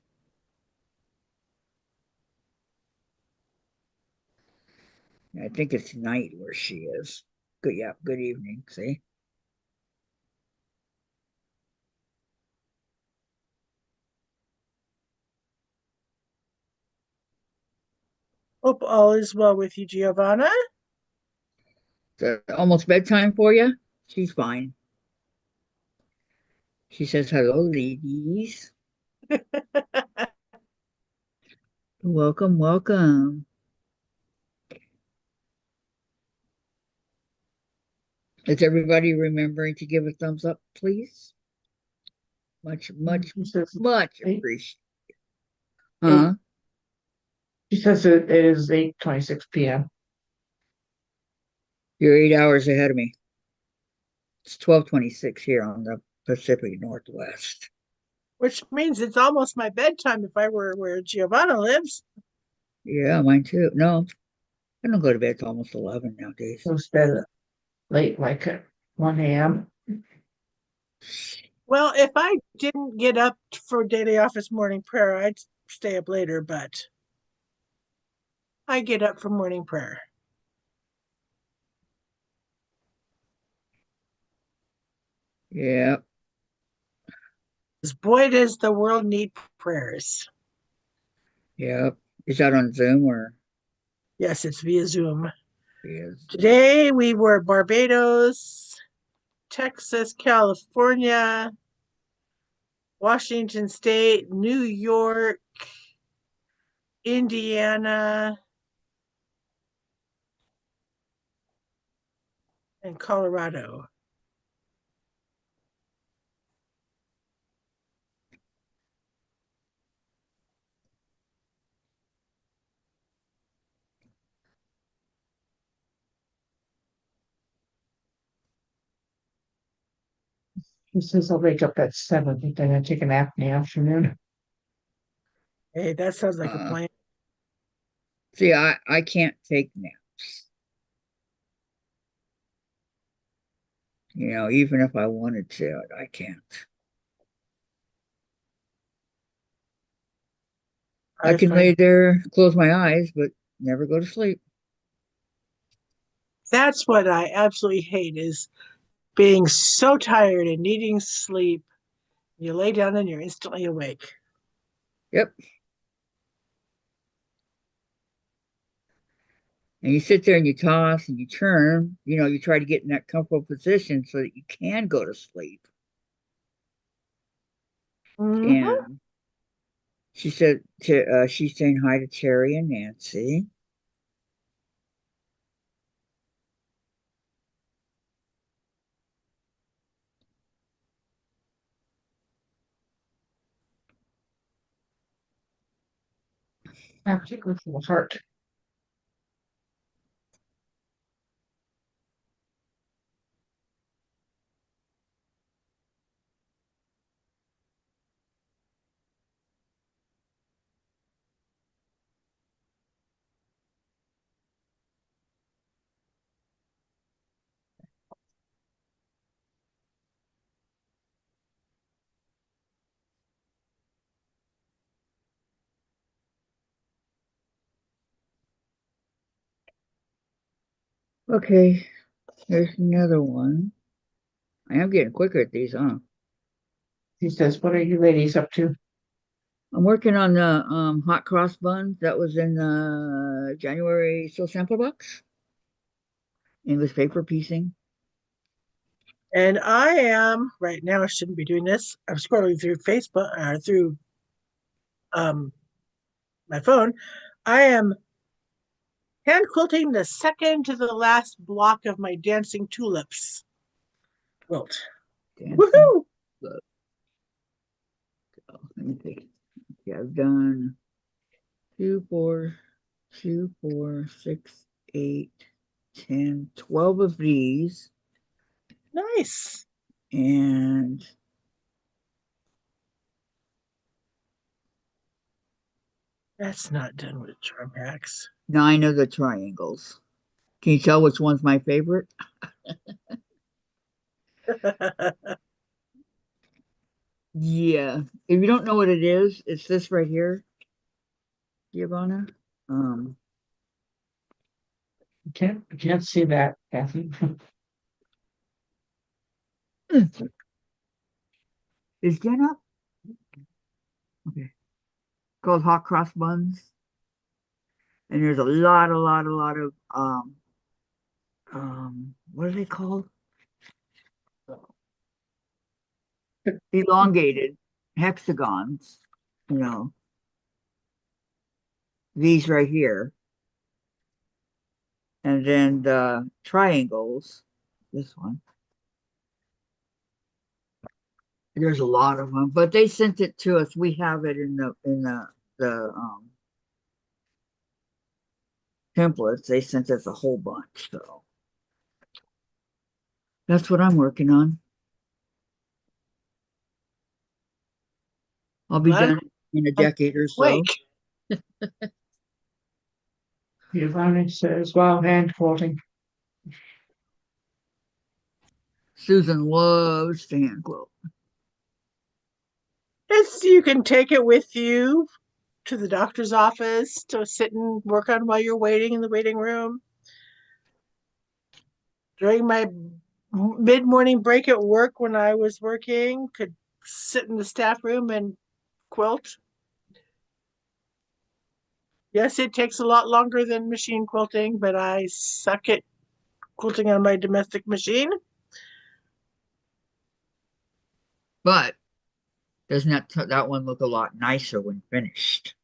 I think it's night where she is. Good, yeah, good evening. See? Hope all is well with you, Giovanna. Almost bedtime for you? She's fine. She says, hello, ladies. Welcome, welcome. Is everybody remembering to give a thumbs up, please? Much, much, She says much eight, appreciated. eight, Huh? she says it is 8:26 p.m. You're 8 hours ahead of me. It's 12:26 here on the Pacific Northwest. Which means it's almost my bedtime if I were where Giovanna lives. Yeah, mine too. No, I don't go to bed till almost 11 nowadays. Goes to bed late, like at 1 a.m. Well, if I didn't get up for daily office morning prayer, I'd stay up later, but I get up for morning prayer. Yeah, Because boy, does the world need prayers. yeah. Is that on Zoom or Yes, it's via Zoom. is? Today we were Barbados, Texas, California, Washington State, New York, Indiana, and Colorado. She says I'll wake up at 7, but then I take a nap in the afternoon. Hey, that sounds like a Uh, plan. see, I can't take naps. Even if I wanted to, I can't. I I can find lay there, close my eyes, but never go to sleep. that's what I absolutely hate is being so tired and needing sleep. You lay down and you're instantly awake. Yep. And you sit there and you toss and you turn, you try to get in that comfortable position so that you can go to sleep. Mm-hmm. And she's saying hi to Terry and Nancy. Absolutely full of heart. Okay, here's another one. I am getting quicker at these, huh? He says, what are you ladies up to? I'm working on the hot cross buns that was in the January Soul Sampler box. English paper piecing. And I am right now. I shouldn't be doing this. I'm scrolling through Facebook or through um my phone. I am hand quilting the second to the last block of my dancing tulips quilt. Dancing. Woohoo! Look. Let me think. Yeah, I've done 2, 4, 2, 4, 6, 8, 10, 12 of these. Nice. And That's not done with charm packs. 9 of the triangles. Can you tell which one's my favorite? Yeah. If you don't know what it is, it's this right here, Giovanna. Um, I can't see that, Kathy. is Jen up? Okay. Called hot cross buns. And there's a lot of what are they called? Elongated hexagons, you know, these right here. And then the triangles, this one. There's a lot of them, but they sent it to us. We have it in the templates. They sent us a whole bunch, so that's what I'm working on. I'll be Glad done in a I'm decade or so. awake. Giovanni says, wow, hand quilting. Susan loves to hand quilt. It's you can take it with you to the doctor's office to sit and work on while you're waiting in the waiting room. During my mid-morning break at work when I was working, could sit in the staff room and quilt. Yes, it takes a lot longer than machine quilting, but I suck at quilting on my domestic machine. But doesn't that one look a lot nicer when finished?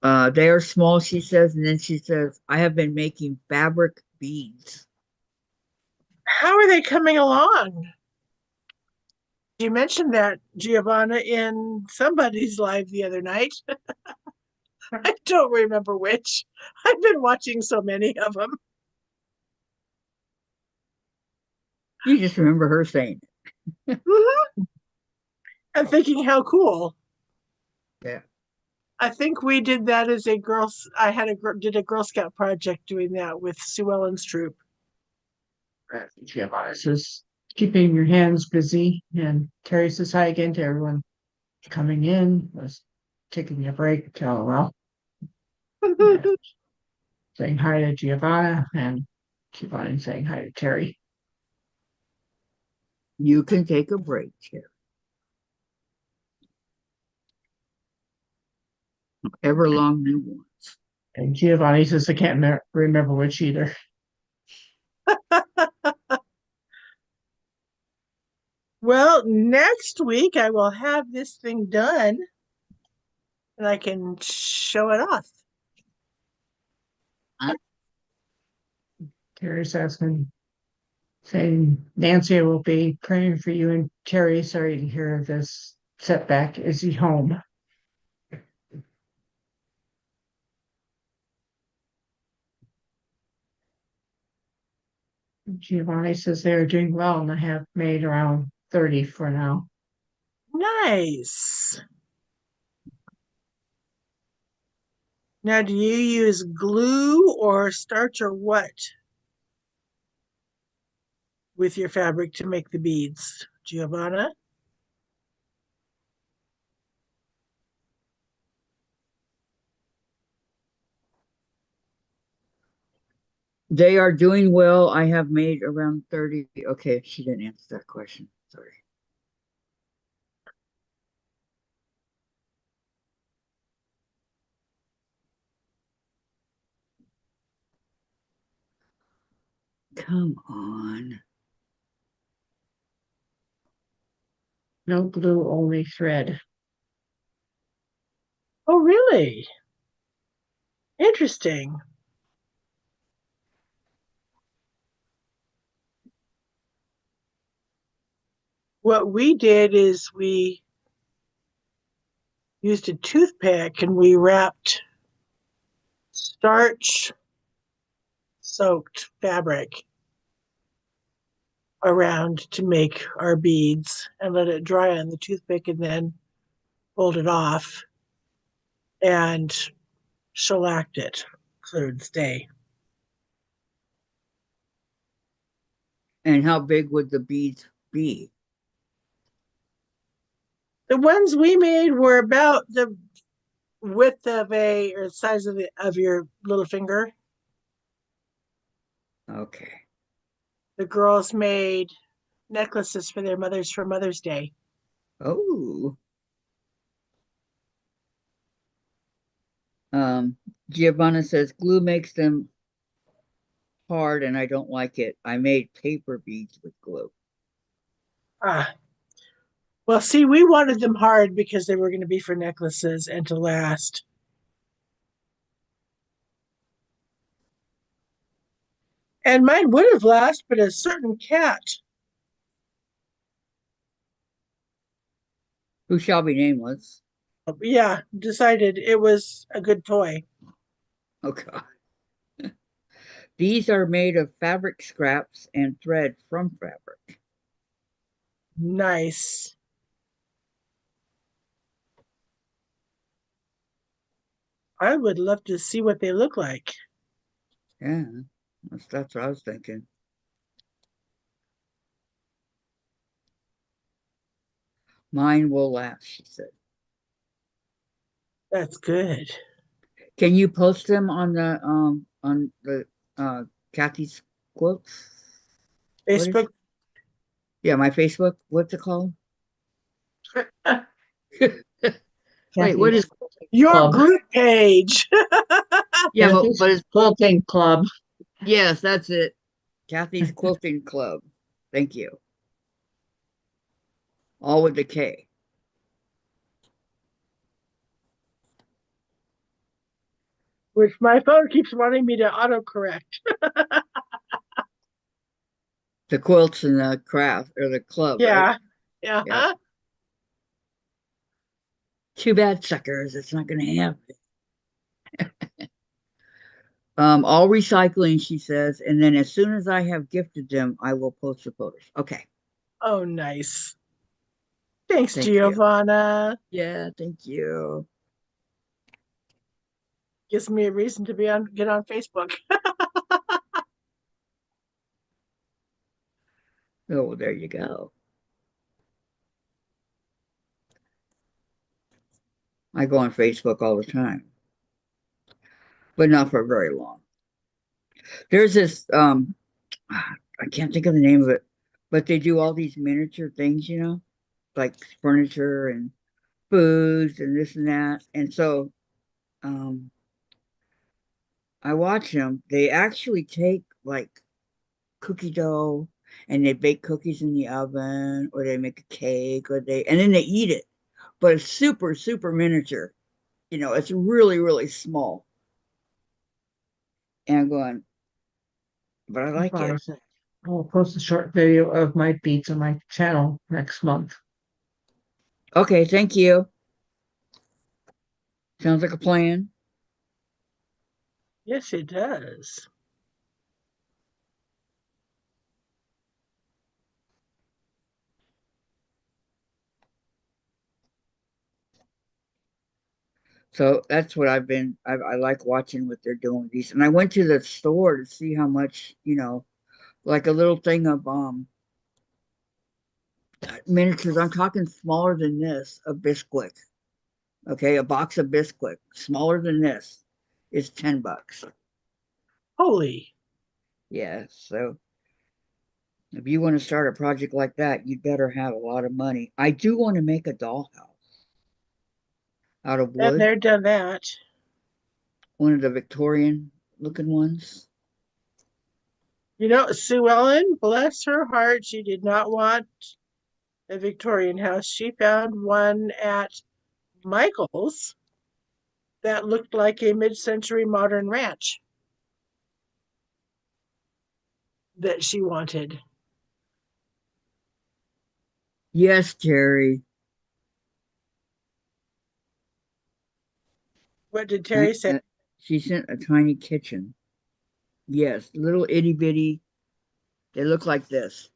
They are small, she says, and then she says, I have been making fabric beads. How are they coming along? You mentioned that, Giovanna, in somebody's live the other night. I don't remember which. I've been watching so many of them. You just remember her saying it. I'm thinking how cool. Yeah. I think we did that as a girls. I had did a Girl Scout project doing that with Sue Ellen's troop. Giovanni says, keeping your hands busy. And Terry says hi again to everyone coming in, was taking a break, LOL. Yeah. Saying hi to Giovanna and Giovanni saying hi to Terry. You can take a break here. Ever long new ones. And Giovanni says, I can't remember which either. Well, next week I will have this thing done and I can show it off. Terry's asking, saying, Nancy, I will be praying for you and Terry. Sorry to hear of this setback. Is he home? Giovanni says they're doing well and I have made around 30 for now. Nice. Now, do you use glue or starch or what with your fabric to make the beads, Giovanna? They are doing well. I have made around 30. Okay, she didn't answer that question. Sorry. Come on. No glue, only thread. Oh, really? Interesting. What we did is we used a toothpick and we wrapped starch soaked fabric around to make our beads and let it dry on the toothpick and then pulled it off and shellacked it so it would stay. And how big would the beads be? The ones we made were about the width of a or size of your little finger. Okay. The girls made necklaces for their mothers for Mother's Day. Oh. Giovanna says glue makes them hard and I don't like it. I made paper beads with glue. Ah, well, see, we wanted them hard because they were going to be for necklaces and to last. And mine would have lasted, but a certain cat, Who shall be nameless. yeah, decided it was a good toy. Oh God. These are made of fabric scraps and thread from fabric. Nice. I would love to see what they look like. Yeah, that's what I was thinking. Mine will last, she said. That's good. Can you post them on the Kathy's quotes? What is Facebook. it? Yeah, my Facebook. What's it called? Wait, what Kathy's is? Your Club. group page. Yeah, Kathy's but it's Quilting Club. yes, that's it. Kathy's Quilting Club. Thank you. All with the K. Which my phone keeps wanting me to autocorrect. The quilts and the craft or the club, right? Yeah. Yeah. Yeah. Too bad, suckers. It's not going to happen. All recycling, she says, and then as soon as I have gifted them, I will post the photos. Okay. Oh, nice. Thanks, Thank you. Giovanna. Yeah, thank you. Gives me a reason to get on Facebook. Oh, there you go. I go on Facebook all the time, but not for very long. There's this I can't think of the name of it, but they do all these miniature things, like furniture and foods and this and that. And so um I watch them. They actually take like cookie dough and they bake cookies in the oven or they make a cake and then they eat it. But it's super, super miniature. It's really, really small. And I'm going, but I like it. Promising. I'll post a short video of my beads on my channel next month. Okay, thank you. Sounds like a plan. Yes, it does. So that's what I like watching what they're doing with these. And I went to the store to see how much, like a little thing of miniatures. I'm talking smaller than this of Bisquick. Okay, a box of Bisquick, smaller than this, is $10. Holy. Yeah, so if you want to start a project like that, you'd better have a lot of money. I do want to make a dollhouse out of And wood, they're done that. one of the Victorian looking ones. You know, Sue Ellen, bless her heart, she did not want a Victorian house. She found one at Michael's that looked like a mid-century modern ranch that she wanted. Yes, Terry. What did Terry say? She sent a tiny kitchen. Yes, little itty bitty. They look like this.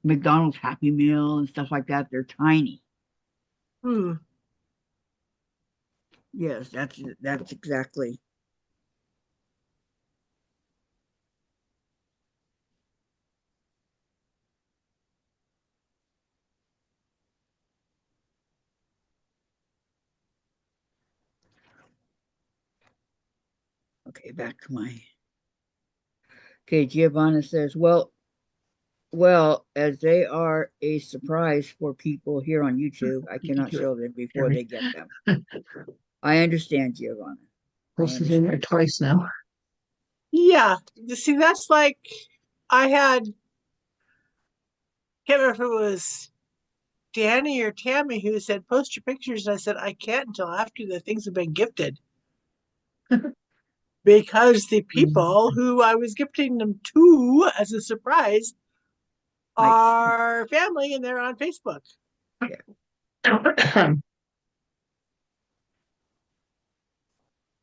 McDonald's Happy Meal and stuff like that. They're tiny. Hmm. Yes, that's exactly. Okay, back to my. Okay, Giovanna says, well, as they are a surprise for people here on YouTube, I cannot show them before they get them. I understand, Giovanna. This is in there twice now. Yeah. See, that's like I had, can't remember if it was Danny or Tammy who said, post your pictures. And I said, I can't until after the things have been gifted. Because the people who I was gifting them to as a surprise are family and they're on Facebook.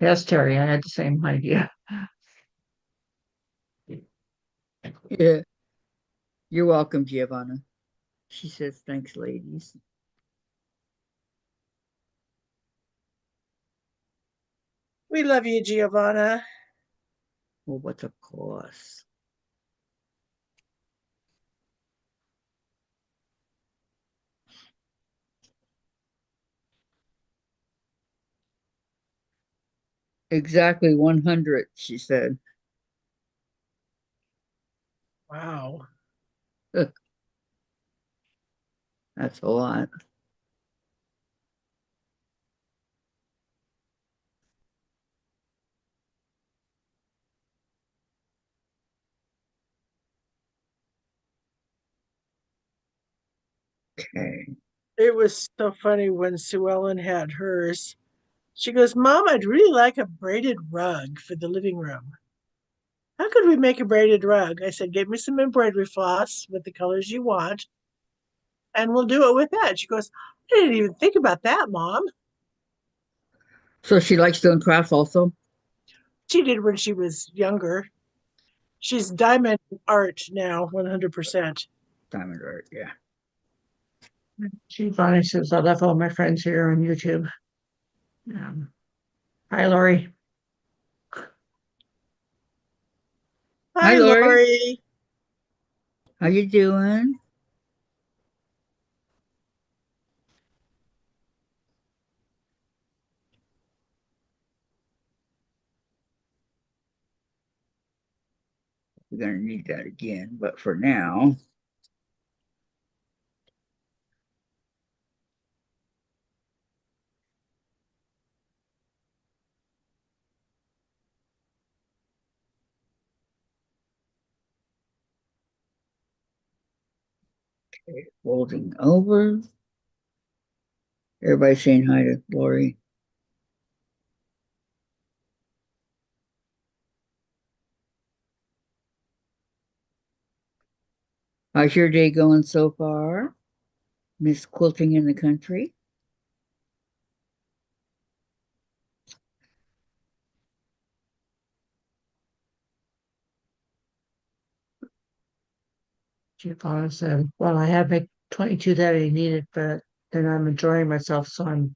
Yes, Terry, I had the same idea. Yeah, you're welcome, Giovanna. She says, thanks, ladies. We love you, Giovanna. Well, what's a course? Exactly 100, she said. Wow. That's a lot. Okay. It was so funny when Sue Ellen had hers. She goes, Mom, I'd really like a braided rug for the living room. How could we make a braided rug? I said, get me some embroidery floss with the colors you want, and we'll do it with that. She goes, I didn't even think about that, Mom. So she likes doing crafts also? She did when she was younger. She's diamond art now, 100%. Diamond art, yeah. She finally says, I left all my friends here on YouTube. Hi, Lori. Hi, Hi, Lori. Lori. How you doing? We're going to need that again, but for now, okay, folding over. Everybody saying hi to Lori. How's your day going so far? Miss Quilting in the Country? She finally said, well, I have my 22 that I needed, but and I'm enjoying myself, so I'm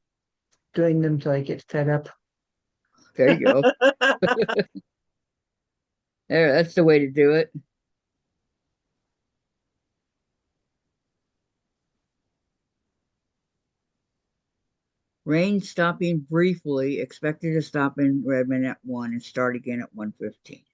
doing them till I get fed up. There you go. There, that's the way to do it. Rain stopping briefly, expected to stop in Redmond at 1 and start again at 1:15.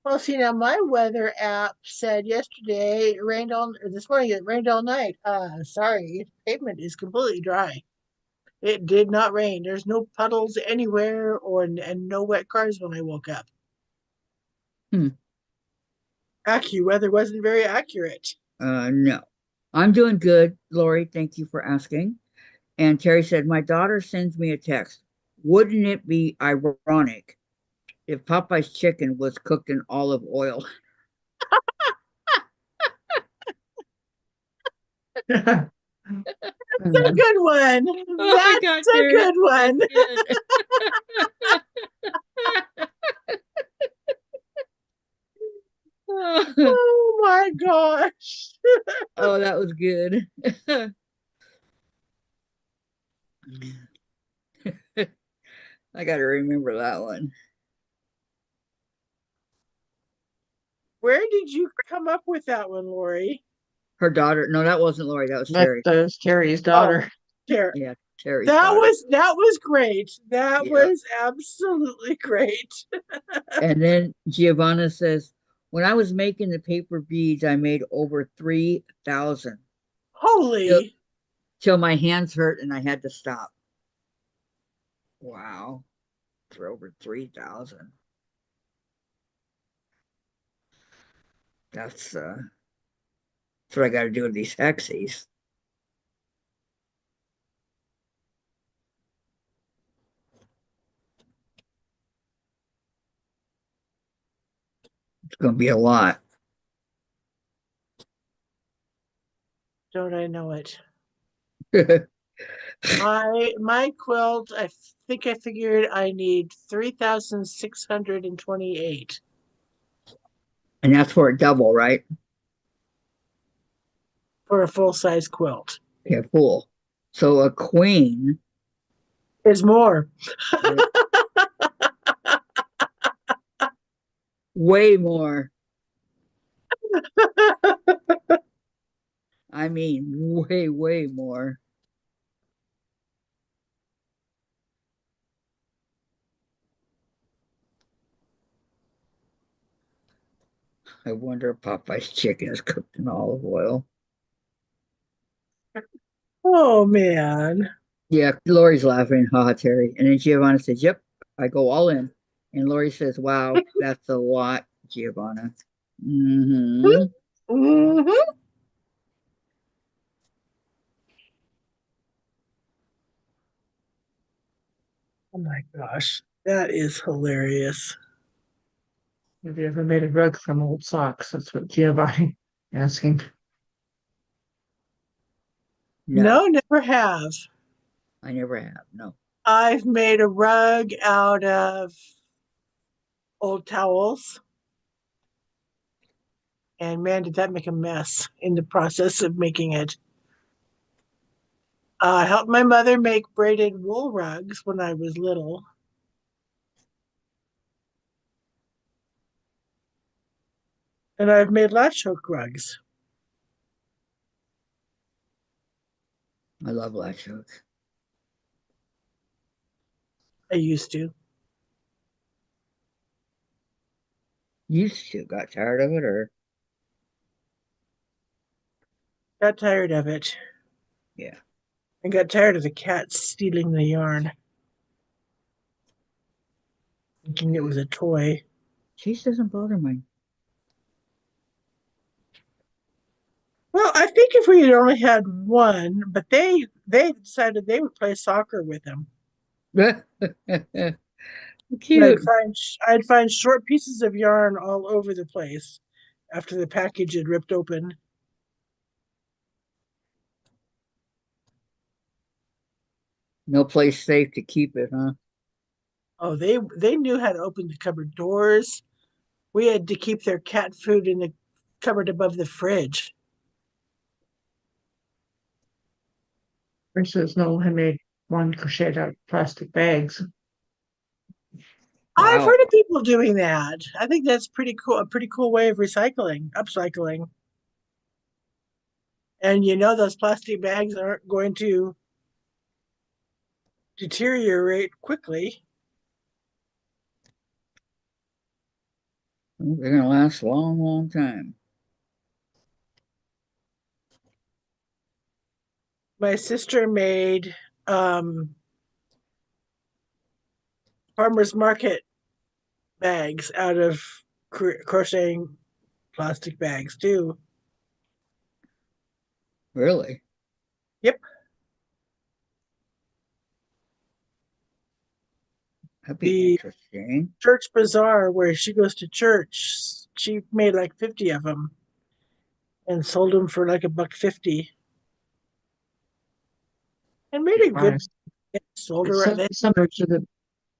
Well, see, now my weather app said yesterday it rained all, or this morning it rained all night. Sorry, pavement is completely dry. It did not rain. There's no puddles anywhere, and no wet cars when I woke up. Hmm. AccuWeather wasn't very accurate. No. I'm doing good, Lori. Thank you for asking. And Terry said, my daughter sends me a text. Wouldn't it be ironic if Popeye's chicken was cooked in olive oil? That's a good one. Oh my God, That's a Terry, good one. good. Oh my gosh. Oh, that was good. I got to remember that one. Where did you come up with that one, Lori? Her daughter. No, that wasn't Lori. That was That Terry. was Terry's Oh, daughter. Terry. Yeah, Terry's That daughter. was great. That Yeah. was absolutely great. And then Giovanna says, when I was making the paper beads, I made over 3,000 till, Holy. till my hands hurt and I had to stop. Wow. For over 3,000. That's what I got to do with these hexies. It's going to be a lot. Don't I know it? My quilt, I think I figured I need 3,628 And that's for a double, right? for a full size quilt. Yeah, full. So a queen. There's more. Way more. I mean, way, way more. I wonder if Popeye's chicken is cooked in olive oil. Oh man. Yeah, Lori's laughing. Haha, Terry. And then Giovanna says, yep, I go all in. And Lori says, wow, that's a lot, Giovanna. Mm-hmm. Mm-hmm. Oh my gosh. That is hilarious. Have you ever made a rug from old socks? That's what Giovanni asking. No, No, never have. I never have. No. I've made a rug out of old towels. And man, did that make a mess in the process of making it. I helped my mother make braided wool rugs when I was little. And I've made lash hook rugs. I love lash hooks. I used to. Used to. Got tired of it or? Got tired of it. Yeah. I got tired of the cats stealing the yarn, thinking it was a toy. Cheese doesn't bother me. Well, I think if we had only had one, but they decided they would play soccer with them. And Cute. I'd find short pieces of yarn all over the place after the package had ripped open. No place safe to keep it, huh? Oh, they knew how to open the cupboard doors. We had to keep their cat food in the cupboard above the fridge. Or says no, I made one crocheted out of plastic bags. I've Wow. heard of people doing that. I think that's pretty cool. A pretty cool way of recycling, upcycling. And you know those plastic bags aren't going to deteriorate quickly. They're gonna last a long, long time. My sister made farmers market bags out of crocheting plastic bags too. Really? Yep. That'd be The interesting. church bazaar where she goes to church, she made like 50 of them and sold them for like $1.50 and made a good Honest. sold It's her. some, similar to the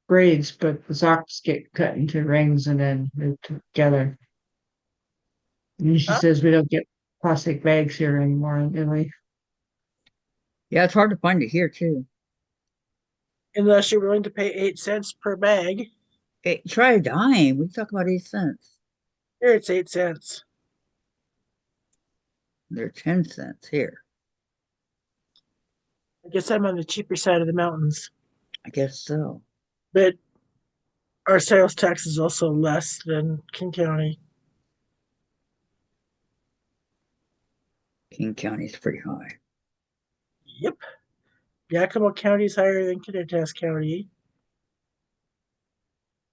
braids, but the socks get cut into rings and then moved together. And she says we don't get plastic bags here anymore in Italy. Yeah, it's hard to find it here too. Unless you're willing to pay 8 cents per bag. Hey, try a dime. We talk about 8 cents. Here it's 8 cents. They're 10 cents here. I guess I'm on the cheaper side of the mountains, I guess so. but our sales tax is also less than King County. King County's pretty high. Yep. Yakima County is higher than Kittitas County.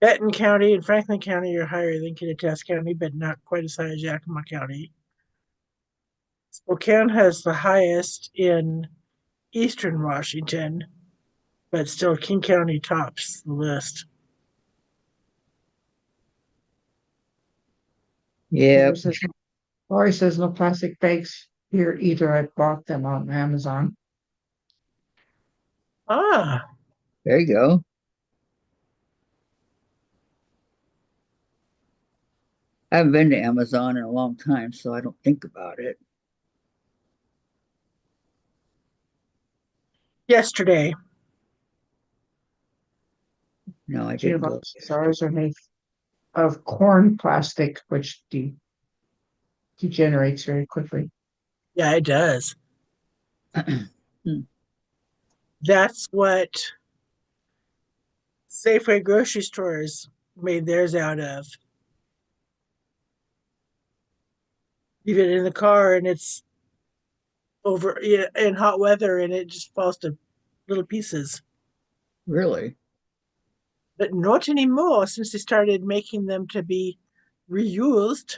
Benton County and Franklin County are higher than Kittitas County, but not quite as high as Yakima County. Spokane has the highest in eastern Washington, but still King County tops the list. Yep. Lori says no plastic bags here either. I bought them on Amazon. Ah, There you go. I haven't been to Amazon in a long time, so I don't think about it. yesterday. No, I didn't go. Gearbox ours are made of corn plastic, which degenerates very quickly. Yeah, it does. Hmm, That's what Safeway grocery stores made theirs out of. Leave it in the car and it's over in hot weather and it just falls to little pieces. really? But not anymore since they started making them to be reused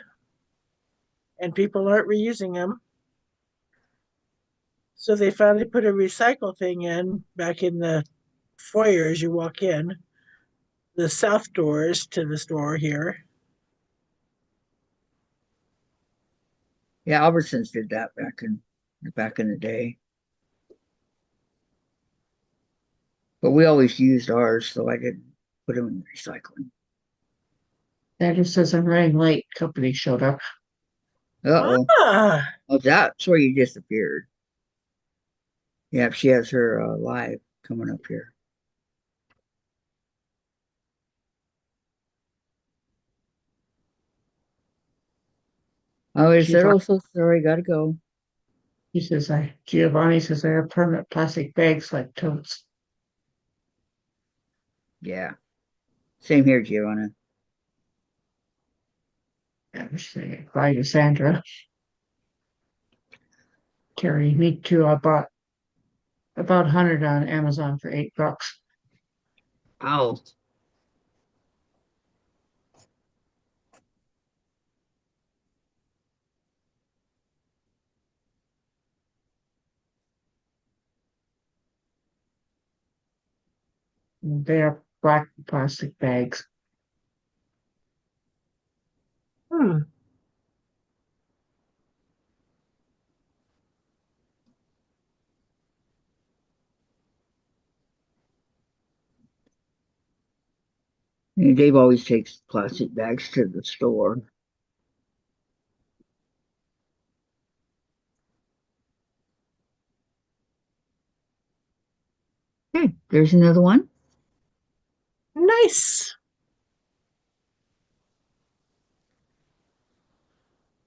and people aren't reusing them. So they finally put a recycle thing in back in the foyer as you walk in, the south doors to the store here. Yeah, Albertsons did that back in the day. But we always used ours, so I didn't put them in recycling. That just says I'm running late. Company showed up. Uh-oh. Ah, Oh, that's where you disappeared. Yeah, she has her live coming up here. Oh, I said, oh, so sorry, gotta go. He says Giovanni says I have permanent plastic bags like totes. Yeah. Same here, Giovanna. I was saying bye to Sandra. Carrie, me too. I bought about 100 on Amazon for $8. Oh, They are black plastic bags. hmm. and Dave always takes plastic bags to the store. There's another one. Nice.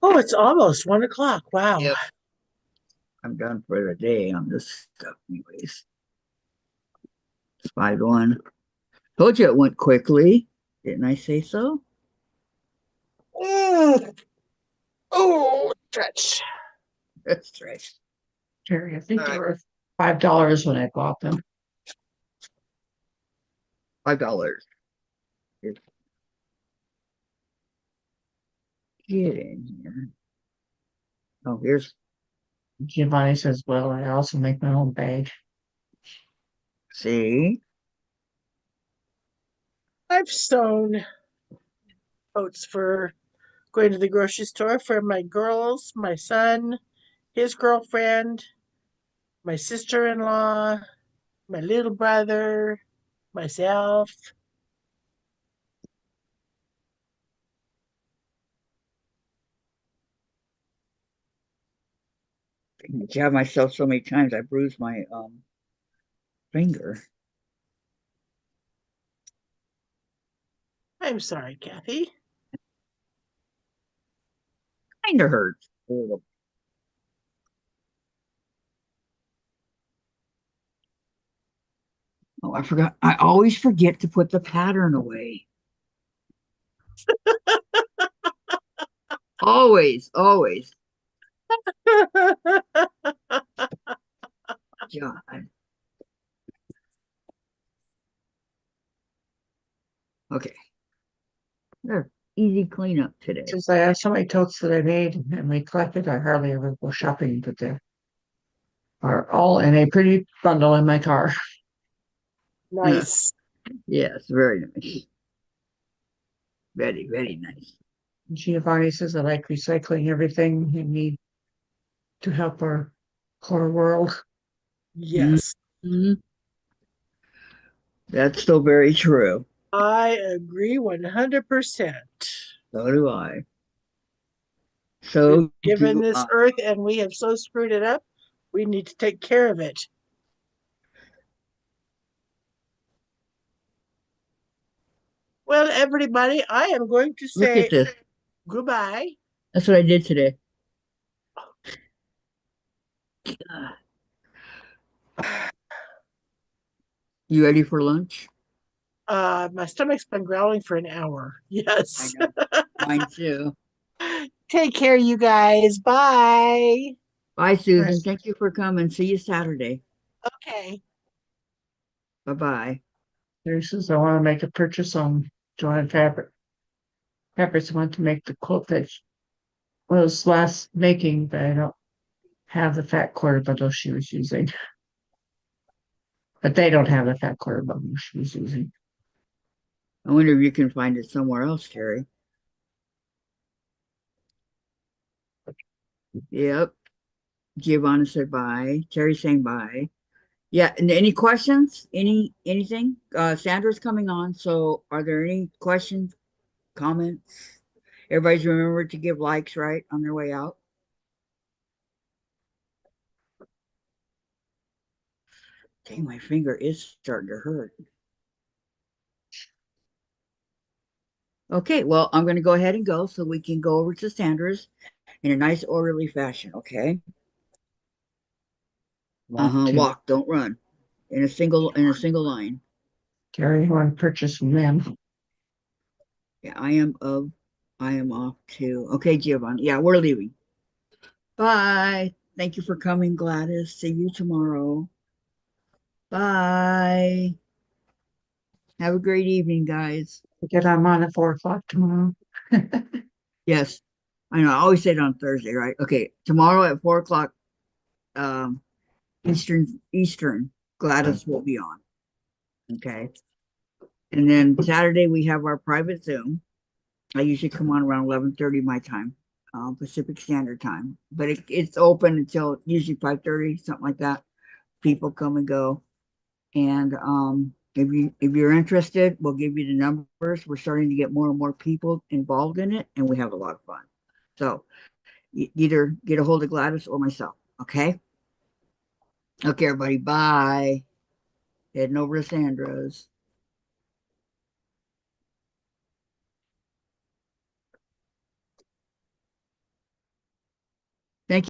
Oh, it's almost 1 o'clock. Wow. Yep. I'm done for the day on this stuff, anyways. It's 5-1. Told you it went quickly. Didn't I say so? Oh, stretch. That's right. Terry, I think All they right. were $5 when I bought them. $5. Get in here. Oh, here's Giovanni says, well, I also make my own bag. see. I've sewn coats for going to the grocery store for my girls, my son, his girlfriend, my sister-in-law, my little brother, myself. I jab myself so many times I bruised my finger. I'm sorry, Kathy. Kinda hurts. A little. Oh, I forgot. I always forget to put the pattern away. Always, always. God. Okay. There. Easy cleanup today. Since I have so many totes that I made and we collected, I hardly ever go shopping, but they are all in a pretty bundle in my car. Nice. Yes, very nice. Very, very nice. Giovanni says I like recycling everything we need to help our world. Yes. Mhm. That's still very true. I agree 100%. So do I. So Given do this I. earth and we have so screwed it up, we need to take care of it. Well, everybody, I am going to Look say at this. goodbye. That's what I did today. You ready for lunch? My stomach's been growling for an hour. I Yes. know. Mine too. Take care, you guys. Bye. Bye, Susan. Nice. Thank you for coming. See you Saturday. Okay. Bye bye. Terry says I want to make a purchase on Joanne Fabrics. I want to make the quilt that was last making, but I don't have the fat quarter bundle she was using. But they don't have the fat quarter bundle she was using. I wonder if you can find it somewhere else, Terry. Yep. Giovanna said bye. Terry saying bye. Yeah, and any questions? Anything? Sandra's coming on, so are there any questions, comments? Everybody's remembered to give likes, right, on their way out. Dang, my finger is starting to hurt. Okay, well, I'm going to go ahead and go so we can go over to Sandra's in a nice orderly fashion, okay? Walk, don't run. In a single line. Terry, you want to purchase from them? Yeah, I am off too. Okay, Giovanni. Yeah, we're leaving. Bye. Thank you for coming, Gladys. See you tomorrow. Bye. Have a great evening, guys. Get I'm on at 4 o'clock tomorrow. Yes, I know. I always say it on Thursday, right? Okay, tomorrow at 4 o'clock, Eastern. Gladys will be on. Okay, and then Saturday we have our private Zoom. I usually come on around 11:30 my time, Pacific Standard Time, but it's open until usually 5:30, something like that. People come and go, and if you're interested, we'll give you the numbers. We're starting to get more and more people involved in it, and we have a lot of fun. So either get a hold of Gladys or myself. Okay. Okay, everybody. Bye. heading over to Sandra's.